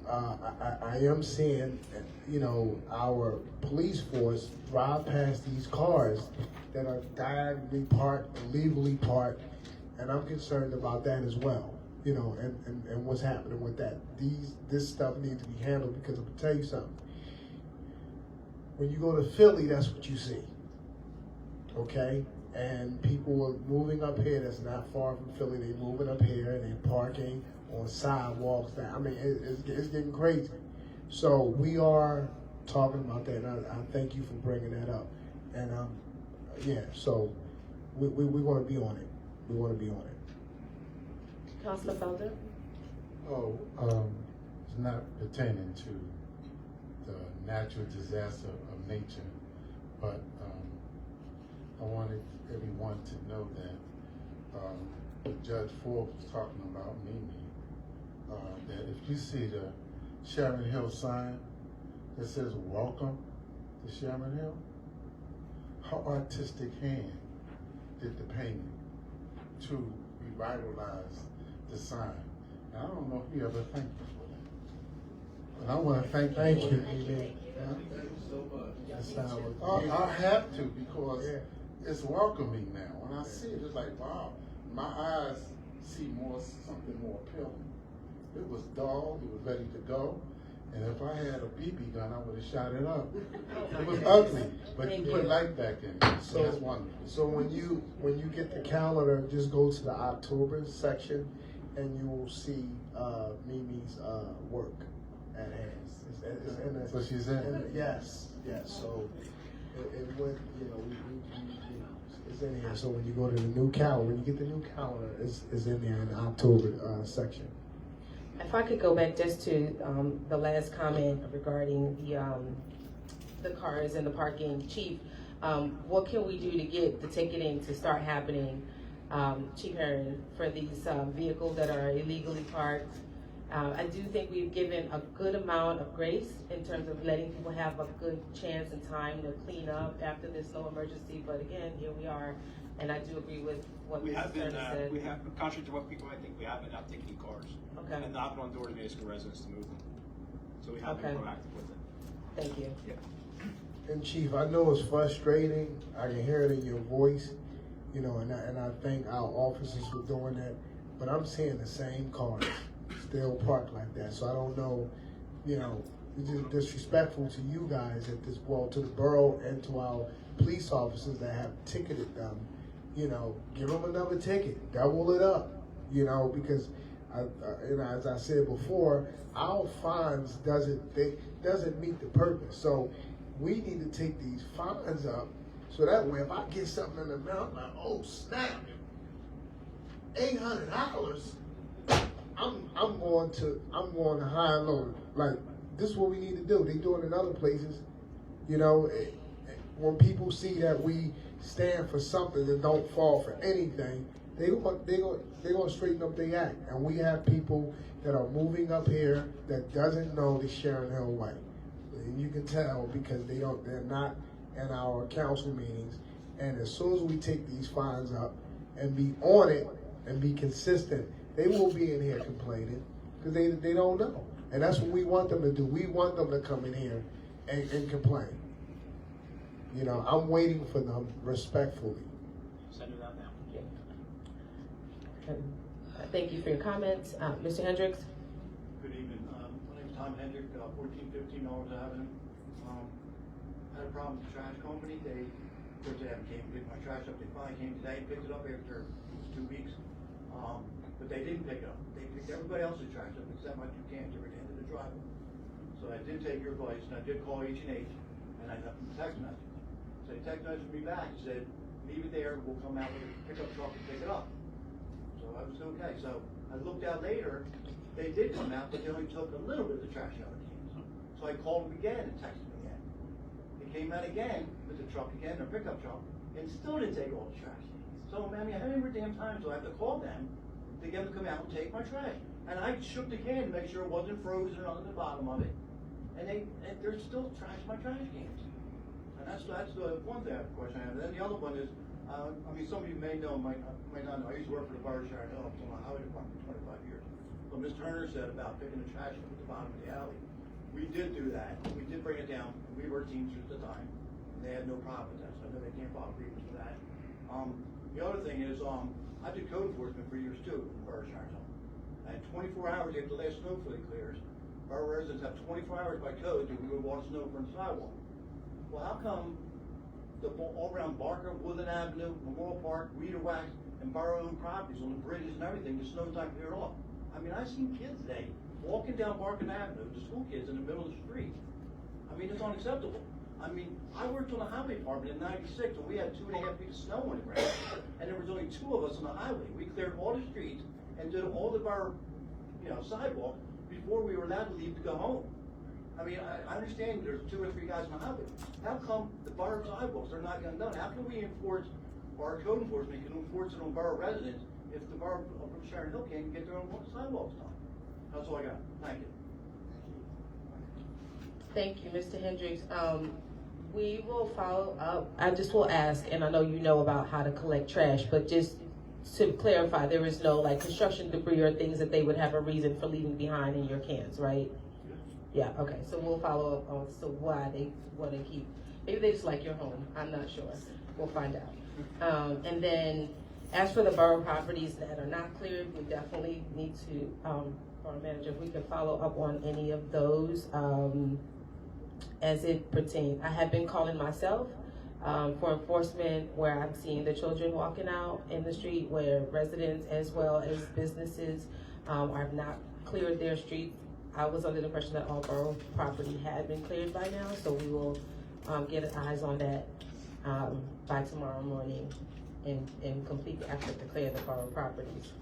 I am seeing, you know, our police force drive past these cars that are diagonally parked, illegally parked, and I'm concerned about that as well. You know, and what's happening with that. This stuff needs to be handled, because I'm gonna tell you something. When you go to Philly, that's what you see. Okay? And people are moving up here that's not far from Philly. They're moving up here and they're parking on sidewalks. I mean, it's getting crazy. So we are talking about that, and I thank you for bringing that up. And yeah, so we want to be on it. We want to be on it. Councilor Felder? Oh, it's not pertaining to the natural disaster of nature, but I wanted everyone to know that Judge Forbes was talking about Mimi, that if you see the Sharon Hill sign that says welcome to Sharon Hill, her artistic hand did the painting to revitalize the sign. And I don't know if you ever thanked her for that. And I want to thank you. Thank you so much. I have to, because it's welcoming now. When I see it, it's like, wow, my eyes see something more appealing. It was dull, it was ready to go, and if I had a BB gun, I would have shot it up. It was ugly, but you put light back in it, so that's wonderful. So when you get the calendar, just go to the October section, and you will see Mimi's work at hand. It's in the, So she's in? Yes. So it went, you know, it's in here. So when you go to the new calendar, when you get the new calendar, it's in there in the October section. If I could go back just to the last comment regarding the cars and the parking, Chief, what can we do to get the ticketing to start happening, Chief Sharon, for these vehicles that are illegally parked? I do think we've given a good amount of grace in terms of letting people have a good chance and time to clean up after this snow emergency, but again, here we are, and I do agree with what Mr. Stern said. We have, contrary to what people might think, we have been out taking cars. Okay. And knocking on doors and asking residents to move them. So we have been proactive with it. Thank you. Yeah. And Chief, I know it's frustrating. I can hear it in your voice, you know, and I thank our officers for doing that. But I'm seeing the same cars still parked like that. So I don't know, you know, it's just disrespectful to you guys at this, well, to the borough and to our police officers that have ticketed them. You know, give them another ticket, double it up, you know, because you know, as I said before, our fines doesn't meet the purpose. So we need to take these fines up, so that way if I get something in the mail, I'm like, oh snap, $800. I'm going to high and low. Like, this is what we need to do. They do it in other places. You know, when people see that we stand for something and don't fall for anything, they're gonna straighten up their act. And we have people that are moving up here that doesn't know the Sharon Hill way. And you can tell because they're not in our council meetings. And as soon as we take these fines up and be on it and be consistent, they won't be in here complaining because they don't know. And that's what we want them to do. We want them to come in here and complain. You know, I'm waiting for them respectfully. Send it out now. Thank you for your comments. Mr. Hendricks? Good evening. My name's Tom Hendrick, 1415 Knowles Avenue. I had a problem with the trash company. They haven't came and picked my trash up. They finally came today and picked it up after 2 weeks. But they didn't pick it up. They picked everybody else's trash up except my 2 cans at the end of the driveway. So I did take your advice, and I did call H&H, and I left them a text message. So they text messaged me back and said, leave it there, we'll come out with a pickup truck and pick it up. So I was okay. So I looked out later, they did come out, but they only took a little bit of the trash out of the cans. So I called them again and texted them again. They came out again with the truck again, their pickup truck, and still didn't take all the trash cans. So, I mean, how many more damn times do I have to call them to get them to come out and take my trash? And I shook the can to make sure it wasn't frozen on the bottom of it. And they're still trash my trash cans. And that's the one thing I have a question I have. And then the other one is, I mean, some of you may know, might not know, I used to work for the Borough of Sharon Hill, I was on the highway department for 25 years. What Ms. Turner said about picking the trash up at the bottom of the alley, we did do that, we did bring it down, we were teamsters at the time, and they had no problem with that, so I know they can't file grievance for that. The other thing is, I did code enforcement for years too, in the Borough of Sharon Hill. I had 24 hours after the last snowflake clears. Borough residents have 24 hours by code to remove all the snow from the sidewalk. Well, how come all around Barker, Woodland Avenue, Memorial Park, Reader Wax, and borough-owned properties on the bridges and everything, the snow's not cleared off? I mean, I've seen kids today walking down Barker Avenue, the school kids in the middle of the street. I mean, it's unacceptable. I mean, I worked on the highway department in '96 and we had 2.5 feet of snow on the ground, and there was only 2 of us on the highway. We cleared all the streets and did all of our, sidewalk before we were allowed to leave to go home. I mean, I understand there's 2 or 3 guys on the highway. How come the borough sidewalks are not getting done? How can we enforce, our code enforcement can enforce it on borough residents if the borough of Sharon Hill can't get their own sidewalks done? That's all I got. Thank you. Thank you, Mr. Hendricks. We will follow up. I just will ask, and I know you know about how to collect trash, but just to clarify, there is no like construction debris or things that they would have a reason for leaving behind in your cans, right? Yeah, okay, so we'll follow up on why they want to keep, maybe they just like your home, I'm not sure, we'll find out. And then, as for the borough properties that are not cleared, we definitely need to, Borough Manager, if we can follow up on any of those as it pertains. I have been calling myself for enforcement where I'm seeing the children walking out in the street, where residents as well as businesses have not cleared their streets. I was under the impression that all borough property had been cleared by now, so we will get eyes on that by tomorrow morning and complete the effort to clear the borough properties.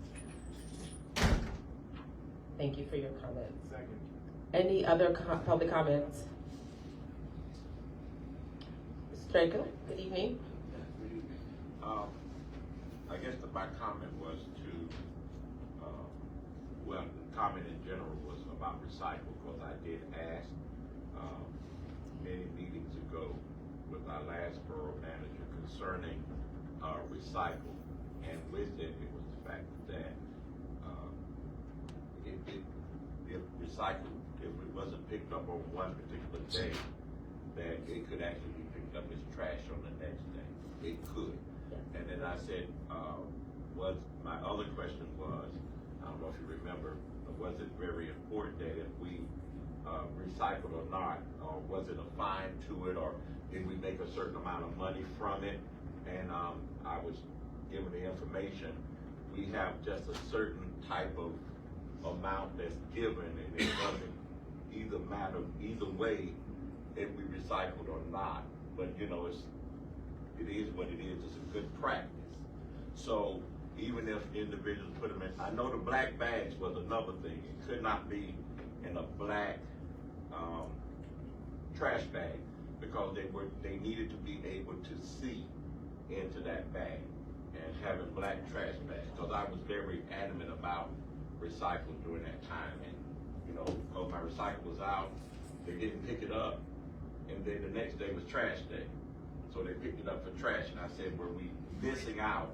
Thank you for your comments. Second. Any other public comments? Mr. Draco, good evening. Good evening. I guess my comment was to, well, the comment in general was about recycle, because I did ask many meetings ago with our last borough manager concerning recycle, and with it was the fact that if recycle, if it wasn't picked up on one particular day, that it could actually be picked up as trash on the next day. It could. And then I said, my other question was, I don't know if you remember, was it very important that if we recycled or not, or was it a fine to it, or did we make a certain amount of money from it? And I was given the information, we have just a certain type of amount that's given, and it doesn't either matter either way if we recycled or not. But it is what it is. It's a good practice. So even if individuals put them in, I know the black bags was another thing. It could not be in a black trash bag, because they needed to be able to see into that bag, and having black trash bags, because I was very adamant about recycling during that time. And because my recycle was out, they didn't pick it up, and then the next day was trash day, so they picked it up for trash. And I said, were we missing out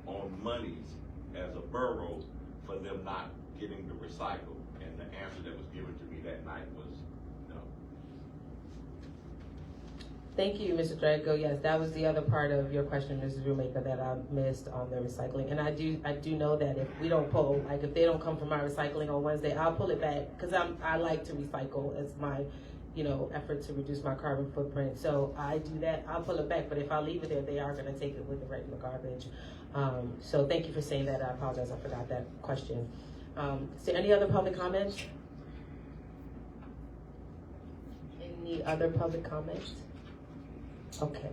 on monies as a borough for them not getting the recycle? And the answer that was given to me that night was no. Thank you, Mr. Drago. Yes, that was the other part of your question, Mrs. Rumaker, that I missed on the recycling. And I do know that if we don't pull, like if they don't come from my recycling on Wednesday, I'll pull it back, because I like to recycle as my effort to reduce my carbon footprint. So I do that, I'll pull it back, but if I leave it there, they are gonna take it with the regular garbage. So thank you for saying that. I apologize, I forgot that question. Is there any other public comments? Any other public comments? Okay.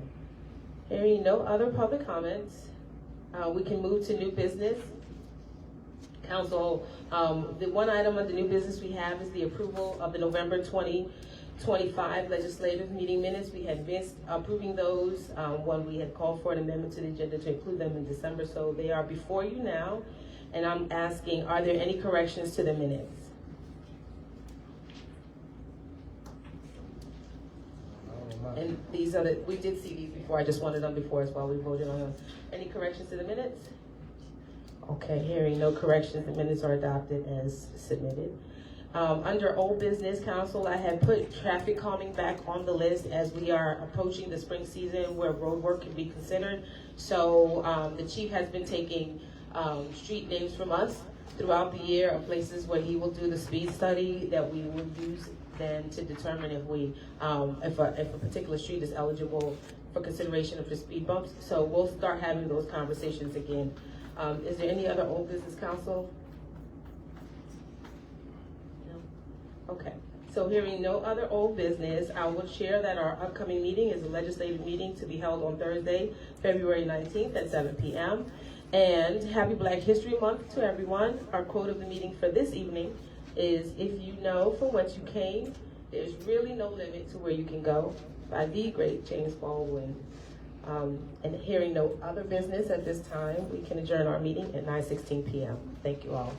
Hearing no other public comments, we can move to new business. Council, the one item of the new business we have is the approval of the November 2025 legislative meeting minutes. We had missed approving those when we had called for an amendment to the agenda to include them in December, so they are before you now. And I'm asking, are there any corrections to the minutes? And these are we did see these before, I just wanted them before as well, we voted on them. Any corrections to the minutes? Okay, hearing no corrections, the minutes are adopted as submitted. Under old business, council, I had put traffic calming back on the list as we are approaching the spring season where road work can be considered. So the chief has been taking street names from us throughout the year of places where he will do the speed study that we will use then to determine if we if a particular street is eligible for consideration of the speed bumps. So we'll start having those conversations again. Is there any other old business, council? No? Okay. So hearing no other old business, I will share that our upcoming meeting is a legislative meeting to be held on Thursday, February 19th at 7 p.m. And happy Black History Month to everyone. Our quote of the meeting for this evening is, "If you know from whence you came, there's really no limit to where you can go," by the great James Baldwin. And hearing no other business at this time, we can adjourn our meeting at 9:16 p.m. Thank you all.